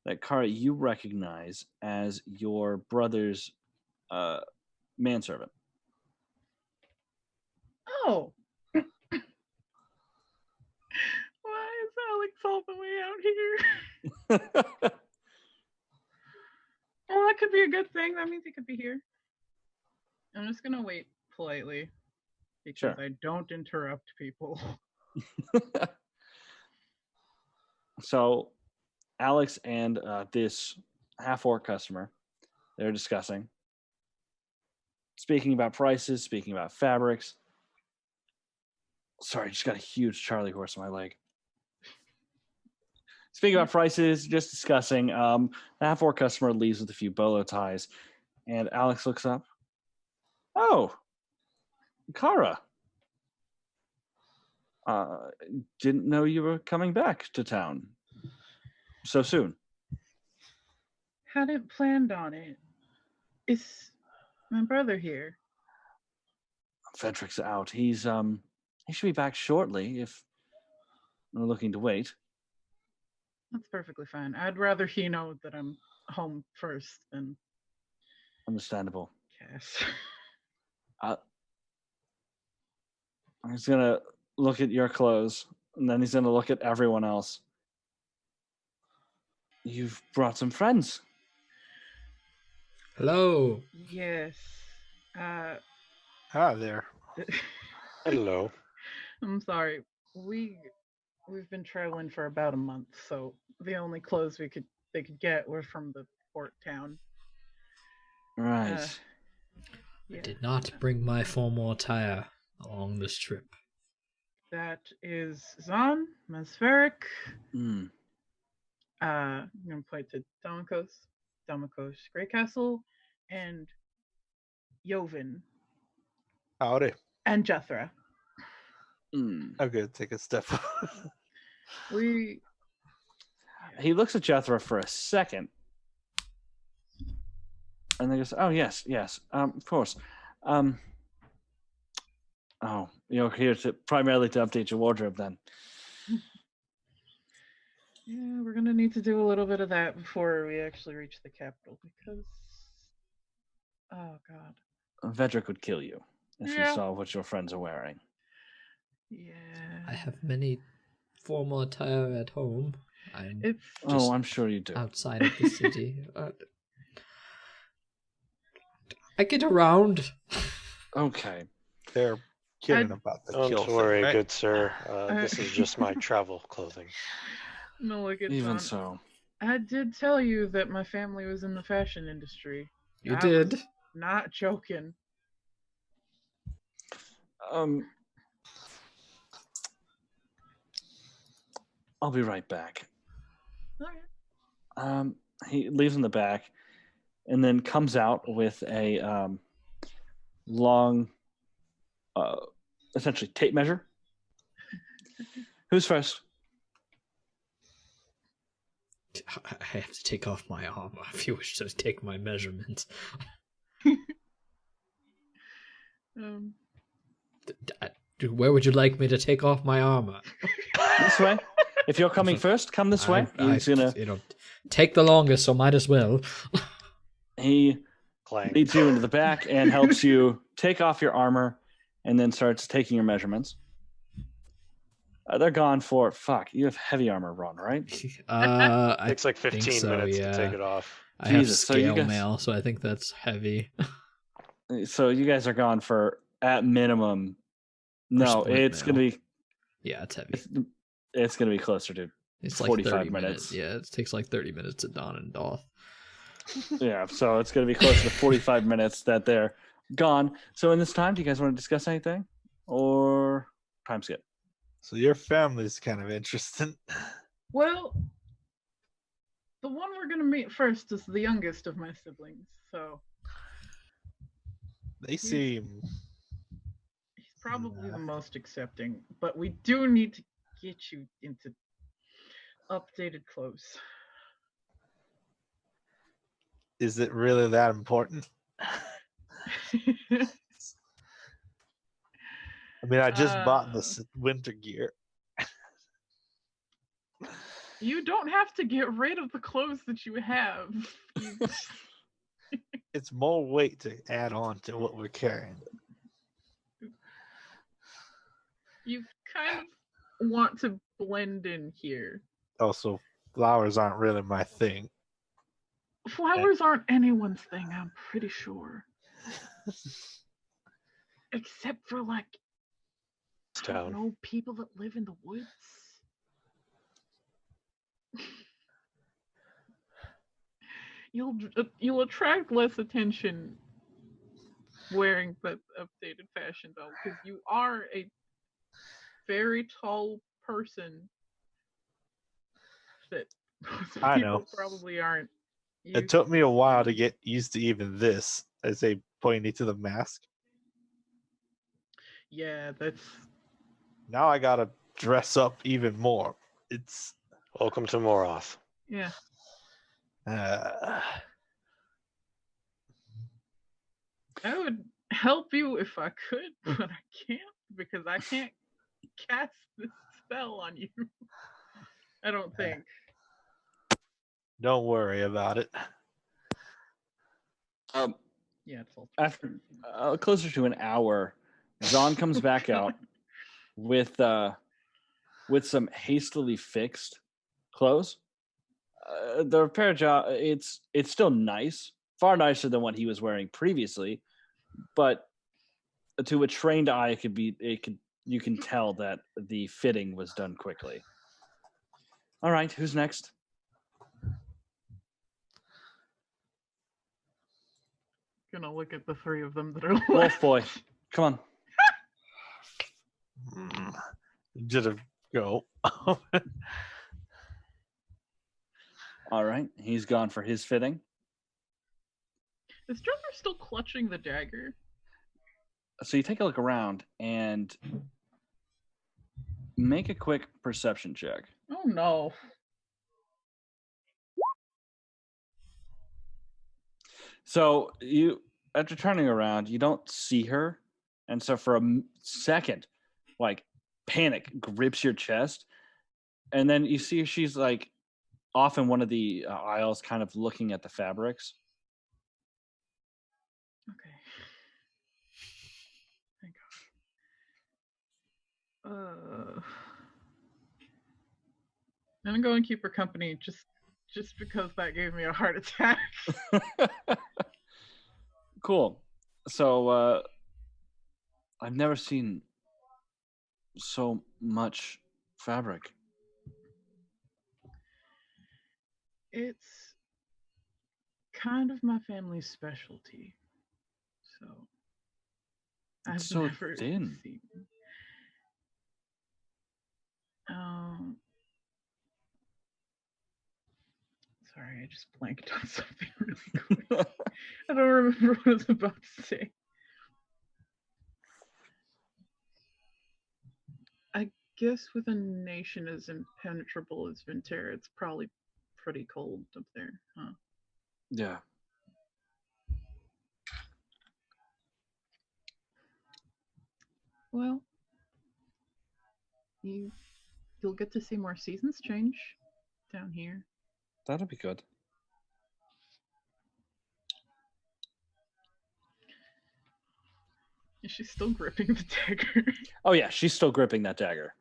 [SPEAKER 2] that, Kara, you recognize as your brother's manservant.
[SPEAKER 3] Oh. Why is Alex all the way out here? Well, that could be a good thing. That means he could be here. I'm just gonna wait politely because
[SPEAKER 2] Sure.
[SPEAKER 3] I don't interrupt people.
[SPEAKER 2] So Alex and this half-orc customer, they're discussing, speaking about prices, speaking about fabrics. Sorry, just got a huge Charlie horse on my leg. Speaking about prices, just discussing. The half-orc customer leaves with a few bolo ties, and Alex looks up. Oh, Kara. Didn't know you were coming back to town so soon.
[SPEAKER 3] Hadn't planned on it. Is my brother here?
[SPEAKER 2] Frederick's out. He should be back shortly if we're looking to wait.
[SPEAKER 3] That's perfectly fine. I'd rather he know that I'm home first than
[SPEAKER 2] Understandable.
[SPEAKER 3] Cass.
[SPEAKER 2] He's gonna look at your clothes, and then he's gonna look at everyone else. You've brought some friends.
[SPEAKER 1] Hello.
[SPEAKER 3] Yes.
[SPEAKER 5] Hi there.
[SPEAKER 4] Hello.
[SPEAKER 3] I'm sorry. We've been traveling for about a month, so the only clothes they could get were from the port town.
[SPEAKER 2] Right.
[SPEAKER 3] Uh,
[SPEAKER 1] I
[SPEAKER 3] Yeah.
[SPEAKER 1] did not bring my formal attire along this trip.
[SPEAKER 3] That is Zahn, Masferic.
[SPEAKER 2] Hmm.
[SPEAKER 3] I'm gonna point to Damakos, Greycastle, and Joven,
[SPEAKER 5] Howdy.
[SPEAKER 3] and Jethra.
[SPEAKER 2] Hmm.
[SPEAKER 5] I'm gonna take a step.
[SPEAKER 3] We
[SPEAKER 2] He looks at Jethro for a second, and then goes, "Oh yes, of course. Oh, you're here primarily to update your wardrobe, then."
[SPEAKER 3] Yeah, we're gonna need to do a little bit of that before we actually reach the capital because, oh god,
[SPEAKER 2] Vedrick would kill you if he
[SPEAKER 3] Yeah.
[SPEAKER 2] saw what your friends are wearing.
[SPEAKER 3] yeah,
[SPEAKER 1] I have many formal attire at home. I'm
[SPEAKER 3] it's
[SPEAKER 1] Just-
[SPEAKER 2] I'm sure you do.
[SPEAKER 1] outside of the city. I get around.
[SPEAKER 2] Okay.
[SPEAKER 5] They're kidding
[SPEAKER 3] I'd-
[SPEAKER 5] about the
[SPEAKER 4] Don't
[SPEAKER 5] kill
[SPEAKER 4] worry,
[SPEAKER 5] thing, right?
[SPEAKER 4] good sir. This is just my travel clothing.
[SPEAKER 3] no look at
[SPEAKER 2] Even
[SPEAKER 3] Zahn.
[SPEAKER 2] so.
[SPEAKER 3] I did tell you that my family was in the fashion industry.
[SPEAKER 1] You
[SPEAKER 3] I
[SPEAKER 1] did.
[SPEAKER 3] was not joking.
[SPEAKER 2] I'll be right back.
[SPEAKER 3] Okay.
[SPEAKER 2] He leaves in the back, and then comes out with a long, essentially tape measure. Who's first?
[SPEAKER 1] I have to take off my armor if you wish to take my measurements.
[SPEAKER 3] Um,
[SPEAKER 1] Where would you like me to take off my armor?
[SPEAKER 2] This way. If you're coming first, come this way. He's gonna.
[SPEAKER 1] Take the longest, so might as well.
[SPEAKER 2] He
[SPEAKER 4] Clang.
[SPEAKER 2] leads you into the back and helps you take off your armor, and then starts taking your measurements. They're gone for You have heavy armor, Ron, right?
[SPEAKER 1] I
[SPEAKER 4] Takes like
[SPEAKER 1] think
[SPEAKER 4] 15
[SPEAKER 1] so,
[SPEAKER 4] minutes
[SPEAKER 1] yeah.
[SPEAKER 4] to take it off.
[SPEAKER 1] I have
[SPEAKER 2] Jesus, so you
[SPEAKER 1] scale
[SPEAKER 2] guys-
[SPEAKER 1] mail, so I think that's heavy.
[SPEAKER 2] So you guys are gone for at minimum. No,
[SPEAKER 1] split
[SPEAKER 2] it's
[SPEAKER 1] mail.
[SPEAKER 2] gonna be.
[SPEAKER 1] Yeah, it's heavy.
[SPEAKER 2] It's gonna be closer to.
[SPEAKER 1] It's like
[SPEAKER 2] 45
[SPEAKER 1] 30
[SPEAKER 2] minutes.
[SPEAKER 1] Yeah, it takes like 30 minutes at dawn and doth.
[SPEAKER 2] Yeah, so it's gonna be closer to 45 minutes that they're gone. So in this time, do you guys want to discuss anything, or time skip?
[SPEAKER 5] So your family's kind of interesting.
[SPEAKER 3] well, the one we're gonna meet first is the youngest of my siblings, so
[SPEAKER 5] They seem
[SPEAKER 3] he's probably the
[SPEAKER 5] Yeah.
[SPEAKER 3] most accepting. But we do need to get you into updated clothes.
[SPEAKER 5] Is it really that important? I mean, I just bought this winter gear.
[SPEAKER 3] You don't have to get rid of the clothes that you have.
[SPEAKER 5] It's more weight to add on to what we're carrying.
[SPEAKER 3] You kind of want to blend in here.
[SPEAKER 5] Also, flowers aren't really my thing.
[SPEAKER 3] Flowers aren't anyone's thing, I'm pretty sure. Except for like I don't
[SPEAKER 4] Town.
[SPEAKER 3] know, people that live in the woods.
[SPEAKER 6] you'll attract less attention wearing the updated fashion though, because you are a very tall person that most
[SPEAKER 5] I
[SPEAKER 6] people
[SPEAKER 5] know.
[SPEAKER 6] probably aren't.
[SPEAKER 5] It took me a while to get used to even this, as they pointing to the mask.
[SPEAKER 6] Yeah, that's
[SPEAKER 5] Now I gotta dress up even more. It's
[SPEAKER 4] Welcome to Moroth.
[SPEAKER 6] yeah.
[SPEAKER 5] uh,
[SPEAKER 6] I would help you if I could, but I can't because I can't cast this spell on you. I don't think.
[SPEAKER 5] don't worry about it.
[SPEAKER 6] Yeah, it's all
[SPEAKER 2] After closer to an hour, Zahn comes back out with some hastily fixed clothes. The repair job, it's still nice, far nicer than what he was wearing previously, but to a trained eye, you can tell that the fitting was done quickly. All right, who's next?
[SPEAKER 6] Gonna look at the three of them that are left.
[SPEAKER 2] Wolf boy, come on.
[SPEAKER 5] Just go.
[SPEAKER 2] All right, he's gone for his fitting.
[SPEAKER 6] Is Joker still clutching the dagger?
[SPEAKER 2] So you take a look around and make a quick perception check.
[SPEAKER 6] Oh no.
[SPEAKER 2] So you, after turning around, you don't see her, and so for a second, like panic grips your chest, and then you see she's like off in one of the aisles, kind of looking at the fabrics.
[SPEAKER 6] Okay. Thank God. I'm gonna go and keep her company just because that gave me a heart attack.
[SPEAKER 2] Cool. So I've never seen so much fabric.
[SPEAKER 6] It's kind of my family's specialty. So
[SPEAKER 2] It's
[SPEAKER 6] I've
[SPEAKER 2] so
[SPEAKER 6] never
[SPEAKER 2] thin.
[SPEAKER 6] seen. Sorry, I just blanked on something really quick. I don't remember what I was about to say. I guess with a nation as impenetrable as Venterra, it's probably pretty cold up there, huh?
[SPEAKER 2] Yeah.
[SPEAKER 6] Well, you'll get to see more seasons change down here.
[SPEAKER 2] That'll be good.
[SPEAKER 6] Is she still gripping the dagger?
[SPEAKER 2] Oh yeah, she's still gripping that dagger.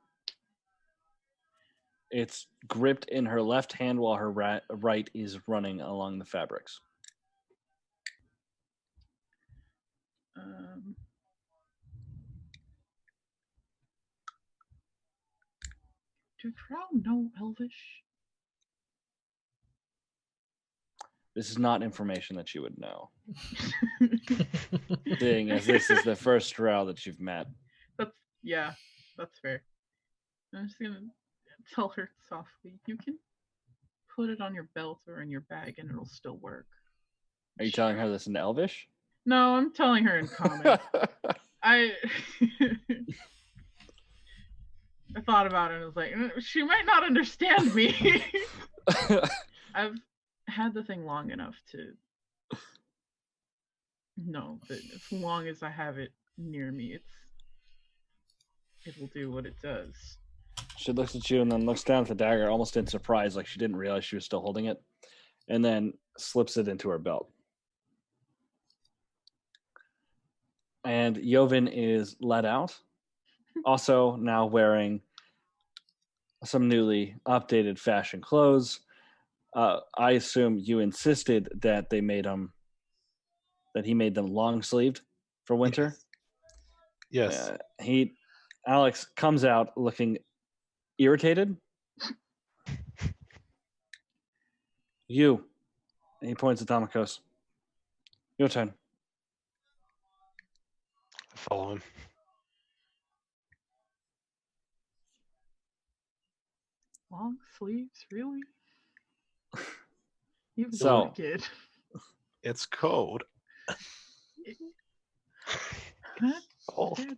[SPEAKER 2] It's gripped in her left hand while her right is running along the fabrics.
[SPEAKER 6] Do Drow know Elvish?
[SPEAKER 2] This is not information that you would know. Seeing as this is the first Drow that you've met.
[SPEAKER 6] That's fair. I'm just gonna tell her softly, you can put it on your belt or in your bag and it'll still work.
[SPEAKER 2] Are you telling her this in Elvish?
[SPEAKER 6] No, I'm telling her in common. I thought about it and was like, she might not understand me. I've had the thing long enough to know that as long as I have it near me, it will do what it does.
[SPEAKER 2] She looks at you and then looks down at the dagger, almost in surprise, like she didn't realize she was still holding it, and then slips it into her belt. And Joven is let out, also now wearing some newly updated fashion clothes. I assume you insisted that he made them long sleeved for winter.
[SPEAKER 5] Yes.
[SPEAKER 2] Alex comes out looking irritated. You He points at Damokos. Your turn.
[SPEAKER 4] I follow him.
[SPEAKER 6] Long sleeves, really? He was
[SPEAKER 2] So-
[SPEAKER 6] a kid.
[SPEAKER 5] It's code.
[SPEAKER 6] God
[SPEAKER 4] Oh,
[SPEAKER 6] damn.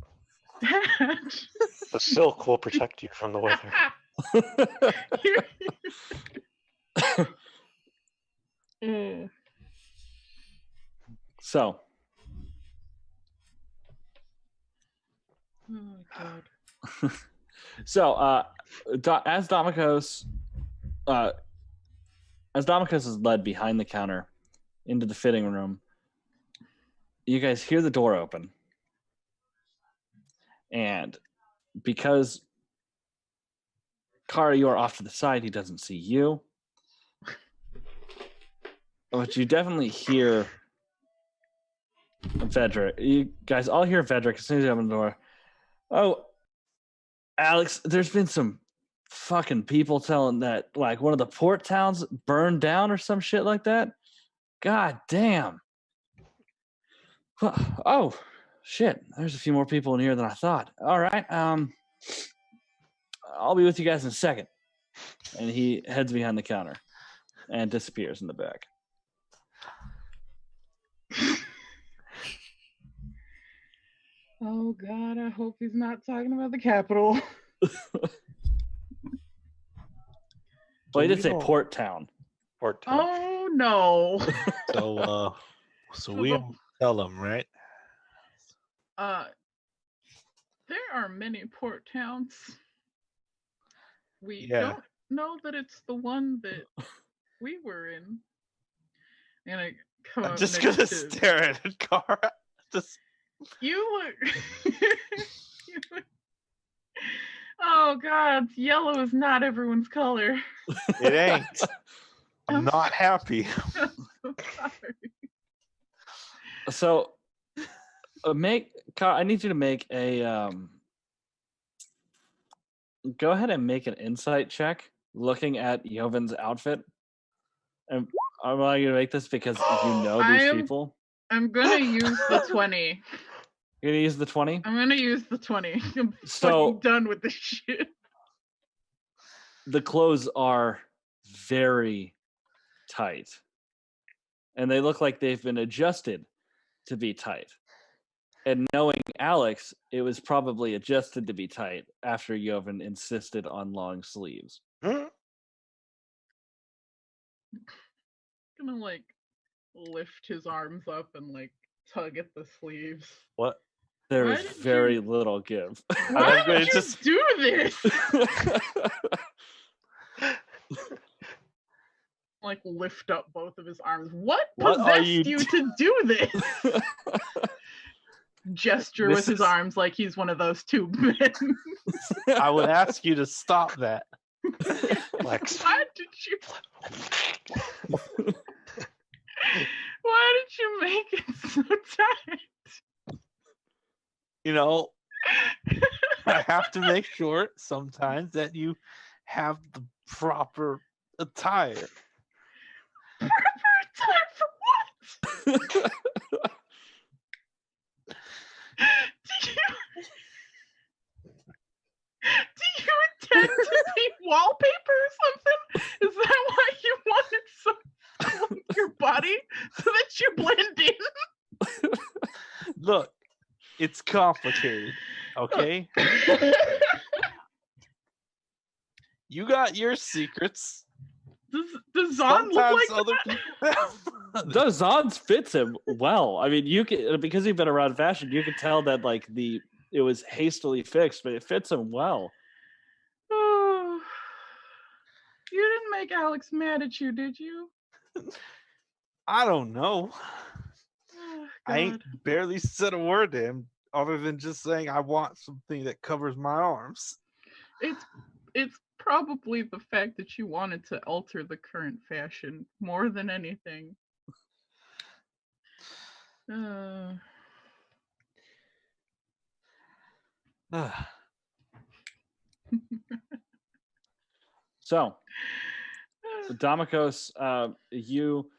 [SPEAKER 4] the silk will protect you from the weather.
[SPEAKER 2] So,
[SPEAKER 6] Oh God.
[SPEAKER 2] so as Damokos is led behind the counter into the fitting room, you guys hear the door open. And because Kara, you are off to the side, he doesn't see you. But you definitely hear Vedrick. You guys all hear Vedrick as soon as you open the door. Oh, Alex, there's been some fucking people telling that like one of the port towns burned down or some shit like that. God damn. Oh, shit. There's a few more people in here than I thought. All right. I'll be with you guys in a second. And he heads behind the counter and disappears in the back.
[SPEAKER 6] Oh God, I hope he's not talking about the Capitol.
[SPEAKER 2] Well, he did
[SPEAKER 5] we
[SPEAKER 2] say
[SPEAKER 5] don't-
[SPEAKER 2] port town.
[SPEAKER 4] Or town.
[SPEAKER 6] Oh no.
[SPEAKER 5] So we don't tell them, right?
[SPEAKER 6] There are many port towns. We
[SPEAKER 5] Yeah.
[SPEAKER 6] don't know that it's the one that we were in. And I come
[SPEAKER 5] I'm
[SPEAKER 6] up
[SPEAKER 5] just
[SPEAKER 6] next
[SPEAKER 5] gonna
[SPEAKER 6] to-
[SPEAKER 5] stare at it, Kara. Just
[SPEAKER 6] You look. You look- Oh God, yellow is not everyone's color.
[SPEAKER 5] it ain't. I'm not happy.
[SPEAKER 6] I'm so sorry.
[SPEAKER 2] So, I need you to make a. Go ahead and make an insight check looking at Joven's outfit. And I'm allowing you to make this because you know these people.
[SPEAKER 6] I'm gonna use the 20.
[SPEAKER 2] You're going to use the 20?
[SPEAKER 6] I'm gonna use the 20. I'm
[SPEAKER 2] So-
[SPEAKER 6] fucking done with this shit.
[SPEAKER 2] The clothes are very tight. And they look like they've been adjusted to be tight. And knowing Alex, it was probably adjusted to be tight after Joven insisted on long sleeves.
[SPEAKER 4] Hmm?
[SPEAKER 6] Gonna like lift his arms up and like tug at the sleeves.
[SPEAKER 5] What?
[SPEAKER 2] There
[SPEAKER 6] Why
[SPEAKER 2] is
[SPEAKER 6] did
[SPEAKER 2] very
[SPEAKER 6] you-
[SPEAKER 2] little give.
[SPEAKER 6] Why
[SPEAKER 5] was gonna
[SPEAKER 6] did you
[SPEAKER 5] just-
[SPEAKER 6] do this? Like lift up both of his arms. What
[SPEAKER 5] What are
[SPEAKER 6] possessed
[SPEAKER 5] you
[SPEAKER 6] you to do this? Gesture with
[SPEAKER 5] This
[SPEAKER 6] his
[SPEAKER 5] is-
[SPEAKER 6] arms like he's one of those two men.
[SPEAKER 5] I would ask you to stop that.
[SPEAKER 4] Flex.
[SPEAKER 6] Why did you? Why did you make it so tight?
[SPEAKER 5] You know, I have to make sure sometimes that you have the proper attire.
[SPEAKER 6] Time for what? Do you intend to be wallpaper or something? Is that why you wanted some of your body so that you blend in?
[SPEAKER 5] Look, it's complicated, okay? You got your secrets.
[SPEAKER 6] Does Zahn look like
[SPEAKER 5] Sometimes
[SPEAKER 6] that?
[SPEAKER 5] people.
[SPEAKER 2] The Zons fits him well. I mean, you can because you've been around fashion, you can tell that like it was hastily fixed, but it fits him well.
[SPEAKER 6] Oh, you didn't make Alex mad at you, did you?
[SPEAKER 5] I don't know.
[SPEAKER 6] Oh,
[SPEAKER 5] I ain't
[SPEAKER 6] God.
[SPEAKER 5] barely said a word to him other than just saying I want something that covers my arms.
[SPEAKER 6] It's probably the fact that you wanted to alter the current fashion more than anything.
[SPEAKER 2] So, Damokos, you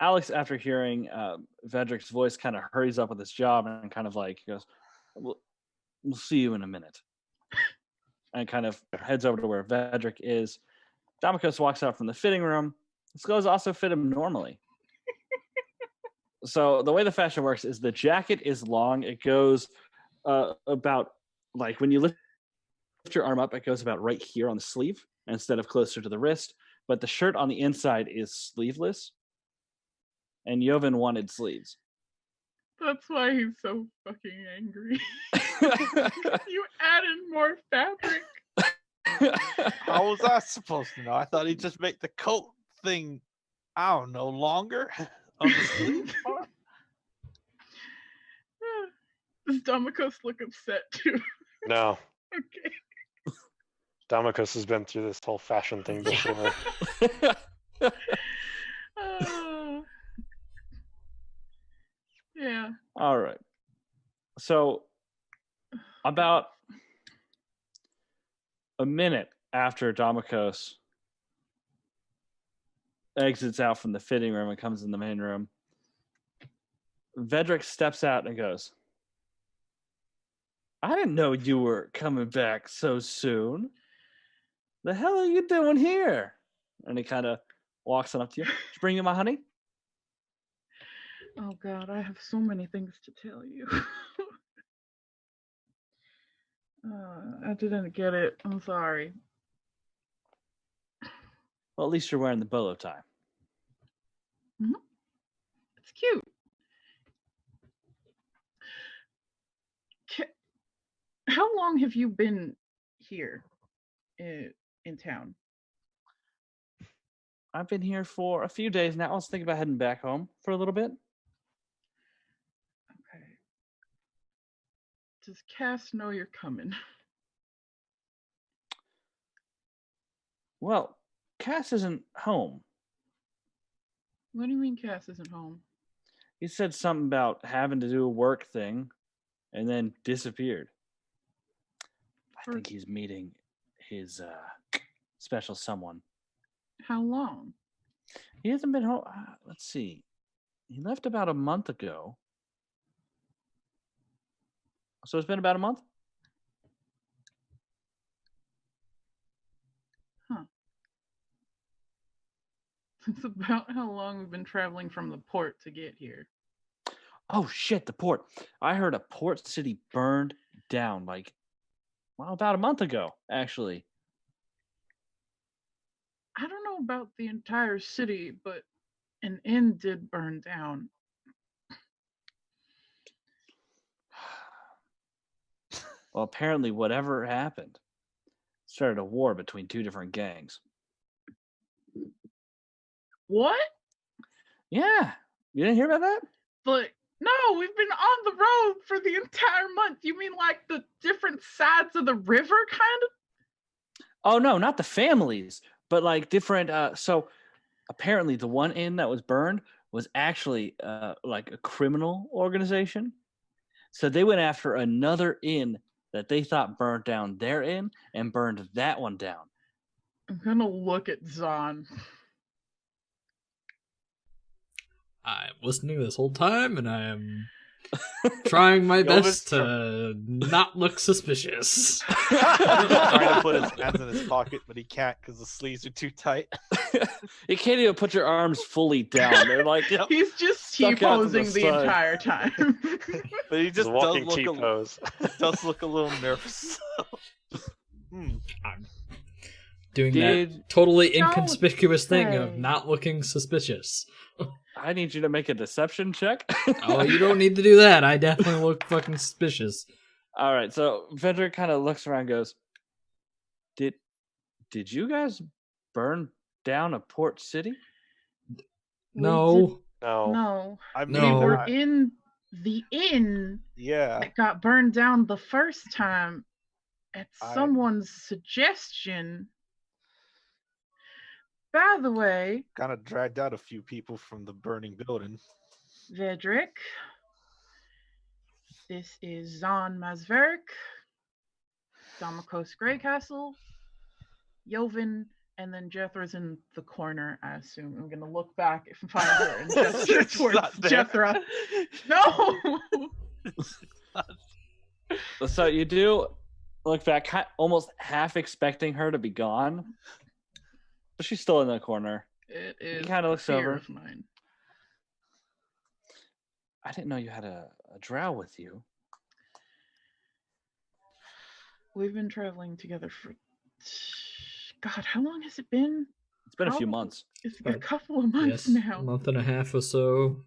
[SPEAKER 2] Alex, after hearing Vedric's voice, kind of hurries up with his job and kind of like goes, we'll see you in a minute. And kind of heads over to where Vedric is. Damikos walks out from the fitting room. His clothes also fit him normally. So the way the fashion works is the jacket is long. It goes about, like when you lift your arm up, it goes about right here on the sleeve instead of closer to the wrist. But the shirt on the inside is sleeveless. And Joven wanted sleeves.
[SPEAKER 6] That's why he's so fucking angry. You added more fabric.
[SPEAKER 5] How was I supposed to know? I thought he'd just make the coat thing, I don't know, longer on the sleeve part.
[SPEAKER 6] Does Damikos look upset too?
[SPEAKER 4] No,
[SPEAKER 6] Okay.
[SPEAKER 4] Damikos has been through this whole fashion thing before.
[SPEAKER 6] Yeah.
[SPEAKER 2] All right. So about a minute after Damikos exits out from the fitting room and comes in the main room, Vedric steps out and goes, I didn't know you were coming back so soon. The hell are you doing here? And he kind of walks on up to you. Did you bring you my honey?
[SPEAKER 6] Oh God, I have so many things to tell you. I didn't get it. I'm sorry.
[SPEAKER 2] Well, at least you're wearing the bolo tie.
[SPEAKER 6] It's cute. How long have you been here in town?
[SPEAKER 2] I've been here for a few days now. I was thinking about heading back home for a little bit.
[SPEAKER 6] Okay. Does Cass know you're coming?
[SPEAKER 2] Well, Cass isn't home.
[SPEAKER 6] What do you mean Cass isn't home?
[SPEAKER 2] He said something about having to do a work thing and then disappeared. I think he's meeting his special someone.
[SPEAKER 6] How long?
[SPEAKER 2] He hasn't been home. Let's see. He left about a month ago. So it's been about a month?
[SPEAKER 6] Huh. It's about how long we've been traveling from the port to get here.
[SPEAKER 2] Oh, shit, the port. I heard a port city burned down, about a month ago, actually.
[SPEAKER 6] I don't know about the entire city, but an inn did burn down.
[SPEAKER 2] Well, apparently, whatever happened started a war between two different gangs.
[SPEAKER 6] What?
[SPEAKER 2] Yeah. You didn't hear about that?
[SPEAKER 6] But no, we've been on the road for the entire month. You mean like the different sides of the river, kind of?
[SPEAKER 2] Oh, no, not the families, but like different. So apparently, the one inn that was burned was actually like a criminal organization. So they went after another inn that they thought burned down their inn and burned that one down.
[SPEAKER 6] I'm gonna look at Zahn.
[SPEAKER 1] I'm listening this whole time, and I am trying my best to not look suspicious.
[SPEAKER 5] Trying to put his hands in his pocket, but he can't because the sleeves are too tight.
[SPEAKER 2] You can't even put your arms fully down. They're like,
[SPEAKER 6] He's just
[SPEAKER 2] stuck out to the
[SPEAKER 6] T-posing the
[SPEAKER 2] side.
[SPEAKER 6] entire time.
[SPEAKER 5] But he
[SPEAKER 4] Just
[SPEAKER 5] just
[SPEAKER 4] walking
[SPEAKER 5] does look,
[SPEAKER 4] T-pose.
[SPEAKER 5] does look a little nervous.
[SPEAKER 1] I'm doing that totally
[SPEAKER 6] Don't
[SPEAKER 1] inconspicuous thing of
[SPEAKER 6] say.
[SPEAKER 1] not looking suspicious.
[SPEAKER 2] I need you to make a deception check.
[SPEAKER 1] Oh, you don't need to do that. I definitely look fucking suspicious.
[SPEAKER 2] All right, so Vendor kind of looks around and goes, Did you guys burn down a port city?
[SPEAKER 1] No.
[SPEAKER 4] No.
[SPEAKER 3] No,
[SPEAKER 5] I
[SPEAKER 3] we
[SPEAKER 1] No.
[SPEAKER 3] were in the inn
[SPEAKER 5] Yeah.
[SPEAKER 3] that got burned down the first time at
[SPEAKER 5] I-
[SPEAKER 3] someone's suggestion. By the way,
[SPEAKER 5] Kind of dragged out a few people from the burning building.
[SPEAKER 3] Vedric, this is Zahn Mazverik, Damakos Greycastle, Joven
[SPEAKER 6] And then Jethra's in the corner, I assume. I'm going to look back and find her and gesture
[SPEAKER 5] She's
[SPEAKER 6] towards
[SPEAKER 5] not there.
[SPEAKER 6] Jethra. No!
[SPEAKER 2] So you do look back, almost half expecting her to be gone, but she's still in the corner.
[SPEAKER 6] It is
[SPEAKER 2] kinda
[SPEAKER 6] a
[SPEAKER 2] looks
[SPEAKER 6] fear
[SPEAKER 2] over.
[SPEAKER 6] of mine.
[SPEAKER 2] I didn't know you had a drow with you.
[SPEAKER 6] We've been traveling together for... God, how long has it been?
[SPEAKER 2] It's been a few
[SPEAKER 6] Probably-
[SPEAKER 2] months.
[SPEAKER 6] It's a
[SPEAKER 1] But-
[SPEAKER 6] couple of months
[SPEAKER 1] Yes,
[SPEAKER 6] now.
[SPEAKER 1] a month and a half or so.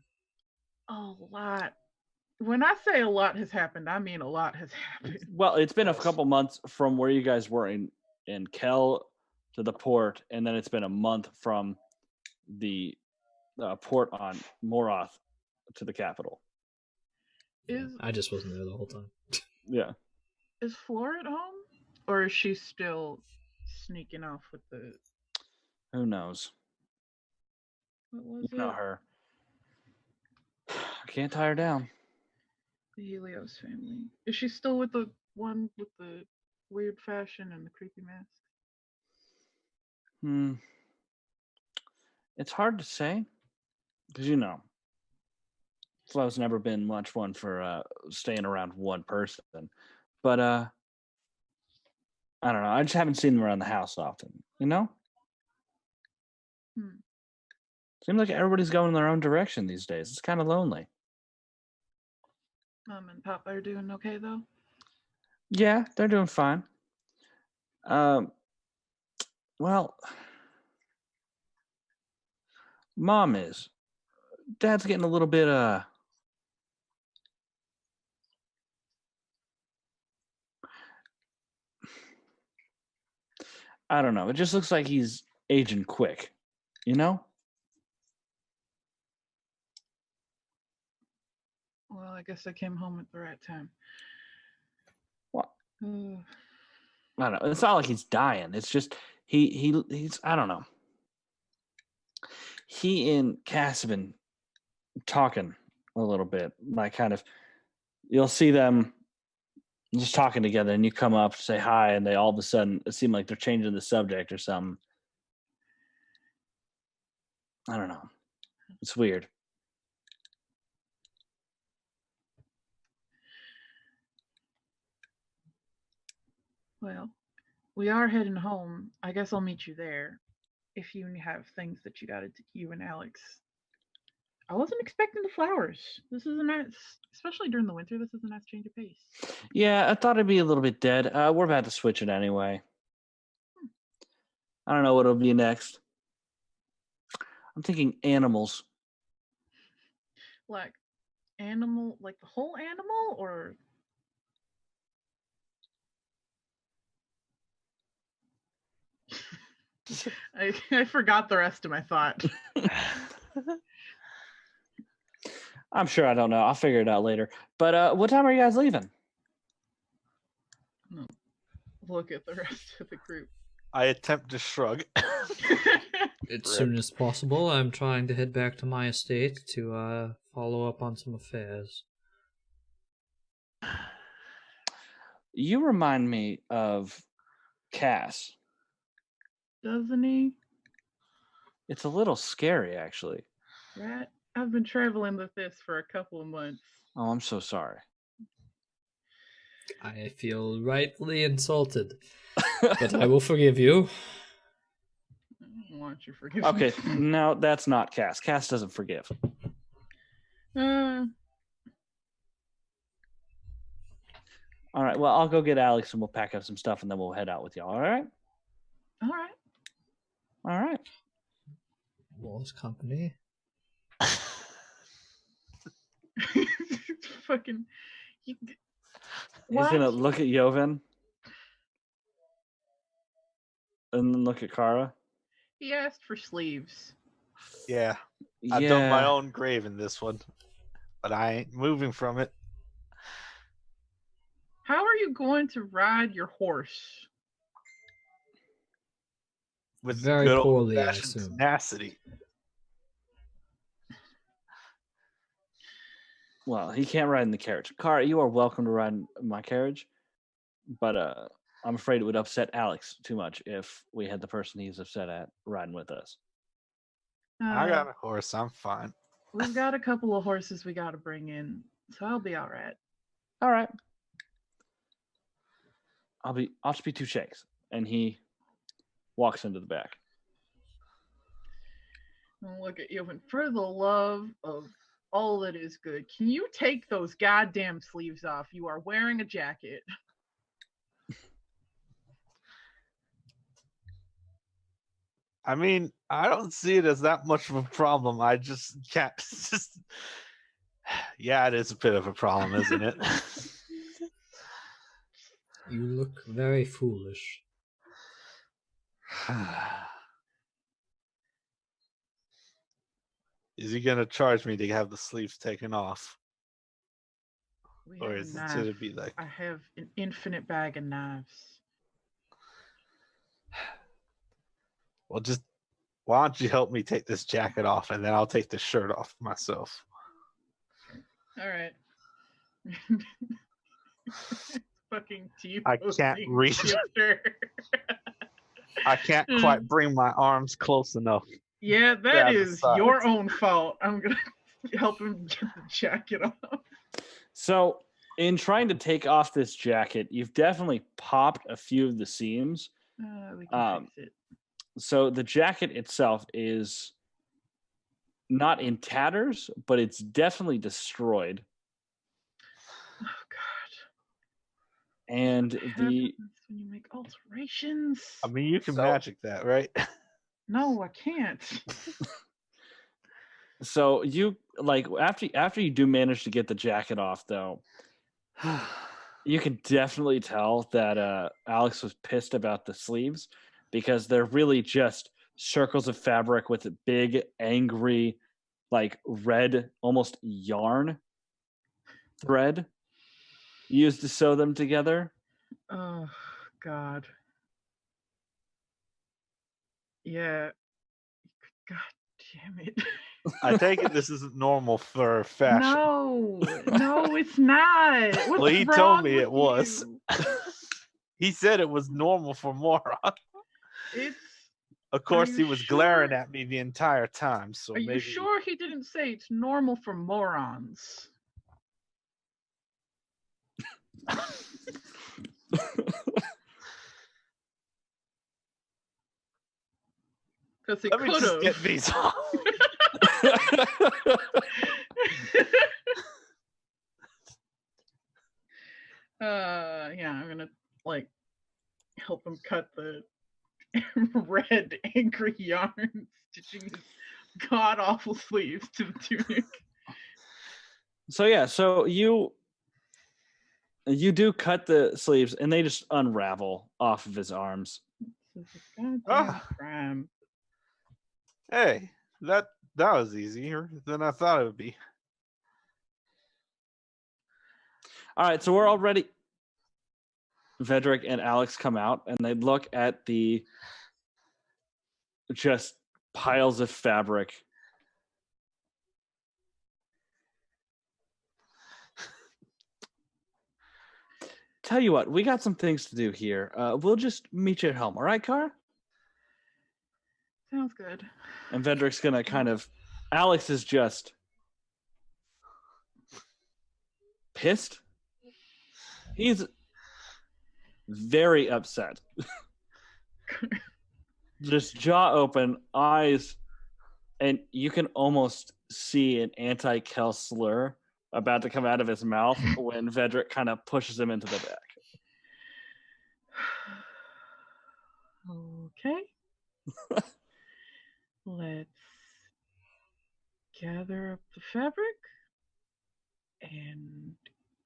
[SPEAKER 6] A lot. When I say a lot has happened, I mean a lot has happened.
[SPEAKER 2] Well, it's been a
[SPEAKER 4] Yes.
[SPEAKER 2] couple months from where you guys were in Kel to the port, and then it's been a month from the port on Moroth to the capital.
[SPEAKER 6] Is
[SPEAKER 1] I just wasn't there the whole time.
[SPEAKER 2] Yeah.
[SPEAKER 6] is Flora at home? Or is she still sneaking off with the...
[SPEAKER 2] Who knows?
[SPEAKER 6] What was
[SPEAKER 2] You know
[SPEAKER 6] it?
[SPEAKER 2] her. I can't tie her down.
[SPEAKER 6] The Helios family. Is she still with the one with the weird fashion and the creepy mask?
[SPEAKER 2] It's hard to say because Flo's never been much one for staying around one person. But I don't know. I just haven't seen them around the house often.
[SPEAKER 6] Hmm.
[SPEAKER 2] Seems like everybody's going in their own direction these days. It's kind of lonely.
[SPEAKER 6] Mom and Pop are doing okay though.
[SPEAKER 2] Yeah, they're doing fine. Well, Mom is. Dad's getting a little bit I don't know. It just looks like he's aging quick, you know?
[SPEAKER 6] Well, I guess I came home at the right time.
[SPEAKER 2] What?
[SPEAKER 6] Ugh.
[SPEAKER 2] I don't know. It's not like he's dying. It's just he's I don't know. He and Cass have been talking a little bit. Like kind of you'll see them just talking together and you come up, say hi, and they all of a sudden it seemed like they're changing the subject or something. I don't know. It's weird.
[SPEAKER 6] Well, we are heading home. I guess I'll meet you there. If you have things that you gotta do, you and Alex. I wasn't expecting the flowers. This is a nice, especially during the winter, this is a nice change of pace.
[SPEAKER 2] Yeah, I thought it'd be a little bit dead. We're about to switch it anyway. I don't know what it'll be next. I'm thinking animals.
[SPEAKER 6] Like animal, like the whole animal, or I forgot the rest of my thought.
[SPEAKER 2] I'm sure I don't know. I'll figure it out later. But what time are you guys leaving?
[SPEAKER 6] Look at the rest of the group.
[SPEAKER 5] I attempt to shrug.
[SPEAKER 1] As soon as possible, I'm trying to head back to my estate to follow up on some affairs.
[SPEAKER 2] You remind me of Cass.
[SPEAKER 6] Doesn't he?
[SPEAKER 2] It's a little scary, actually.
[SPEAKER 6] Right? I've been traveling with this for a couple of months.
[SPEAKER 2] Oh, I'm so sorry.
[SPEAKER 1] I feel rightly insulted, but I will forgive you.
[SPEAKER 6] I don't want you to forgive
[SPEAKER 2] Okay,
[SPEAKER 6] me.
[SPEAKER 2] no, that's not Cass. Cass doesn't forgive.
[SPEAKER 6] Uh,
[SPEAKER 2] All right, well, I'll go get Alex and we'll pack up some stuff and then we'll head out with y'all. All right?
[SPEAKER 6] all right.
[SPEAKER 2] All right.
[SPEAKER 1] Wolves company.
[SPEAKER 6] Fucking. You,
[SPEAKER 2] He's
[SPEAKER 6] why?
[SPEAKER 2] going to look at Joven and then look at Kara.
[SPEAKER 6] He asked for sleeves.
[SPEAKER 5] Yeah, I've done my own grave in this one, but I ain't moving from it.
[SPEAKER 6] How are you going to ride your horse?
[SPEAKER 5] With
[SPEAKER 1] Very
[SPEAKER 5] good
[SPEAKER 1] poorly, I
[SPEAKER 5] old-fashioned
[SPEAKER 1] assume.
[SPEAKER 5] tenacity.
[SPEAKER 2] Well, he can't ride in the carriage. Kara, you are welcome to ride in my carriage, but I'm afraid it would upset Alex too much if we had the person he's upset at riding with us.
[SPEAKER 5] I got a horse. I'm fine.
[SPEAKER 6] We've got a couple of horses we got to bring in, so I'll be all right.
[SPEAKER 2] All right. I'll just be 2 shakes. And he walks into the back.
[SPEAKER 6] I'll look at you, and for the love of all that is good, can you take those goddamn sleeves off? You are wearing a jacket.
[SPEAKER 5] I mean, I don't see it as that much of a problem. I just can't. Yeah, it is a bit of a problem, isn't it?
[SPEAKER 1] You look very foolish.
[SPEAKER 5] Is he gonna charge me to have the sleeves taken off,
[SPEAKER 6] We
[SPEAKER 5] or
[SPEAKER 6] have a
[SPEAKER 5] is it
[SPEAKER 6] knife.
[SPEAKER 5] gonna be like?
[SPEAKER 6] I have an infinite bag of knives.
[SPEAKER 5] Well, just why don't you help me take this jacket off, and then I'll take the shirt off myself.
[SPEAKER 6] All right. Fucking T.
[SPEAKER 5] I can't reach.
[SPEAKER 6] Shifter.
[SPEAKER 5] I can't quite bring my arms close enough.
[SPEAKER 6] Yeah, that
[SPEAKER 5] Grab the
[SPEAKER 6] is
[SPEAKER 5] sides.
[SPEAKER 6] your own fault. I'm gonna help him get the jacket off.
[SPEAKER 2] So, in trying to take off this jacket, you've definitely popped a few of the seams.
[SPEAKER 6] We can fix it.
[SPEAKER 2] So the jacket itself is not in tatters, but it's definitely destroyed.
[SPEAKER 6] Oh God.
[SPEAKER 2] And
[SPEAKER 6] What
[SPEAKER 2] the
[SPEAKER 6] happens when you make alterations?
[SPEAKER 5] I mean, you can
[SPEAKER 2] So-
[SPEAKER 5] magic that, right?
[SPEAKER 6] No, I can't.
[SPEAKER 2] so you like after you do manage to get the jacket off, though, you can definitely tell that Alex was pissed about the sleeves because they're really just circles of fabric with a big, angry, like red, almost yarn thread used to sew them together.
[SPEAKER 6] Oh God. Yeah. God damn it.
[SPEAKER 5] I take it this isn't normal for fashion.
[SPEAKER 6] No, it's not. What's
[SPEAKER 5] Well, he
[SPEAKER 6] wrong
[SPEAKER 5] told me
[SPEAKER 6] with
[SPEAKER 5] it was.
[SPEAKER 6] you?
[SPEAKER 5] He said it was normal for moron.
[SPEAKER 6] It's.
[SPEAKER 5] Of course,
[SPEAKER 6] you
[SPEAKER 5] he was glaring
[SPEAKER 6] sure?
[SPEAKER 5] at me the entire time. So
[SPEAKER 6] Are
[SPEAKER 5] maybe
[SPEAKER 6] you sure he didn't say it's normal for morons? Because he
[SPEAKER 5] Let me
[SPEAKER 6] could
[SPEAKER 5] just get
[SPEAKER 6] have.
[SPEAKER 5] these off.
[SPEAKER 6] Yeah, I'm gonna like help him cut the red angry yarn, stitching his god awful sleeves to the tunic.
[SPEAKER 2] So you do cut the sleeves and they just unravel off of his arms.
[SPEAKER 6] This is a goddamn
[SPEAKER 5] Ah.
[SPEAKER 6] crime.
[SPEAKER 5] Hey, that was easier than I thought it would be.
[SPEAKER 2] All right, so we're already. Vedrick and Alex come out and they look at the just piles of fabric. Tell you what, we got some things to do here. We'll just meet you at home, all right, Car?
[SPEAKER 6] Sounds good.
[SPEAKER 2] And Vedrick's gonna kind of. Alex is just pissed. He's very upset. Just jaw open, eyes, and you can almost see an anti-Kel slur about to come out of his mouth when Vedrick kind of pushes him into the back.
[SPEAKER 6] Okay. Let's gather up the fabric and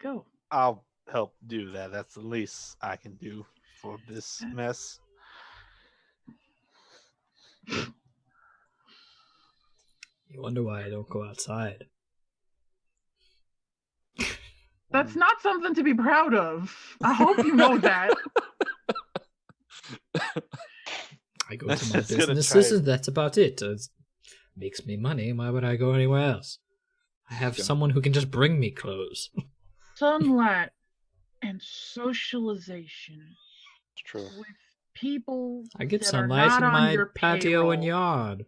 [SPEAKER 6] go.
[SPEAKER 5] I'll help do that. That's the least I can do for this mess.
[SPEAKER 1] You wonder why I don't go outside.
[SPEAKER 6] That's not something to be proud of. I hope you know that.
[SPEAKER 1] I go to my
[SPEAKER 5] Just gonna
[SPEAKER 1] businesses
[SPEAKER 5] try
[SPEAKER 1] and that's about it. It makes me money. Why would I go anywhere else? I have someone who can just bring me clothes.
[SPEAKER 6] Sunlight and socialization.
[SPEAKER 4] It's true.
[SPEAKER 3] with people
[SPEAKER 1] I get
[SPEAKER 3] that are
[SPEAKER 1] sunlight
[SPEAKER 3] not
[SPEAKER 1] in
[SPEAKER 3] on
[SPEAKER 1] my
[SPEAKER 3] your
[SPEAKER 1] patio and
[SPEAKER 3] payroll.
[SPEAKER 1] yard.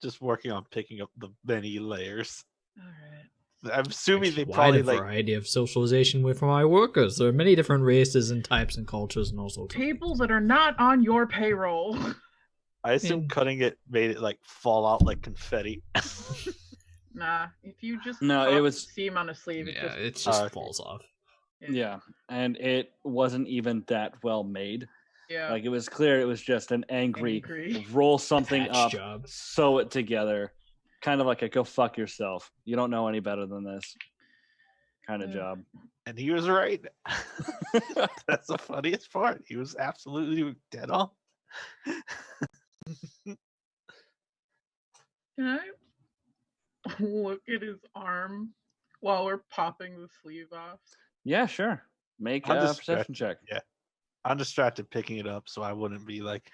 [SPEAKER 5] Just working on picking up the many layers.
[SPEAKER 3] All right.
[SPEAKER 5] I'm assuming they
[SPEAKER 1] Wide
[SPEAKER 5] probably
[SPEAKER 1] a
[SPEAKER 5] like.
[SPEAKER 1] variety of socialization with my workers. There are many different races and types and cultures and all sorts of
[SPEAKER 3] People
[SPEAKER 1] things.
[SPEAKER 3] that are not on your payroll.
[SPEAKER 5] I assume
[SPEAKER 1] And-
[SPEAKER 5] cutting it made it like fall out like confetti.
[SPEAKER 3] Nah, if you just
[SPEAKER 2] No,
[SPEAKER 3] pop
[SPEAKER 2] it
[SPEAKER 3] the
[SPEAKER 2] was-
[SPEAKER 3] seam on a sleeve, it
[SPEAKER 1] Yeah,
[SPEAKER 3] just
[SPEAKER 1] it just
[SPEAKER 5] okay.
[SPEAKER 1] falls off.
[SPEAKER 2] Yeah, and it wasn't even that well made.
[SPEAKER 3] yeah.
[SPEAKER 2] Like it was clear it was just an angry
[SPEAKER 3] Angry.
[SPEAKER 2] roll something
[SPEAKER 1] Patch
[SPEAKER 2] up,
[SPEAKER 1] job.
[SPEAKER 2] sew it together, kind of like a go fuck yourself. You don't know any better than this kind of
[SPEAKER 3] Yeah.
[SPEAKER 2] job.
[SPEAKER 5] And he was right. That's the funniest part. He was absolutely dead on.
[SPEAKER 3] Can I look at his arm while we're popping the sleeve off?
[SPEAKER 2] Yeah, sure. Make
[SPEAKER 5] I'm
[SPEAKER 2] a
[SPEAKER 5] just
[SPEAKER 2] perception check.
[SPEAKER 5] Yeah. I'm distracted picking it up, so I wouldn't be like.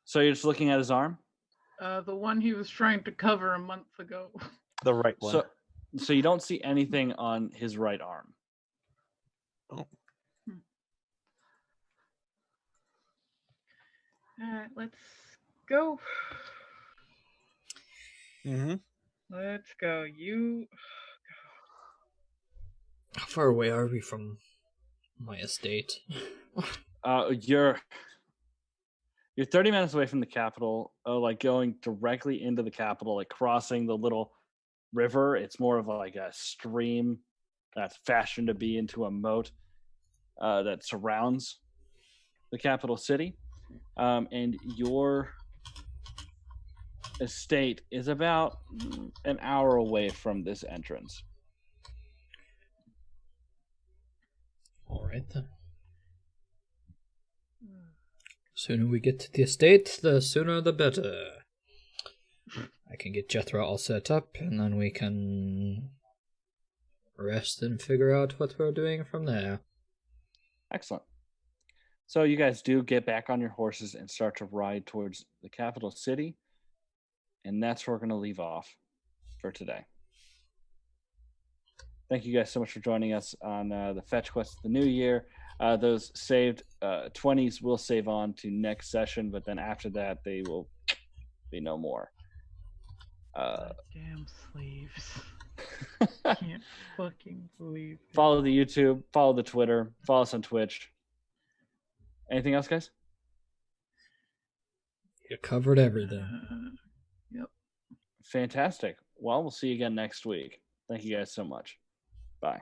[SPEAKER 2] So you're just looking at his arm.
[SPEAKER 3] The one he was trying to cover a month ago.
[SPEAKER 5] The right one.
[SPEAKER 2] So you don't see anything on his right arm.
[SPEAKER 3] Alright, let's go.
[SPEAKER 5] Mm-hmm.
[SPEAKER 3] Let's go. You.
[SPEAKER 1] How far away are we from my estate?
[SPEAKER 2] You're 30 minutes away from the capital. Like going directly into the capital, like crossing the little river. It's more of like a stream that's fashioned to be into a moat that surrounds the capital city. And your estate is about an hour away from this entrance.
[SPEAKER 1] All right then. Sooner we get to the estate, the sooner the better. I can get Jethro all set up, and then we can rest and figure out what we're doing from there.
[SPEAKER 2] Excellent. So you guys do get back on your horses and start to ride towards the capital city. And that's where we're going to leave off for today. Thank you guys so much for joining us on the Fetch Quest of the New Year. Those saved 20s will save on to next session, but then after that, they will be no more.
[SPEAKER 3] Damn sleeves. Can't fucking believe it.
[SPEAKER 2] Follow the YouTube, follow the Twitter, follow us on Twitch. Anything else, guys?
[SPEAKER 1] You covered everything.
[SPEAKER 3] Yep.
[SPEAKER 2] Fantastic. Well, we'll see you again next week. Thank you guys so much. Bye.